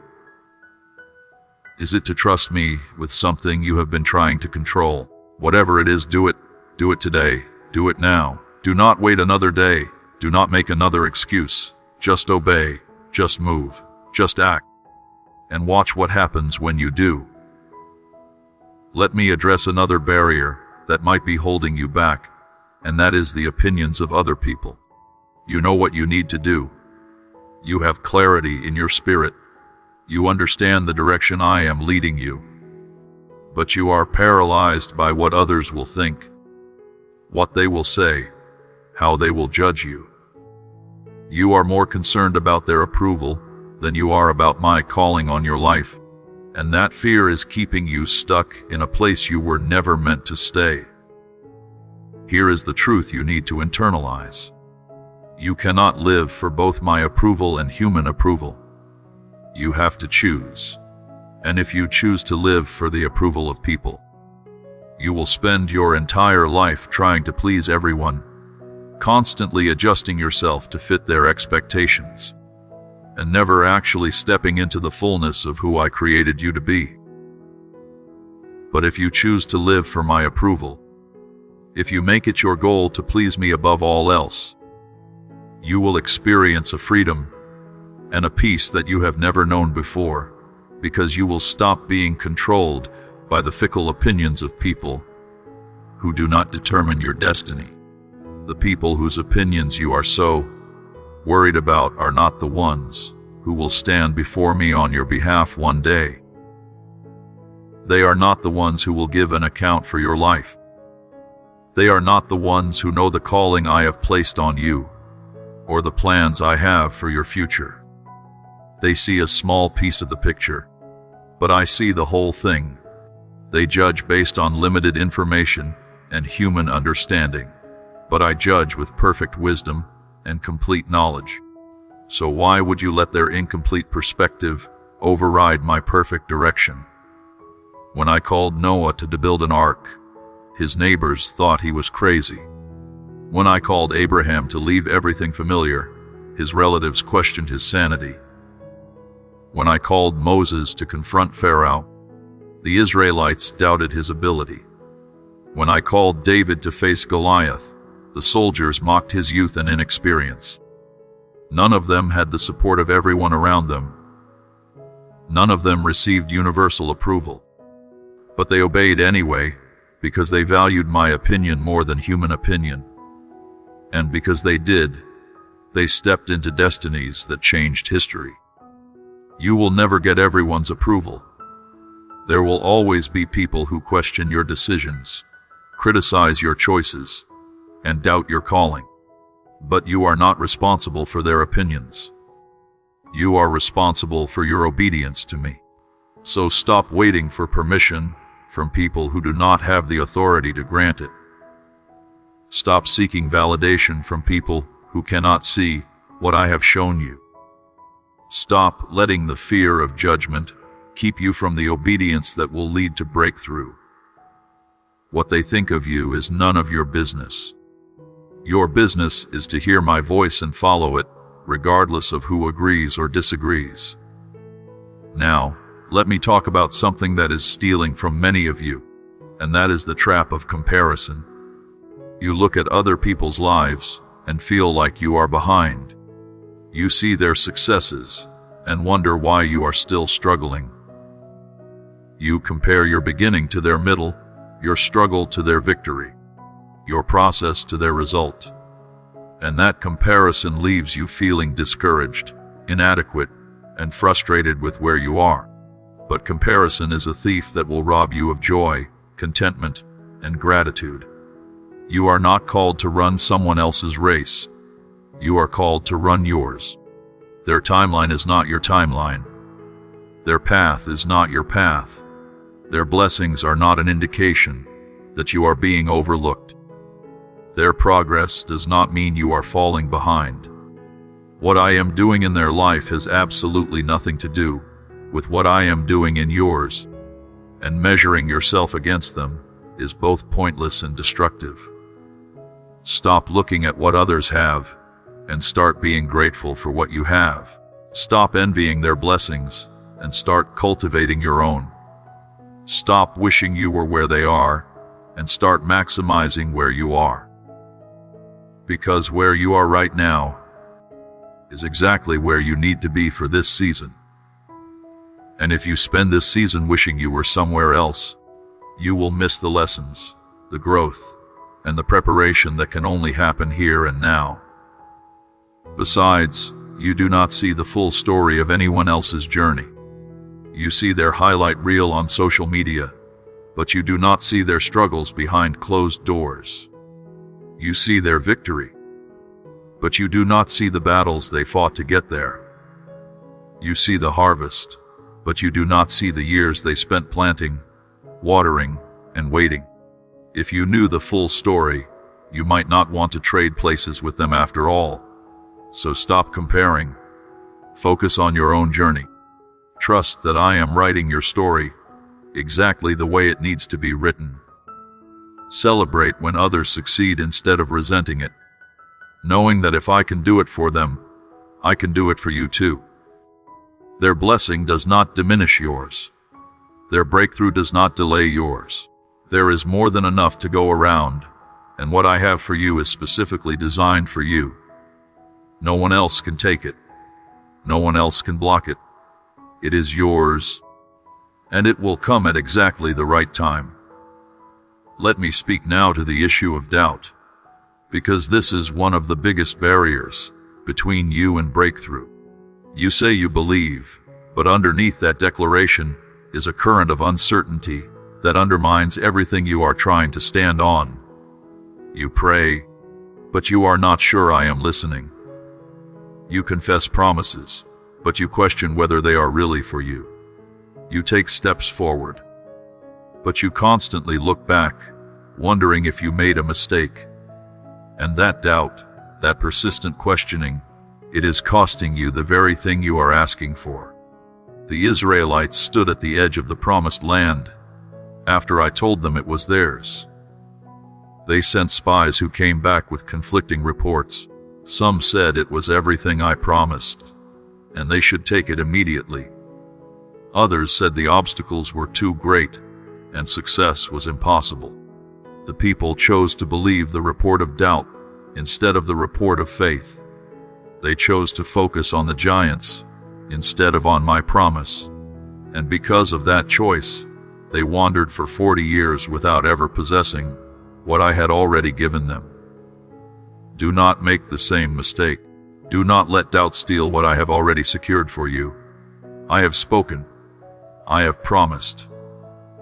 Is it to trust me with something you have been trying to control? Whatever it is, do it. Do it today. Do it now. Do not wait another day. Do not make another excuse. Just obey. Just move. Just act. And watch what happens when you do. Let me address another barrier that might be holding you back, and that is the opinions of other people. You know what you need to do. You have clarity in your spirit. You understand the direction I am leading you. But you are paralyzed by what others will think, what they will say, how they will judge you. You are more concerned about their approval than you are about my calling on your life. And that fear is keeping you stuck in a place you were never meant to stay. Here is the truth you need to internalize. You cannot live for both my approval and human approval. You have to choose. And if you choose to live for the approval of people, You will spend your entire life trying to please everyone, constantly adjusting yourself to fit their expectations, and never actually stepping into the fullness of who I created you to be. But if you choose to live for my approval, if you make it your goal to please me above all else, you will experience a freedom and a peace that you have never known before, because you will stop being controlled by the fickle opinions of people who do not determine your destiny. The people whose opinions you are so worried about are not the ones who will stand before me on your behalf one day. They are not the ones who will give an account for your life. They are not the ones who know the calling I have placed on you, or the plans I have for your future. They see a small piece of the picture, but I see the whole thing. They judge based on limited information and human understanding, but I judge with perfect wisdom and complete knowledge. So why would you let their incomplete perspective override my perfect direction? When I called Noah to build an ark, his neighbors thought he was crazy. When I called Abraham to leave everything familiar, his relatives questioned his sanity. When I called Moses to confront Pharaoh, the Israelites doubted his ability. When I called David to face Goliath, the soldiers mocked his youth and inexperience. None of them had the support of everyone around them. None of them received universal approval. But they obeyed anyway, because they valued my opinion more than human opinion. And because they did, they stepped into destinies that changed history. You will never get everyone's approval. There will always be people who question your decisions, criticize your choices, and doubt your calling. But you are not responsible for their opinions. You are responsible for your obedience to me. So stop waiting for permission from people who do not have the authority to grant it. Stop seeking validation from people who cannot see what I have shown you. Stop letting the fear of judgment keep you from the obedience that will lead to breakthrough. What they think of you is none of your business. Your business is to hear my voice and follow it, regardless of who agrees or disagrees. Now, let me talk about something that is stealing from many of you, and that is the trap of comparison. You look at other people's lives and feel like you are behind. You see their successes and wonder why you are still struggling. You compare your beginning to their middle, your struggle to their victory, your process to their result. And that comparison leaves you feeling discouraged, inadequate, and frustrated with where you are. But comparison is a thief that will rob you of joy, contentment, and gratitude. You are not called to run someone else's race. You are called to run yours. Their timeline is not your timeline. Their path is not your path. Their blessings are not an indication that you are being overlooked. Their progress does not mean you are falling behind. What I am doing in their life has absolutely nothing to do with what I am doing in yours, and measuring yourself against them is both pointless and destructive. Stop looking at what others have and start being grateful for what you have. Stop envying their blessings and start cultivating your own. Stop wishing you were where they are and start maximizing where you are. Because where you are right now is exactly where you need to be for this season. And if you spend this season wishing you were somewhere else, you will miss the lessons, the growth, and the preparation that can only happen here and now. Besides, you do not see the full story of anyone else's journey. You see their highlight reel on social media, but you do not see their struggles behind closed doors. You see their victory, but you do not see the battles they fought to get there. You see the harvest, but you do not see the years they spent planting, watering, and waiting. If you knew the full story, you might not want to trade places with them after all. So stop comparing. Focus on your own journey. Trust that I am writing your story exactly the way it needs to be written. Celebrate when others succeed instead of resenting it, knowing that if I can do it for them, I can do it for you too. Their blessing does not diminish yours. Their breakthrough does not delay yours. There is more than enough to go around, and what I have for you is specifically designed for you. No one else can take it. No one else can block it. It is yours, and it will come at exactly the right time. Let me speak now to the issue of doubt, because this is one of the biggest barriers between you and breakthrough. You say you believe, but underneath that declaration is a current of uncertainty that undermines everything you are trying to stand on. You pray, but you are not sure I am listening. You confess promises, but you question whether they are really for you. You take steps forward, but you constantly look back, wondering if you made a mistake. And that doubt, that persistent questioning, it is costing you the very thing you are asking for. The Israelites stood at the edge of the promised land after I told them it was theirs. They sent spies who came back with conflicting reports. Some said it was everything I promised, and they should take it immediately. Others said the obstacles were too great, and success was impossible. The people chose to believe the report of doubt instead of the report of faith. They chose to focus on the giants instead of on my promise. And because of that choice, they wandered for 40 years without ever possessing what I had already given them. Do not make the same mistake. Do not let doubt steal what I have already secured for you. I have spoken. I have promised.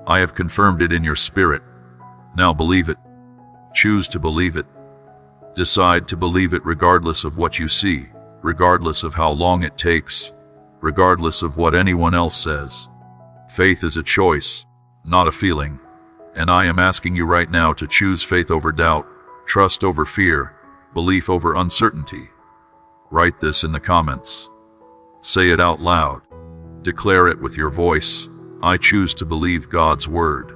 I have confirmed it in your spirit. Now believe it. Choose to believe it. Decide to believe it regardless of what you see, regardless of how long it takes, regardless of what anyone else says. Faith is a choice, not a feeling. And I am asking you right now to choose faith over doubt, trust over fear, belief over uncertainty. Write this in the comments. Say it out loud. Declare it with your voice. I choose to believe God's word.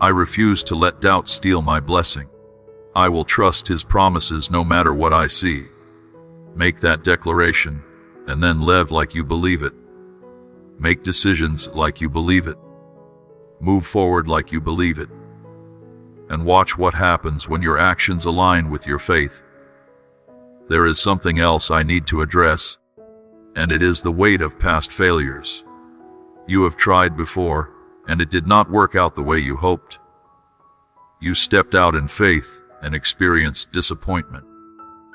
I refuse to let doubt steal my blessing. I will trust His promises no matter what I see. Make that declaration, and then live like you believe it. Make decisions like you believe it. Move forward like you believe it. And watch what happens when your actions align with your faith. There is something else I need to address, and it is the weight of past failures. You have tried before, and it did not work out the way you hoped. You stepped out in faith and experienced disappointment.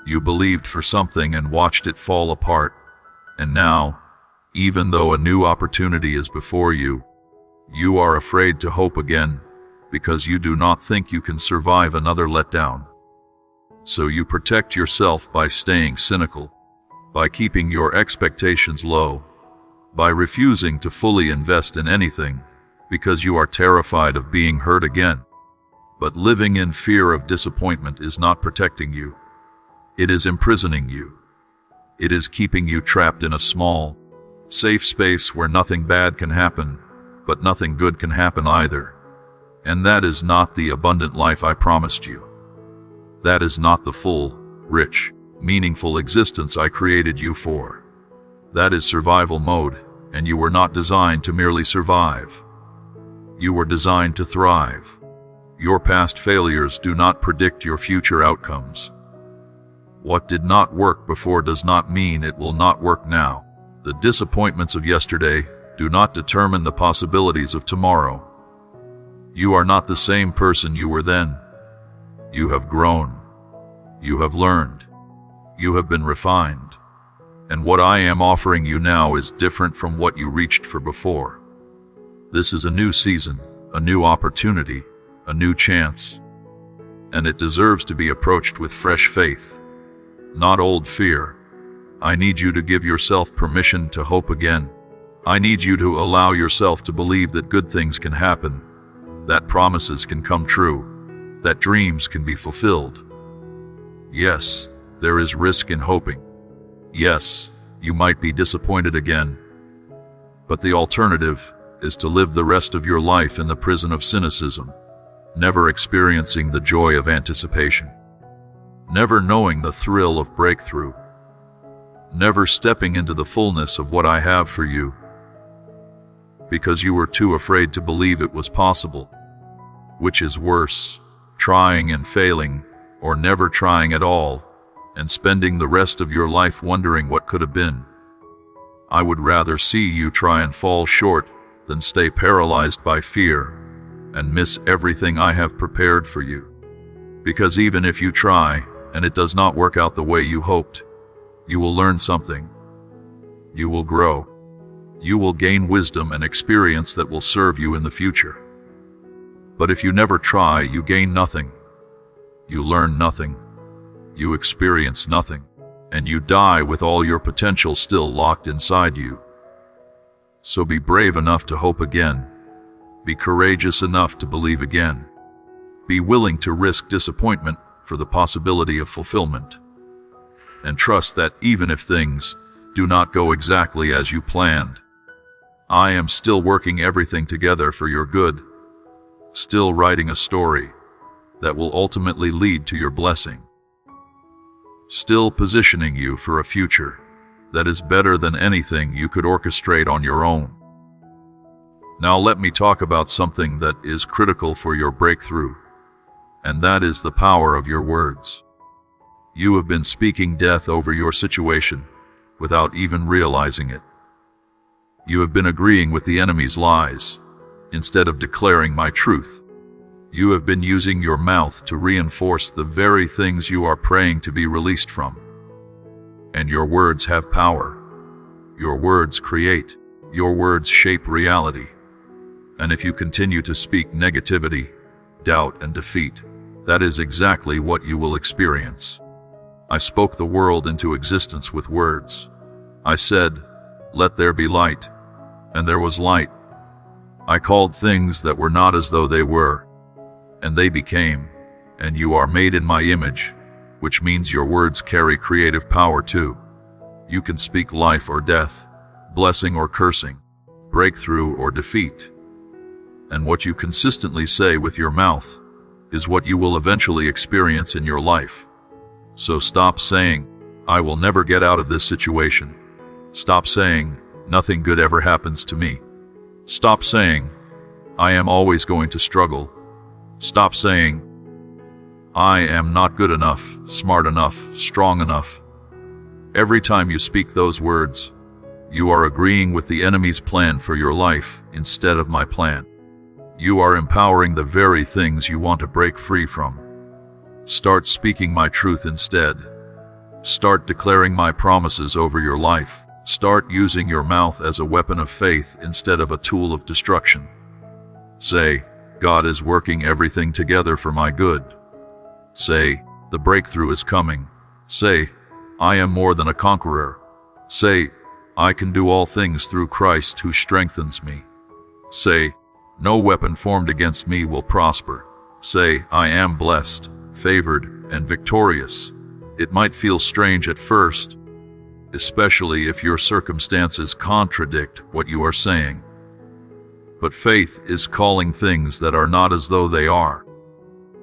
You believed for something and watched it fall apart. And now, even though a new opportunity is before you, you are afraid to hope again because you do not think you can survive another letdown. So you protect yourself by staying cynical, by keeping your expectations low, by refusing to fully invest in anything because you are terrified of being hurt again. But living in fear of disappointment is not protecting you. It is imprisoning you. It is keeping you trapped in a small, safe space where nothing bad can happen, but nothing good can happen either. And that is not the abundant life I promised you. That is not the full, rich, meaningful existence I created you for. That is survival mode, and you were not designed to merely survive. You were designed to thrive. Your past failures do not predict your future outcomes. What did not work before does not mean it will not work now. The disappointments of yesterday do not determine the possibilities of tomorrow. You are not the same person you were then. You have grown. You have learned. You have been refined. And what I am offering you now is different from what you reached for before. This is a new season, a new opportunity, a new chance. And it deserves to be approached with fresh faith, not old fear. I need you to give yourself permission to hope again. I need you to allow yourself to believe that good things can happen, that promises can come true, that dreams can be fulfilled. Yes, there is risk in hoping. Yes, you might be disappointed again. But the alternative is to live the rest of your life in the prison of cynicism, never experiencing the joy of anticipation, never knowing the thrill of breakthrough, never stepping into the fullness of what I have for you, because you were too afraid to believe it was possible. Which is worse, trying and failing, or never trying at all, and spending the rest of your life wondering what could have been? I would rather see you try and fall short than stay paralyzed by fear and miss everything I have prepared for you. Because even if you try and it does not work out the way you hoped, you will learn something. You will grow. You will gain wisdom and experience that will serve you in the future. But if you never try, you gain nothing. You learn nothing. You experience nothing. And you die with all your potential still locked inside you. So be brave enough to hope again. Be courageous enough to believe again. Be willing to risk disappointment for the possibility of fulfillment. And trust that even if things do not go exactly as you planned, I am still working everything together for your good, still writing a story that will ultimately lead to your blessing, still positioning you for a future that is better than anything you could orchestrate on your own. Now let me talk about something that is critical for your breakthrough, and that is the power of your words. You have been speaking death over your situation without even realizing it. You have been agreeing with the enemy's lies instead of declaring my truth. You have been using your mouth to reinforce the very things you are praying to be released from. And your words have power. Your words create. Your words shape reality. And if you continue to speak negativity, doubt, and defeat, that is exactly what you will experience. I spoke the world into existence with words. I said, "Let there be light," and there was light. I called things that were not as though they were, and they became. And you are made in my image, which means your words carry creative power too. You can speak life or death, blessing or cursing, breakthrough or defeat. And what you consistently say with your mouth is what you will eventually experience in your life. So stop saying, "I will never get out of this situation." Stop saying, "Nothing good ever happens to me." Stop saying, "I am always going to struggle." Stop saying, "I am not good enough, smart enough, strong enough." Every time you speak those words, you are agreeing with the enemy's plan for your life instead of my plan. You are empowering the very things you want to break free from. Start speaking my truth instead. Start declaring my promises over your life. Start using your mouth as a weapon of faith instead of a tool of destruction. Say, "God is working everything together for my good." Say, "The breakthrough is coming." Say, "I am more than a conqueror." Say, "I can do all things through Christ who strengthens me." Say, "No weapon formed against me will prosper." Say, "I am blessed, favored, and victorious." It might feel strange at first, especially if your circumstances contradict what you are saying. But faith is calling things that are not as though they are.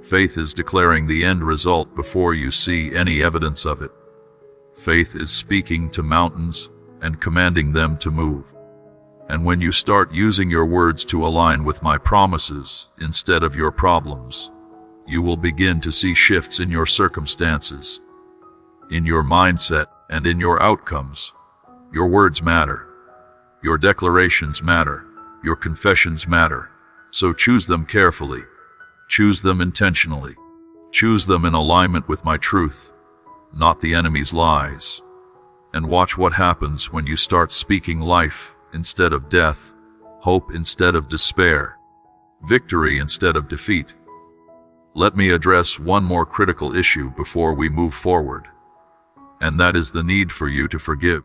Faith is declaring the end result before you see any evidence of it. Faith is speaking to mountains and commanding them to move. And when you start using your words to align with my promises instead of your problems, you will begin to see shifts in your circumstances, in your mindset, and in your outcomes. Your words matter. Your declarations matter. Your confessions matter. So choose them carefully. Choose them intentionally. Choose them in alignment with my truth, not the enemy's lies. And watch what happens when you start speaking life instead of death, hope instead of despair, victory instead of defeat. Let me address one more critical issue before we move forward, and that is the need for you to forgive.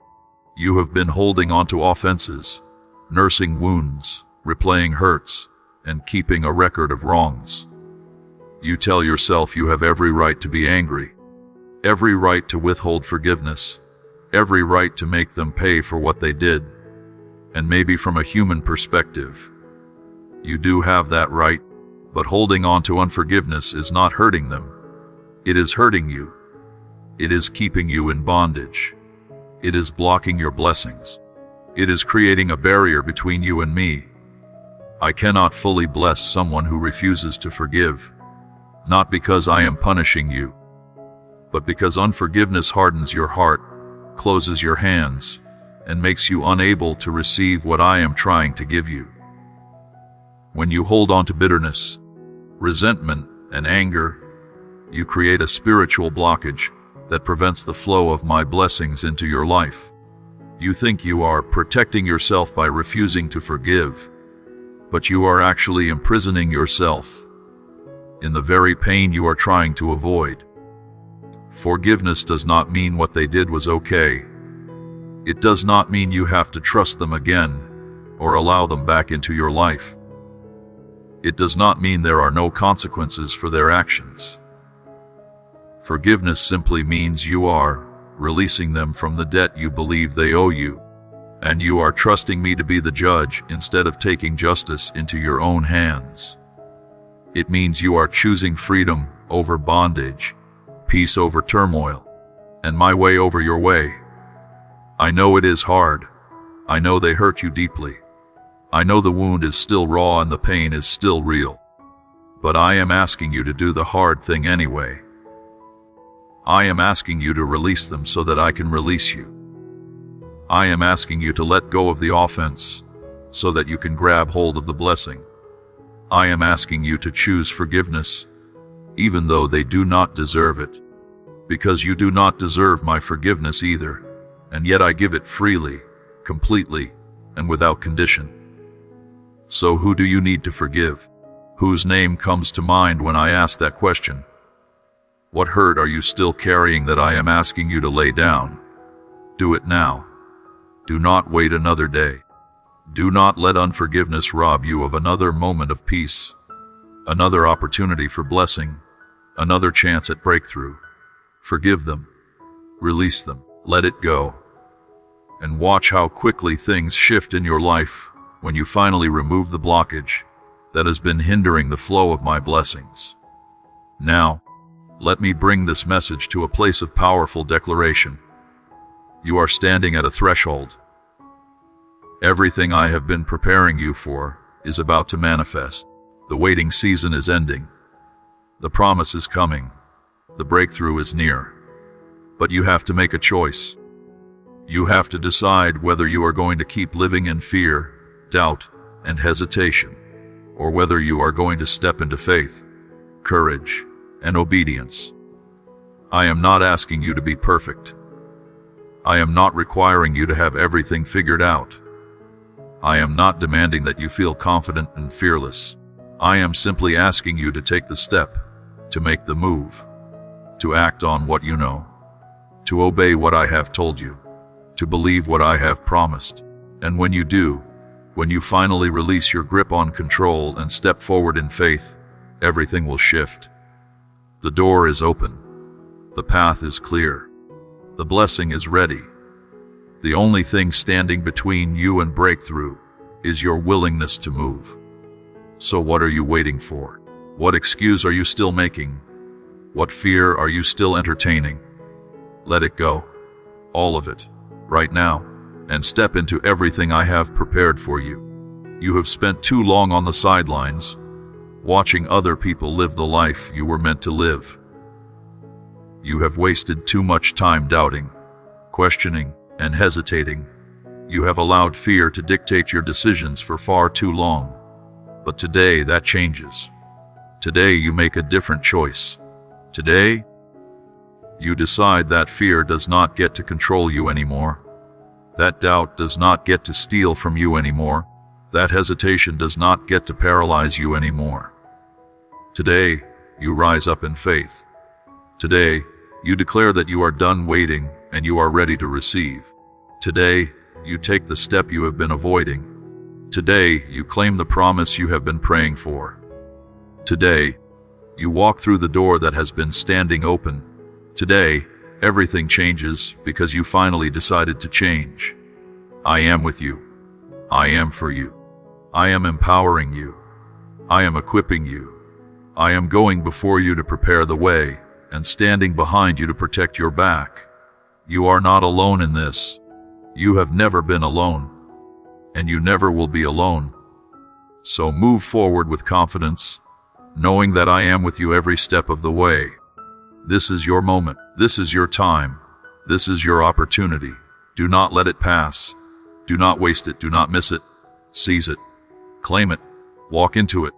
You have been holding on to offenses, nursing wounds, replaying hurts, and keeping a record of wrongs. You tell yourself you have every right to be angry, every right to withhold forgiveness, every right to make them pay for what they did. And maybe from a human perspective, you do have that right. But holding on to unforgiveness is not hurting them. It is hurting you. It is keeping you in bondage. It is blocking your blessings. It is creating a barrier between you and me. I cannot fully bless someone who refuses to forgive, not because I am punishing you, but because unforgiveness hardens your heart, closes your hands, and makes you unable to receive what I am trying to give you. When you hold on to bitterness, resentment, and anger, you create a spiritual blockage that prevents the flow of my blessings into your life. You think you are protecting yourself by refusing to forgive, but you are actually imprisoning yourself in the very pain you are trying to avoid. Forgiveness does not mean what they did was okay. It does not mean you have to trust them again or allow them back into your life. It does not mean there are no consequences for their actions. Forgiveness simply means you are releasing them from the debt you believe they owe you, and you are trusting me to be the judge instead of taking justice into your own hands. It means you are choosing freedom over bondage, peace over turmoil, and my way over your way. I know it is hard. I know they hurt you deeply. I know the wound is still raw and the pain is still real. But I am asking you to do the hard thing anyway. I am asking you to release them so that I can release you. I am asking you to let go of the offense so that you can grab hold of the blessing. I am asking you to choose forgiveness, even though they do not deserve it, because you do not deserve my forgiveness either, and yet I give it freely, completely, and without condition. So who do you need to forgive? Whose name comes to mind when I ask that question? What hurt are you still carrying that I am asking you to lay down? Do it now. Do not wait another day. Do not let unforgiveness rob you of another moment of peace, another opportunity for blessing, another chance at breakthrough. Forgive them. Release them. Let it go. And watch how quickly things shift in your life when you finally remove the blockage that has been hindering the flow of my blessings. Now, let me bring this message to a place of powerful declaration. You are standing at a threshold. Everything I have been preparing you for is about to manifest. The waiting season is ending. The promise is coming. The breakthrough is near. But you have to make a choice. You have to decide whether you are going to keep living in fear, doubt, and hesitation, or whether you are going to step into faith, courage, and obedience. I am not asking you to be perfect. I am not requiring you to have everything figured out. I am not demanding that you feel confident and fearless. I am simply asking you to take the step, to make the move, to act on what you know, to obey what I have told you, to believe what I have promised. And when you do, when you finally release your grip on control and step forward in faith, everything will shift. The door is open. The path is clear. The blessing is ready. The only thing standing between you and breakthrough is your willingness to move. So what are you waiting for? What excuse are you still making? What fear are you still entertaining? Let it go. All of it. Right now. And step into everything I have prepared for you. You have spent too long on the sidelines, watching other people live the life you were meant to live. You have wasted too much time doubting, questioning, and hesitating. You have allowed fear to dictate your decisions for far too long. But today that changes. Today you make a different choice. Today, you decide that fear does not get to control you anymore. That doubt does not get to steal from you anymore. That hesitation does not get to paralyze you anymore. Today, you rise up in faith. Today, you declare that you are done waiting and you are ready to receive. Today, you take the step you have been avoiding. Today, you claim the promise you have been praying for. Today, you walk through the door that has been standing open. Today, everything changes because you finally decided to change. I am with you. I am for you. I am empowering you. I am equipping you. I am going before you to prepare the way, and standing behind you to protect your back. You are not alone in this. You have never been alone, and you never will be alone. So move forward with confidence, knowing that I am with you every step of the way. This is your moment. This is your time. This is your opportunity. Do not let it pass. Do not waste it. Do not miss it. Seize it. Claim it. Walk into it.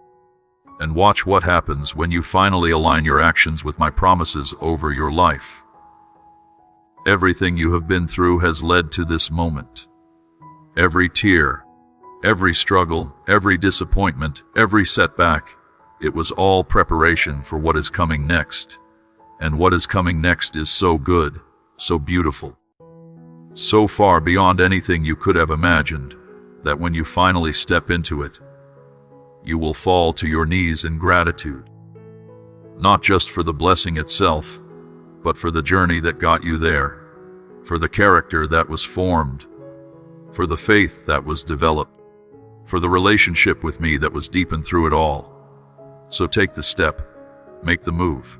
And watch what happens when you finally align your actions with my promises over your life. Everything you have been through has led to this moment. Every tear, every struggle, every disappointment, every setback, it was all preparation for what is coming next. And what is coming next is so good, so beautiful, so far beyond anything you could have imagined, that when you finally step into it, you will fall to your knees in gratitude. Not just for the blessing itself, but for the journey that got you there, for the character that was formed, for the faith that was developed, for the relationship with me that was deepened through it all. So take the step, make the move,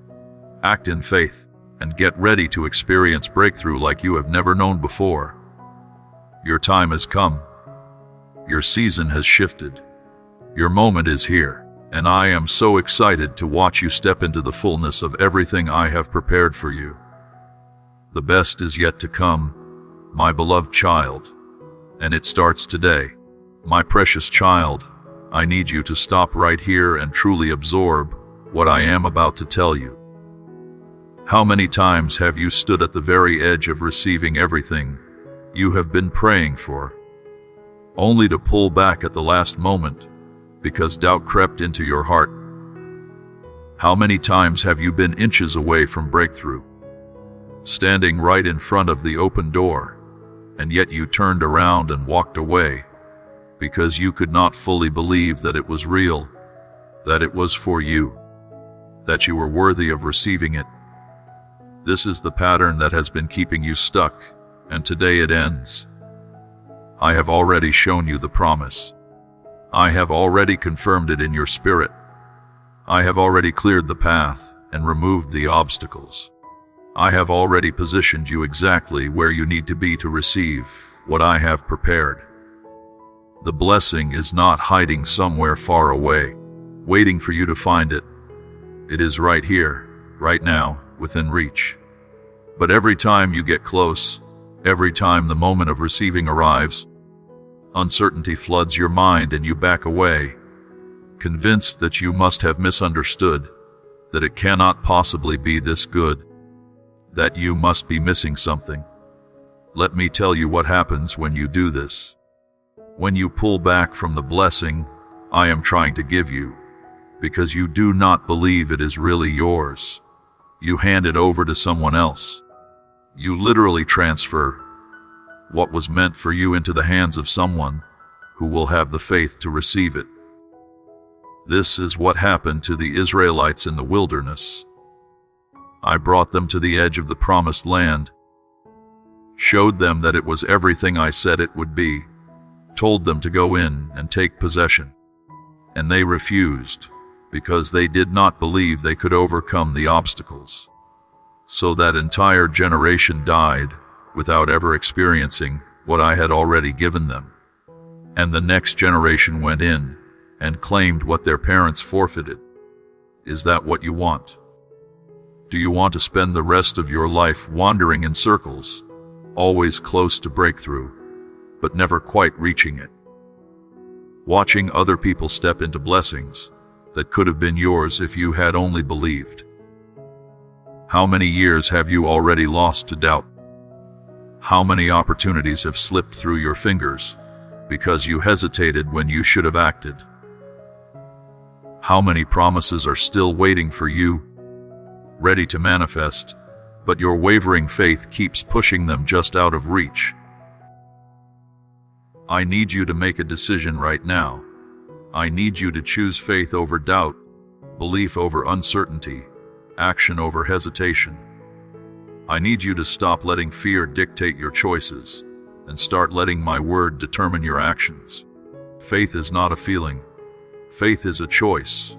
act in faith, and get ready to experience breakthrough like you have never known before. Your time has come. Your season has shifted. Your moment is here, and I am so excited to watch you step into the fullness of everything I have prepared for you. The best is yet to come, my beloved child, and it starts today. My precious child, I need you to stop right here and truly absorb what I am about to tell you. How many times have you stood at the very edge of receiving everything you have been praying for, only to pull back at the last moment because doubt crept into your heart? How many times have you been inches away from breakthrough, standing right in front of the open door, and yet you turned around and walked away because you could not fully believe that it was real, that it was for you, that you were worthy of receiving it? This is the pattern that has been keeping you stuck, and today it ends. I have already shown you the promise. I have already confirmed it in your spirit. I have already cleared the path and removed the obstacles. I have already positioned you exactly where you need to be to receive what I have prepared. The blessing is not hiding somewhere far away, waiting for you to find it. It is right here, right now, within reach. But every time you get close, every time the moment of receiving arrives, uncertainty floods your mind and you back away, convinced that you must have misunderstood, that it cannot possibly be this good, that you must be missing something. Let me tell you what happens when you do this. When you pull back from the blessing I am trying to give you, because you do not believe it is really yours, you hand it over to someone else. You literally transfer what was meant for you into the hands of someone who will have the faith to receive it. This is what happened to the Israelites in the wilderness. I brought them to the edge of the promised land, showed them that it was everything I said it would be, told them to go in and take possession. And they refused, because they did not believe they could overcome the obstacles. So that entire generation died without ever experiencing what I had already given them. And the next generation went in and claimed what their parents forfeited. Is that what you want? Do you want to spend the rest of your life wandering in circles, always close to breakthrough, but never quite reaching it? Watching other people step into blessings that could have been yours if you had only believed. How many years have you already lost to doubt? How many opportunities have slipped through your fingers because you hesitated when you should have acted? How many promises are still waiting for you, ready to manifest, but your wavering faith keeps pushing them just out of reach? I need you to make a decision right now. I need you to choose faith over doubt, belief over uncertainty, action over hesitation. I need you to stop letting fear dictate your choices and start letting my word determine your actions. Faith is not a feeling. Faith is a choice.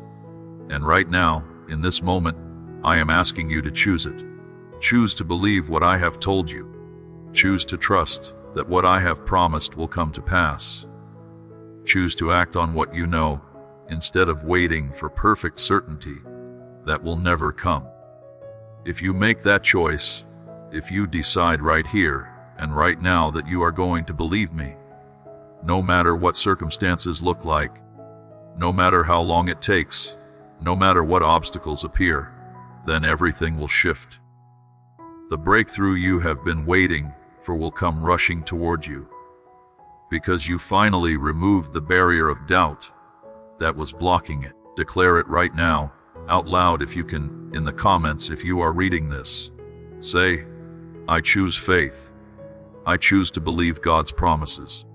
And right now, in this moment, I am asking you to choose it. Choose to believe what I have told you. Choose to trust that what I have promised will come to pass. Choose to act on what you know, instead of waiting for perfect certainty that will never come. If you make that choice, if you decide right here and right now that you are going to believe me, no matter what circumstances look like, no matter how long it takes, no matter what obstacles appear, then everything will shift. The breakthrough you have been waiting for will come rushing toward you, because you finally removed the barrier of doubt that was blocking it. Declare it right now, out loud if you can, in the comments if you are reading this. Say, I choose faith. I choose to believe God's promises.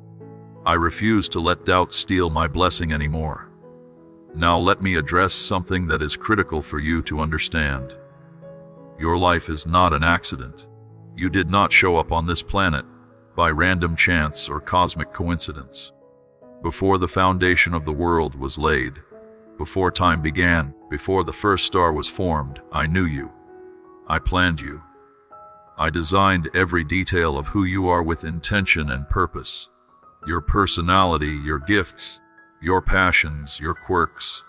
I refuse to let doubt steal my blessing anymore. Now let me address something that is critical for you to understand. Your life is not an accident. You did not show up on this planet by random chance or cosmic coincidence. Before the foundation of the world was laid, before time began, before the first star was formed, I knew you. I planned you. I designed every detail of who you are with intention and purpose. Your personality, your gifts, your passions, your quirks,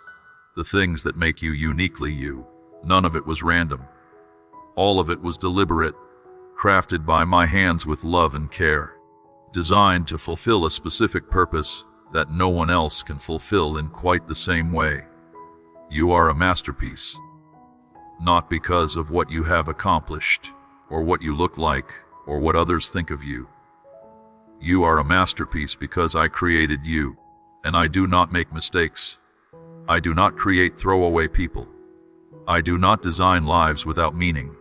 the things that make you uniquely you. None of it was random. All of it was deliberate, crafted by my hands with love and care, designed to fulfill a specific purpose that no one else can fulfill in quite the same way. You are a masterpiece, not because of what you have accomplished, or what you look like, or what others think of you. You are a masterpiece because I created you, and I do not make mistakes. I do not create throwaway people. I do not design lives without meaning.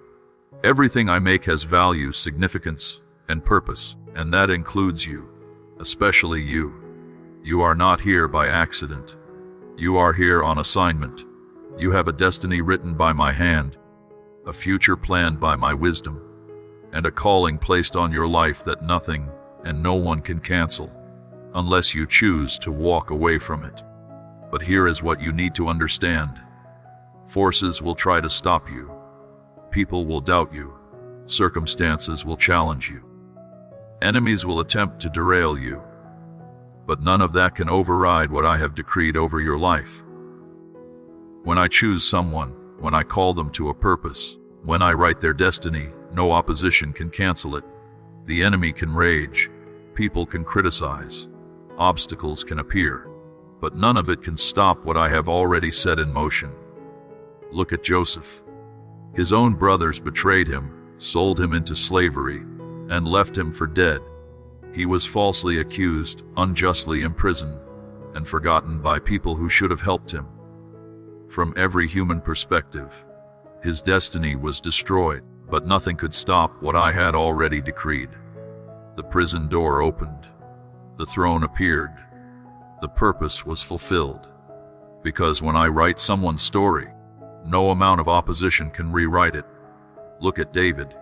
Everything I make has value, significance, and purpose, and that includes you, especially you. You are not here by accident. You are here on assignment. You have a destiny written by my hand, a future planned by my wisdom, and a calling placed on your life that nothing and no one can cancel, unless you choose to walk away from it. But here is what you need to understand. Forces will try to stop you. People will doubt you. Circumstances will challenge you. Enemies will attempt to derail you. But none of that can override what I have decreed over your life. When I choose someone, when I call them to a purpose, when I write their destiny, no opposition can cancel it. The enemy can rage, people can criticize, obstacles can appear, but none of it can stop what I have already set in motion. Look at Joseph. His own brothers betrayed him, sold him into slavery, and left him for dead. He was falsely accused, unjustly imprisoned, and forgotten by people who should have helped him. From every human perspective, his destiny was destroyed, but nothing could stop what I had already decreed. The prison door opened. The throne appeared. The purpose was fulfilled. Because when I write someone's story, no amount of opposition can rewrite it. Look at David.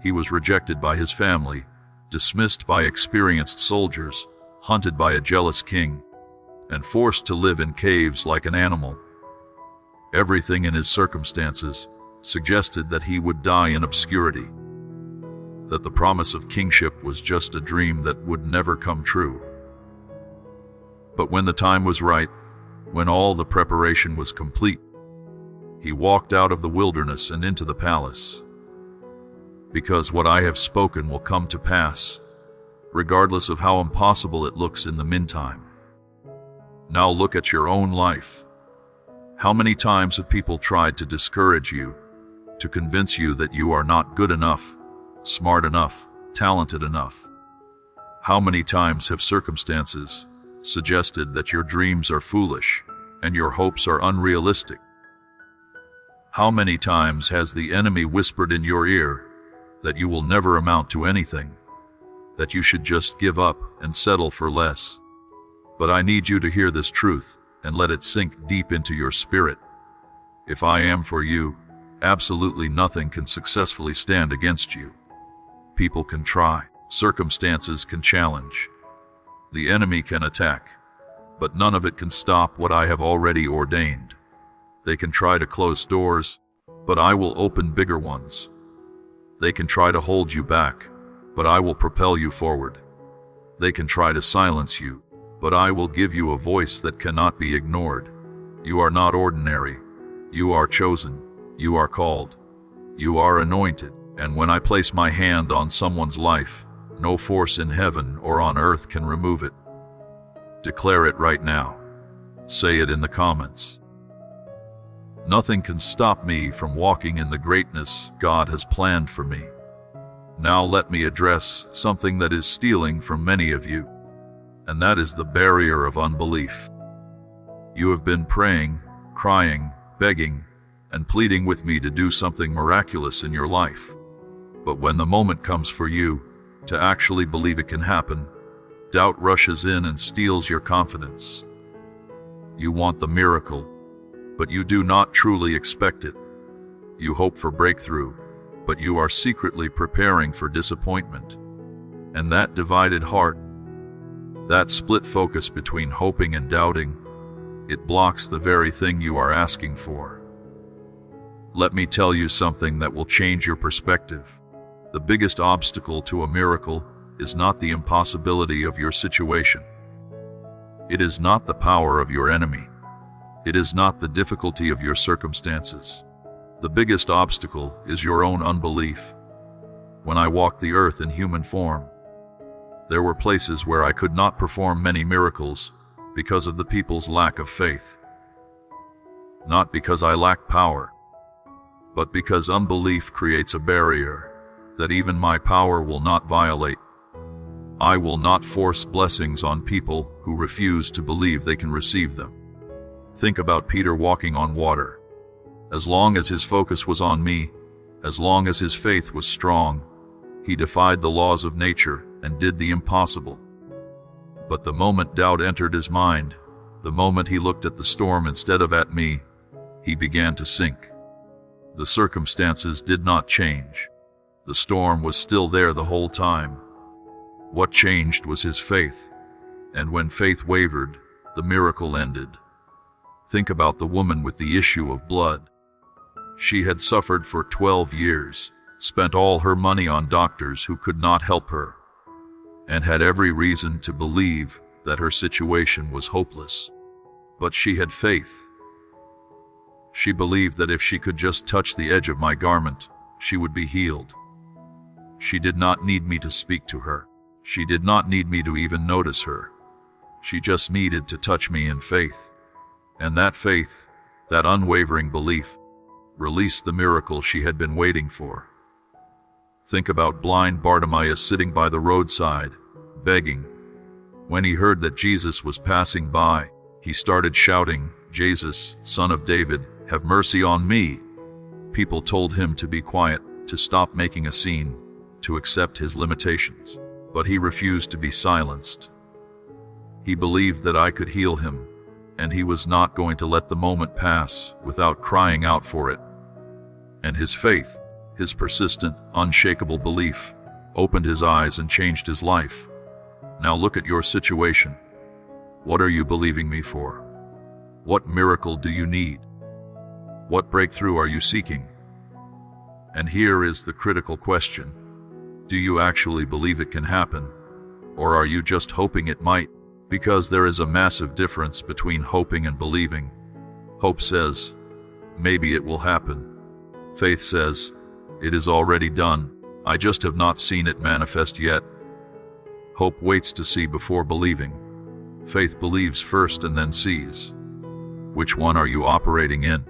He was rejected by his family, dismissed by experienced soldiers, hunted by a jealous king, and forced to live in caves like an animal. Everything in his circumstances suggested that he would die in obscurity, that the promise of kingship was just a dream that would never come true. But when the time was right, when all the preparation was complete, he walked out of the wilderness and into the palace. Because what I have spoken will come to pass, regardless of how impossible it looks in the meantime. Now look at your own life. How many times have people tried to discourage you, to convince you that you are not good enough, smart enough, talented enough? How many times have circumstances suggested that your dreams are foolish and your hopes are unrealistic? How many times has the enemy whispered in your ear that you will never amount to anything, that you should just give up and settle for less? But I need you to hear this truth and let it sink deep into your spirit. If I am for you, absolutely nothing can successfully stand against you. People can try, circumstances can challenge, the enemy can attack, but none of it can stop what I have already ordained. They can try to close doors, but I will open bigger ones. They can try to hold you back, but I will propel you forward. They can try to silence you, but I will give you a voice that cannot be ignored. You are not ordinary. You are chosen. You are called. You are anointed. And when I place my hand on someone's life, no force in heaven or on earth can remove it. Declare it right now. Say it in the comments. Nothing can stop me from walking in the greatness God has planned for me. Now let me address something that is stealing from many of you, and that is the barrier of unbelief. You have been praying, crying, begging, and pleading with me to do something miraculous in your life. But when the moment comes for you to actually believe it can happen, doubt rushes in and steals your confidence. You want the miracle, but you do not truly expect it. You hope for breakthrough, but you are secretly preparing for disappointment. And that divided heart, that split focus between hoping and doubting, it blocks the very thing you are asking for. Let me tell you something that will change your perspective. The biggest obstacle to a miracle is not the impossibility of your situation. It is not the power of your enemy. It is not the difficulty of your circumstances. The biggest obstacle is your own unbelief. When I walked the earth in human form, there were places where I could not perform many miracles because of the people's lack of faith. Not because I lacked power, but because unbelief creates a barrier that even my power will not violate. I will not force blessings on people who refuse to believe they can receive them. Think about Peter walking on water. As long as his focus was on me, as long as his faith was strong, he defied the laws of nature and did the impossible. But the moment doubt entered his mind, the moment he looked at the storm instead of at me, he began to sink. The circumstances did not change. The storm was still there the whole time. What changed was his faith, and when faith wavered, the miracle ended. Think about the woman with the issue of blood. She had suffered for 12 years, spent all her money on doctors who could not help her, and had every reason to believe that her situation was hopeless. But she had faith. She believed that if she could just touch the edge of my garment, she would be healed. She did not need me to speak to her. She did not need me to even notice her. She just needed to touch me in faith. And that faith, that unwavering belief, released the miracle she had been waiting for. Think about blind Bartimaeus sitting by the roadside, begging. When he heard that Jesus was passing by, he started shouting, "Jesus, Son of David, have mercy on me." People told him to be quiet, to stop making a scene, to accept his limitations. But he refused to be silenced. He believed that I could heal him, and he was not going to let the moment pass without crying out for it. And his faith, his persistent, unshakable belief, opened his eyes and changed his life. Now look at your situation. What are you believing me for? What miracle do you need? What breakthrough are you seeking? And here is the critical question. Do you actually believe it can happen? Or are you just hoping it might? Because there is a massive difference between hoping and believing. Hope says, maybe it will happen. Faith says, it is already done. I just have not seen it manifest yet. Hope waits to see before believing. Faith believes first and then sees. Which one are you operating in?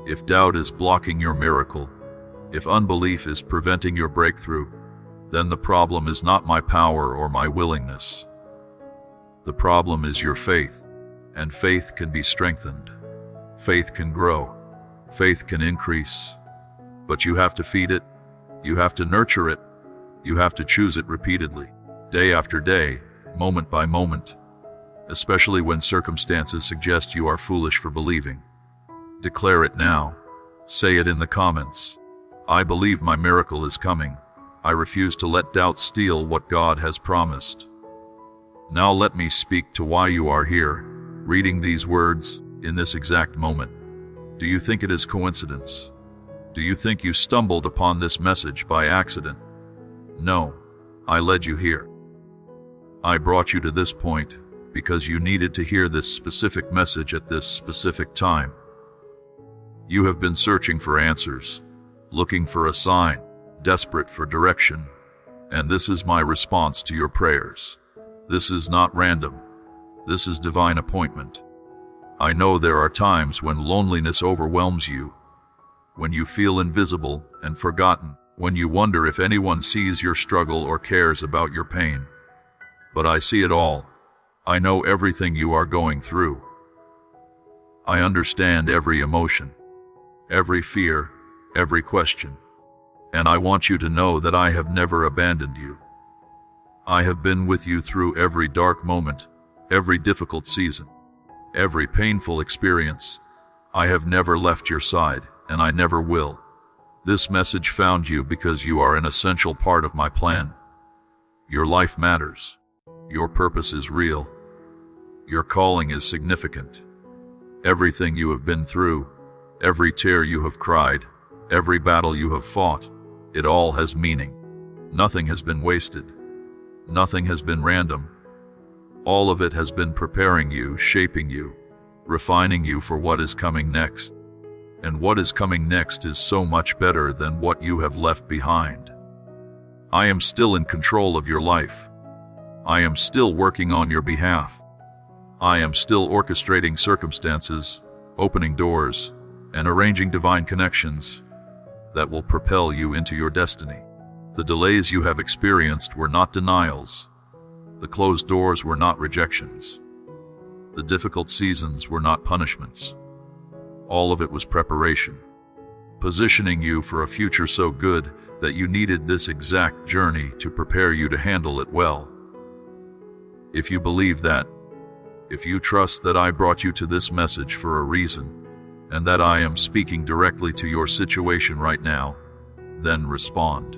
If doubt is blocking your miracle, if unbelief is preventing your breakthrough, then the problem is not my power or my willingness. The problem is your faith, and faith can be strengthened. Faith can grow. Faith can increase. But you have to feed it. You have to nurture it. You have to choose it repeatedly, day after day, moment by moment, especially when circumstances suggest you are foolish for believing. Declare it now. Say it in the comments. I believe my miracle is coming. I refuse to let doubt steal what God has promised. Now let me speak to why you are here, reading these words, in this exact moment. Do you think it is coincidence? Do you think you stumbled upon this message by accident? No, I led you here. I brought you to this point because you needed to hear this specific message at this specific time. You have been searching for answers, looking for a sign, desperate for direction, and this is my response to your prayers. This is not random. This is divine appointment. I know there are times when loneliness overwhelms you, when you feel invisible and forgotten, when you wonder if anyone sees your struggle or cares about your pain. But I see it all. I know everything you are going through. I understand every emotion, every fear, every question. And I want you to know that I have never abandoned you. I have been with you through every dark moment, every difficult season, every painful experience. I have never left your side, and I never will. This message found you because you are an essential part of my plan. Your life matters. Your purpose is real. Your calling is significant. Everything you have been through, every tear you have cried, every battle you have fought, it all has meaning. Nothing has been wasted. Nothing has been random. All of it has been preparing you, shaping you, refining you for what is coming next. And what is coming next is so much better than what you have left behind. I am still in control of your life. I am still working on your behalf. I am still orchestrating circumstances, opening doors, and arranging divine connections that will propel you into your destiny. The delays you have experienced were not denials. The closed doors were not rejections. The difficult seasons were not punishments. All of it was preparation, positioning you for a future so good that you needed this exact journey to prepare you to handle it well. If you believe that, if you trust that I brought you to this message for a reason, and that I am speaking directly to your situation right now, then respond.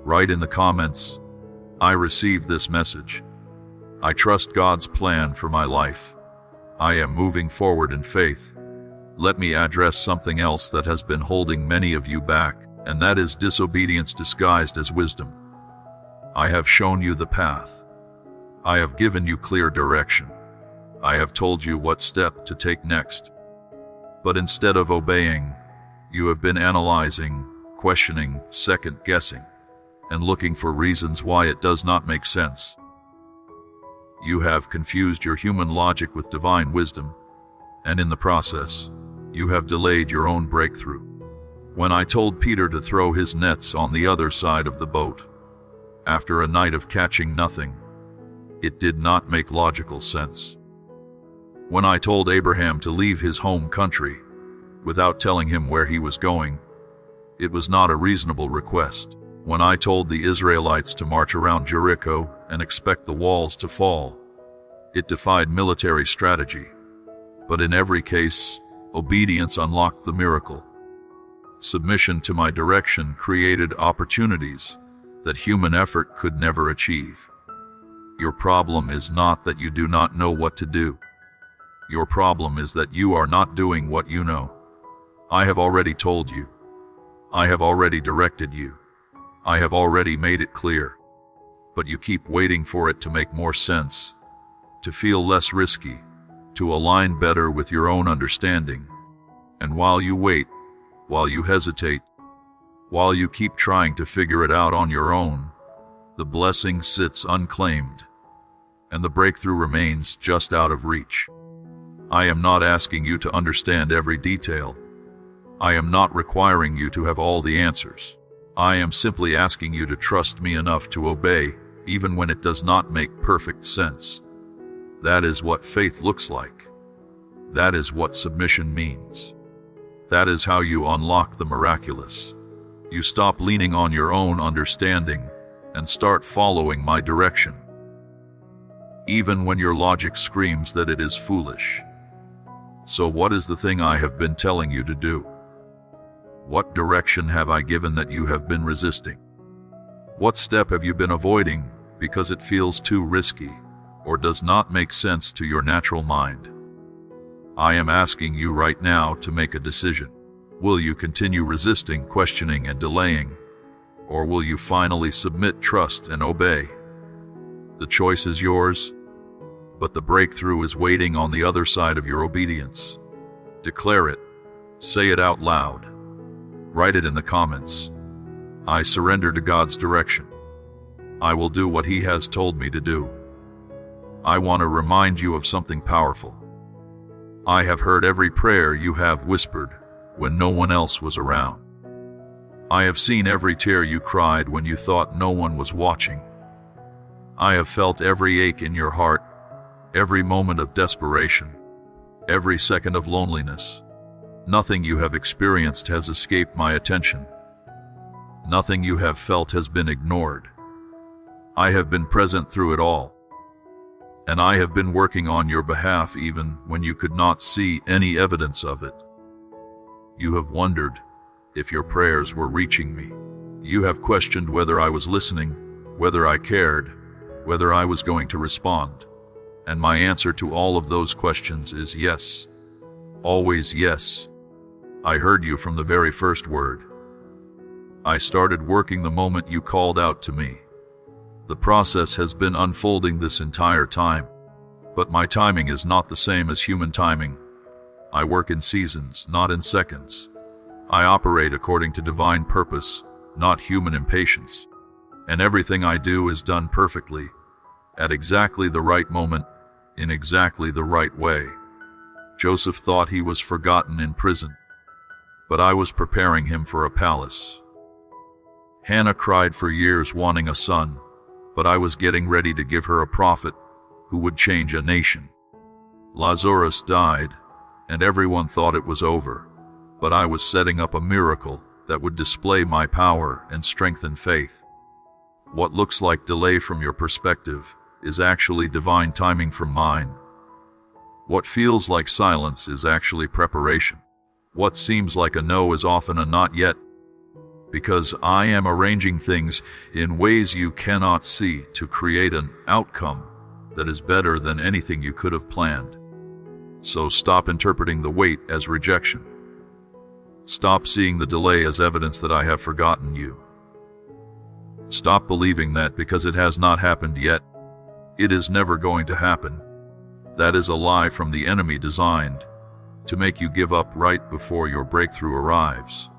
Write in the comments, I received this message. I trust God's plan for my life. I am moving forward in faith. Let me address something else that has been holding many of you back, and that is disobedience disguised as wisdom. I have shown you the path. I have given you clear direction. I have told you what step to take next. But instead of obeying, you have been analyzing, questioning, second-guessing, and looking for reasons why it does not make sense. You have confused your human logic with divine wisdom, and in the process, you have delayed your own breakthrough. When I told Peter to throw his nets on the other side of the boat, after a night of catching nothing, it did not make logical sense. When I told Abraham to leave his home country, without telling him where he was going, it was not a reasonable request. When I told the Israelites to march around Jericho and expect the walls to fall, it defied military strategy. But in every case, obedience unlocked the miracle. Submission to my direction created opportunities that human effort could never achieve. Your problem is not that you do not know what to do. Your problem is that you are not doing what you know. I have already told you. I have already directed you. I have already made it clear. But you keep waiting for it to make more sense, to feel less risky, to align better with your own understanding. And while you wait, while you hesitate, while you keep trying to figure it out on your own, the blessing sits unclaimed, and the breakthrough remains just out of reach. I am not asking you to understand every detail. I am not requiring you to have all the answers. I am simply asking you to trust me enough to obey, even when it does not make perfect sense. That is what faith looks like. That is what submission means. That is how you unlock the miraculous. You stop leaning on your own understanding and start following my direction, even when your logic screams that it is foolish. So what is the thing I have been telling you to do? What direction have I given that you have been resisting? What step have you been avoiding because it feels too risky or does not make sense to your natural mind? I am asking you right now to make a decision. Will you continue resisting, questioning, and delaying? Or will you finally submit, trust, and obey? The choice is yours, but the breakthrough is waiting on the other side of your obedience. Declare it. Say it out loud. Write it in the comments. I surrender to God's direction. I will do what He has told me to do. I want to remind you of something powerful. I have heard every prayer you have whispered when no one else was around. I have seen every tear you cried when you thought no one was watching. I have felt every ache in your heart, every moment of desperation, every second of loneliness. Nothing you have experienced has escaped my attention. Nothing you have felt has been ignored. I have been present through it all. And I have been working on your behalf even when you could not see any evidence of it. You have wondered if your prayers were reaching me. You have questioned whether I was listening, whether I cared, whether I was going to respond. And my answer to all of those questions is yes. Always yes. I heard you from the very first word. I started working the moment you called out to me. The process has been unfolding this entire time, but my timing is not the same as human timing. I work in seasons, not in seconds. I operate according to divine purpose, not human impatience. And everything I do is done perfectly, at exactly the right moment, in exactly the right way. Joseph thought he was forgotten in prison, but I was preparing him for a palace. Hannah cried for years wanting a son, but I was getting ready to give her a prophet who would change a nation. Lazarus died, and everyone thought it was over, but I was setting up a miracle that would display my power and strengthen faith. What looks like delay from your perspective is actually divine timing from mine. What feels like silence is actually preparation. What seems like a no is often a not yet, because I am arranging things in ways you cannot see to create an outcome that is better than anything you could have planned. So stop interpreting the wait as rejection. Stop seeing the delay as evidence that I have forgotten you. Stop believing that because it has not happened yet, it is never going to happen. That is a lie from the enemy designed to make you give up right before your breakthrough arrives.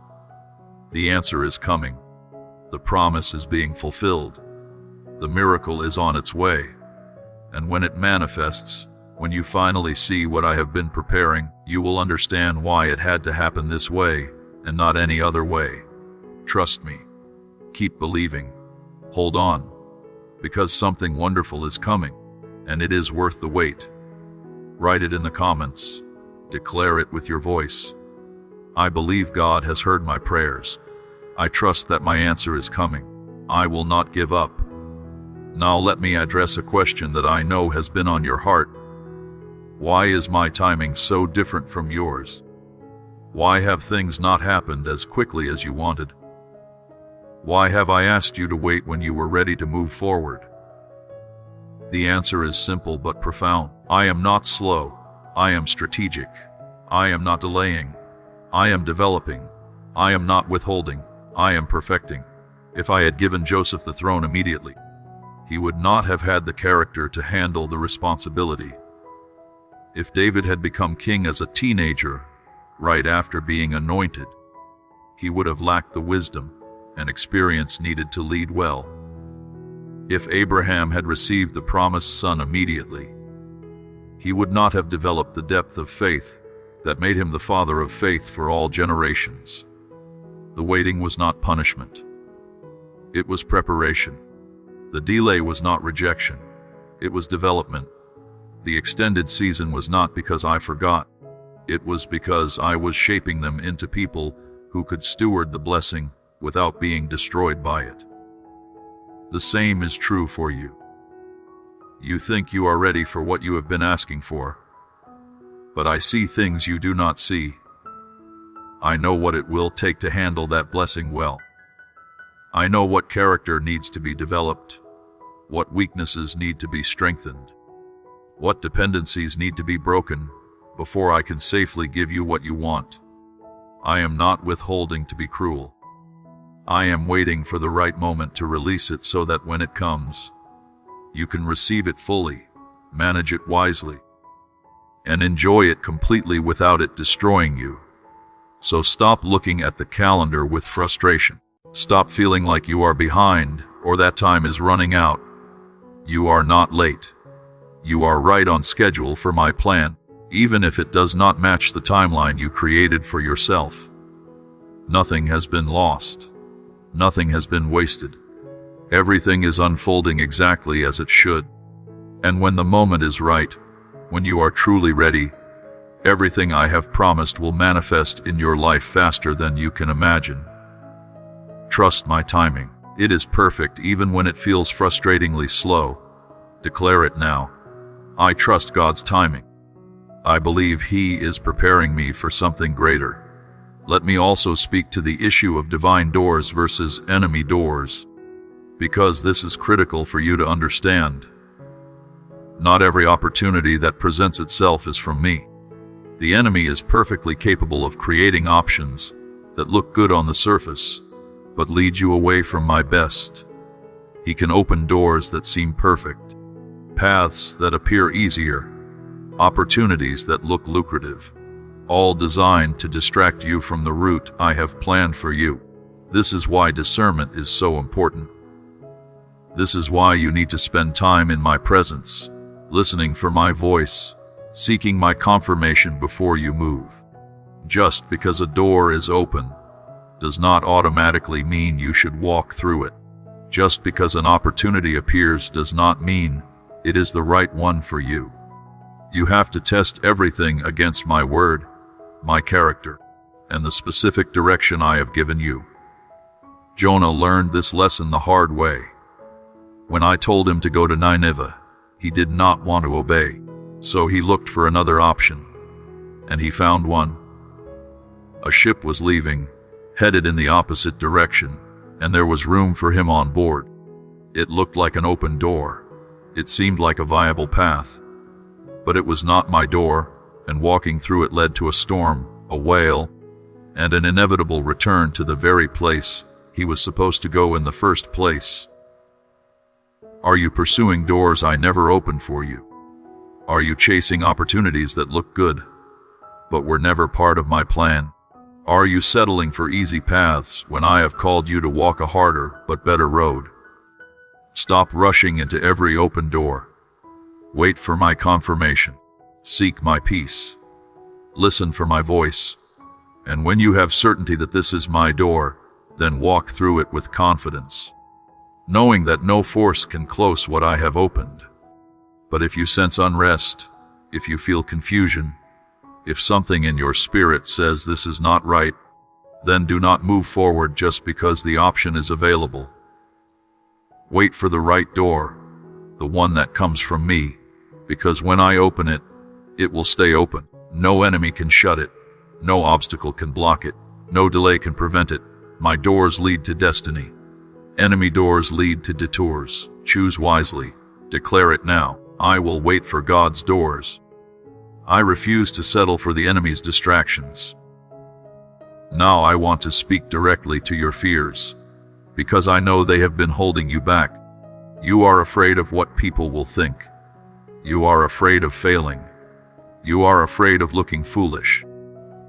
The answer is coming. The promise is being fulfilled. The miracle is on its way. And when it manifests, when you finally see what I have been preparing, you will understand why it had to happen this way and not any other way. Trust me. Keep believing. Hold on. Because something wonderful is coming, and it is worth the wait. Write it in the comments. Declare it with your voice. I believe God has heard my prayers. I trust that my answer is coming. I will not give up. Now let me address a question that I know has been on your heart. Why is my timing so different from yours? Why have things not happened as quickly as you wanted? Why have I asked you to wait when you were ready to move forward? The answer is simple but profound. I am not slow. I am strategic. I am not delaying. I am developing. I am not withholding. I am perfecting. If I had given Joseph the throne immediately, he would not have had the character to handle the responsibility. If David had become king as a teenager, right after being anointed, he would have lacked the wisdom and experience needed to lead well. If Abraham had received the promised son immediately, he would not have developed the depth of faith that made him the father of faith for all generations. The waiting was not punishment. It was preparation. The delay was not rejection. It was development. The extended season was not because I forgot. It was because I was shaping them into people who could steward the blessing without being destroyed by it. The same is true for you. You think you are ready for what you have been asking for, but I see things you do not see. I know what it will take to handle that blessing well. I know what character needs to be developed, what weaknesses need to be strengthened, what dependencies need to be broken, before I can safely give you what you want. I am not withholding to be cruel. I am waiting for the right moment to release it so that when it comes, you can receive it fully, manage it wisely, and enjoy it completely without it destroying you. So stop looking at the calendar with frustration. Stop feeling like you are behind or that time is running out. You are not late. You are right on schedule for my plan, even if it does not match the timeline you created for yourself. Nothing has been lost. Nothing has been wasted. Everything is unfolding exactly as it should. And when the moment is right, when you are truly ready, everything I have promised will manifest in your life faster than you can imagine. Trust my timing. It is perfect even when it feels frustratingly slow. Declare it now. I trust God's timing. I believe He is preparing me for something greater. Let me also speak to the issue of divine doors versus enemy doors, because this is critical for you to understand. Not every opportunity that presents itself is from me. The enemy is perfectly capable of creating options that look good on the surface, but lead you away from my best. He can open doors that seem perfect, paths that appear easier, opportunities that look lucrative, all designed to distract you from the route I have planned for you. This is why discernment is so important. This is why you need to spend time in my presence, listening for my voice, seeking my confirmation before you move. Just because a door is open does not automatically mean you should walk through it. Just because an opportunity appears does not mean it is the right one for you. You have to test everything against my word, my character, and the specific direction I have given you. Jonah learned this lesson the hard way. When I told him to go to Nineveh, he did not want to obey, so he looked for another option, and he found one. A ship was leaving, headed in the opposite direction, and there was room for him on board. It looked like an open door. It seemed like a viable path. But it was not my door, and walking through it led to a storm, a whale, and an inevitable return to the very place he was supposed to go in the first place. Are you pursuing doors I never opened for you? Are you chasing opportunities that look good, but were never part of my plan? Are you settling for easy paths when I have called you to walk a harder but better road? Stop rushing into every open door. Wait for my confirmation. Seek my peace. Listen for my voice. And when you have certainty that this is my door, then walk through it with confidence, knowing that no force can close what I have opened. But if you sense unrest, if you feel confusion, if something in your spirit says this is not right, then do not move forward just because the option is available. Wait for the right door, the one that comes from me, because when I open it, it will stay open. No enemy can shut it. No obstacle can block it. No delay can prevent it. My doors lead to destiny. Enemy doors lead to detours. Choose wisely. Declare it now. I will wait for God's doors. I refuse to settle for the enemy's distractions. Now I want to speak directly to your fears, because I know they have been holding you back. You are afraid of what people will think. You are afraid of failing. You are afraid of looking foolish.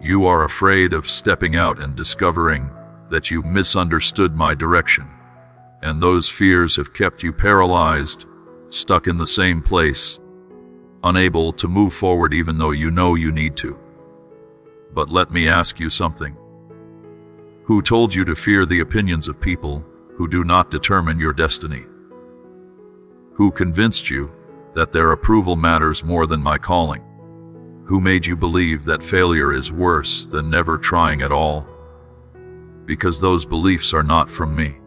You are afraid of stepping out and discovering that you misunderstood my direction. And those fears have kept you paralyzed, stuck in the same place, unable to move forward even though you know you need to. But let me ask you something. Who told you to fear the opinions of people who do not determine your destiny? Who convinced you that their approval matters more than my calling? Who made you believe that failure is worse than never trying at all? Because those beliefs are not from me.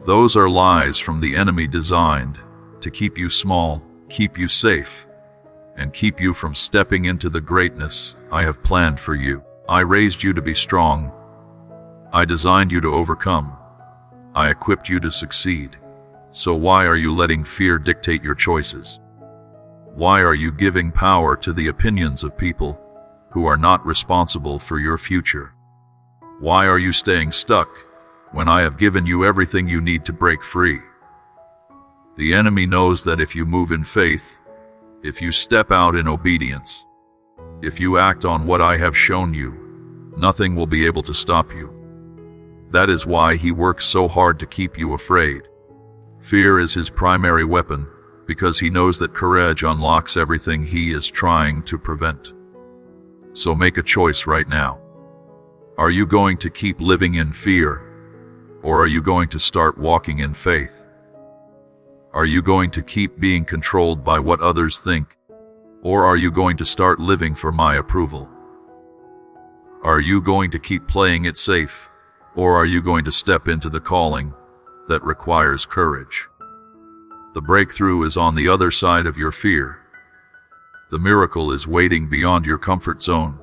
Those are lies from the enemy designed to keep you small, keep you safe, and keep you from stepping into the greatness I have planned for you. I raised you to be strong. I designed you to overcome. I equipped you to succeed. So why are you letting fear dictate your choices? Why are you giving power to the opinions of people who are not responsible for your future? Why are you staying stuck when I have given you everything you need to break free? The enemy knows that if you move in faith, if you step out in obedience, if you act on what I have shown you, nothing will be able to stop you. That is why he works so hard to keep you afraid. Fear is his primary weapon, because he knows that courage unlocks everything he is trying to prevent. So make a choice right now. Are you going to keep living in fear, or are you going to start walking in faith? Are you going to keep being controlled by what others think, or are you going to start living for my approval? Are you going to keep playing it safe, or are you going to step into the calling that requires courage? The breakthrough is on the other side of your fear. The miracle is waiting beyond your comfort zone.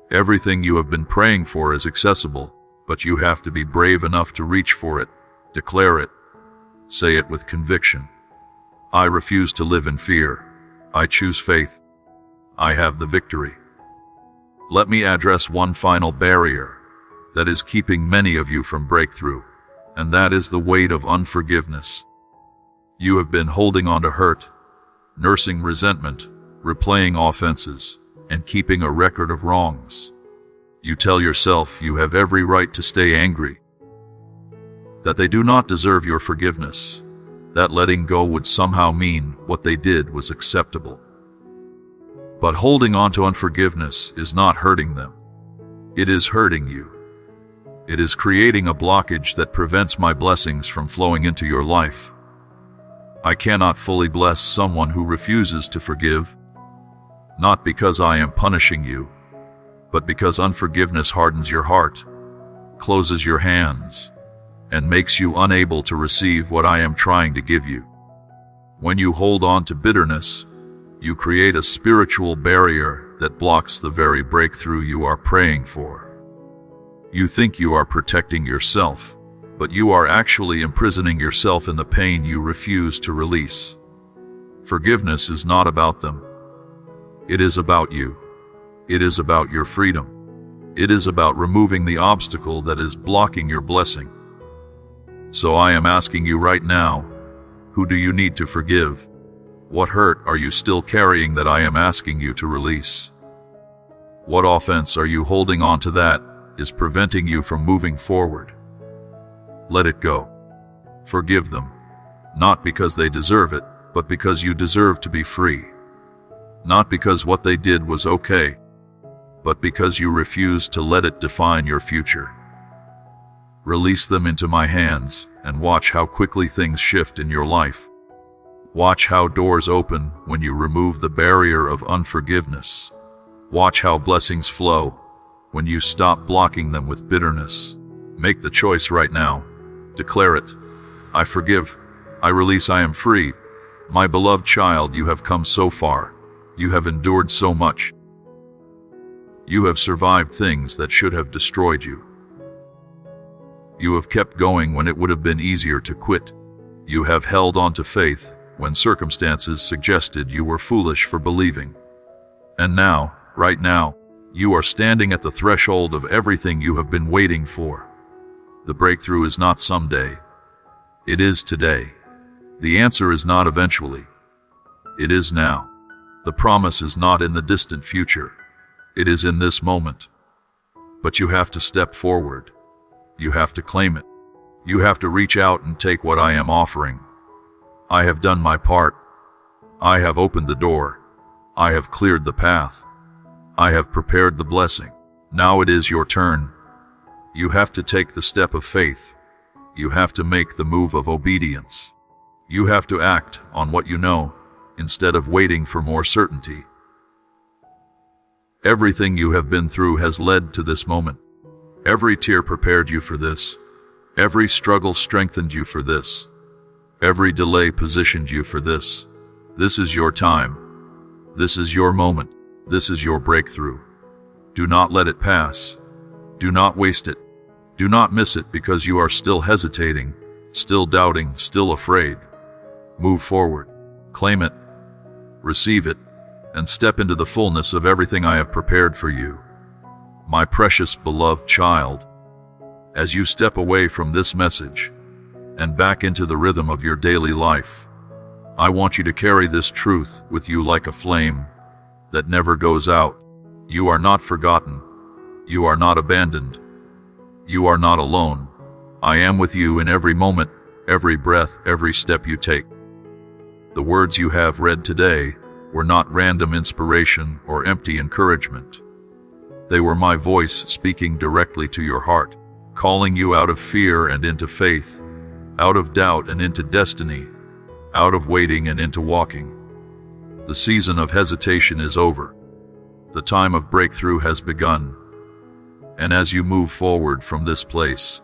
Everything you have been praying for is accessible, but you have to be brave enough to reach for it, declare it, say it with conviction. I refuse to live in fear. I choose faith. I have the victory. Let me address one final barrier that is keeping many of you from breakthrough, and that is the weight of unforgiveness. You have been holding on to hurt, nursing resentment, replaying offenses, and keeping a record of wrongs. You tell yourself you have every right to stay angry, that they do not deserve your forgiveness, that letting go would somehow mean what they did was acceptable. But holding on to unforgiveness is not hurting them. It is hurting you. It is creating a blockage that prevents my blessings from flowing into your life. I cannot fully bless someone who refuses to forgive, not because I am punishing you, but because unforgiveness hardens your heart, closes your hands, and makes you unable to receive what I am trying to give you. When you hold on to bitterness, you create a spiritual barrier that blocks the very breakthrough you are praying for. You think you are protecting yourself, but you are actually imprisoning yourself in the pain you refuse to release. Forgiveness is not about them. It is about you. It is about your freedom. It is about removing the obstacle that is blocking your blessing. So I am asking you right now, who do you need to forgive? What hurt are you still carrying that I am asking you to release? What offense are you holding on to that is preventing you from moving forward? Let it go. Forgive them, not because they deserve it, but because you deserve to be free. Not because what they did was okay, but because you refuse to let it define your future. Release them into my hands and watch how quickly things shift in your life. Watch how doors open when you remove the barrier of unforgiveness. Watch how blessings flow when you stop blocking them with bitterness. Make the choice right now. Declare it. I forgive. I release. I am free. My beloved child, you have come so far. You have endured so much. You have survived things that should have destroyed you. You have kept going when it would have been easier to quit. You have held on to faith when circumstances suggested you were foolish for believing. And now, right now, you are standing at the threshold of everything you have been waiting for. The breakthrough is not someday. It is today. The answer is not eventually. It is now. The promise is not in the distant future. It is in this moment. But you have to step forward. You have to claim it. You have to reach out and take what I am offering. I have done my part. I have opened the door. I have cleared the path. I have prepared the blessing. Now it is your turn. You have to take the step of faith. You have to make the move of obedience. You have to act on what you know, instead of waiting for more certainty. Everything you have been through has led to this moment. Every tear prepared you for this. Every struggle strengthened you for this. Every delay positioned you for this. This is your time. This is your moment. This is your breakthrough. Do not let it pass. Do not waste it. Do not miss it because you are still hesitating, still doubting, still afraid. Move forward. Claim it. Receive it, and step into the fullness of everything I have prepared for you. My precious beloved child, as you step away from this message and back into the rhythm of your daily life, I want you to carry this truth with you like a flame that never goes out. You are not forgotten. You are not abandoned. You are not alone. I am with you in every moment, every breath, every step you take. The words you have read today were not random inspiration or empty encouragement. They were my voice speaking directly to your heart, calling you out of fear and into faith, out of doubt and into destiny, out of waiting and into walking. The season of hesitation is over. The time of breakthrough has begun. And as you move forward from this place,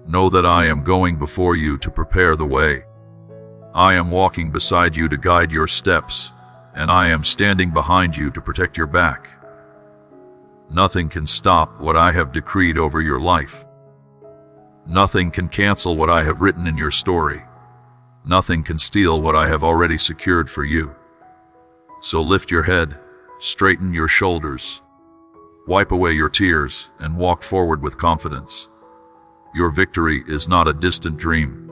know that I am going before you to prepare the way. I am walking beside you to guide your steps, and I am standing behind you to protect your back. Nothing can stop what I have decreed over your life. Nothing can cancel what I have written in your story. Nothing can steal what I have already secured for you. So lift your head, straighten your shoulders, wipe away your tears, and walk forward with confidence. Your victory is not a distant dream.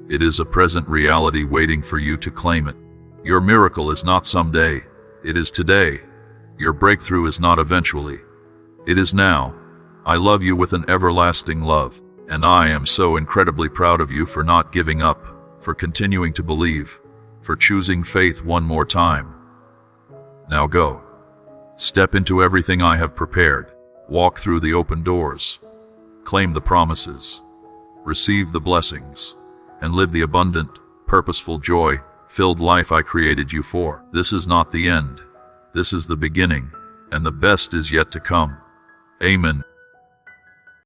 It is a present reality waiting for you to claim it. Your miracle is not someday, it is today. Your breakthrough is not eventually, it is now. I love you with an everlasting love, and I am so incredibly proud of you for not giving up, for continuing to believe, for choosing faith one more time. Now go. Step into everything I have prepared. Walk through the open doors. Claim the promises. Receive the blessings. And live the abundant, purposeful, joy-filled life I created you for. This is not the end. This is the beginning, and the best is yet to come. Amen.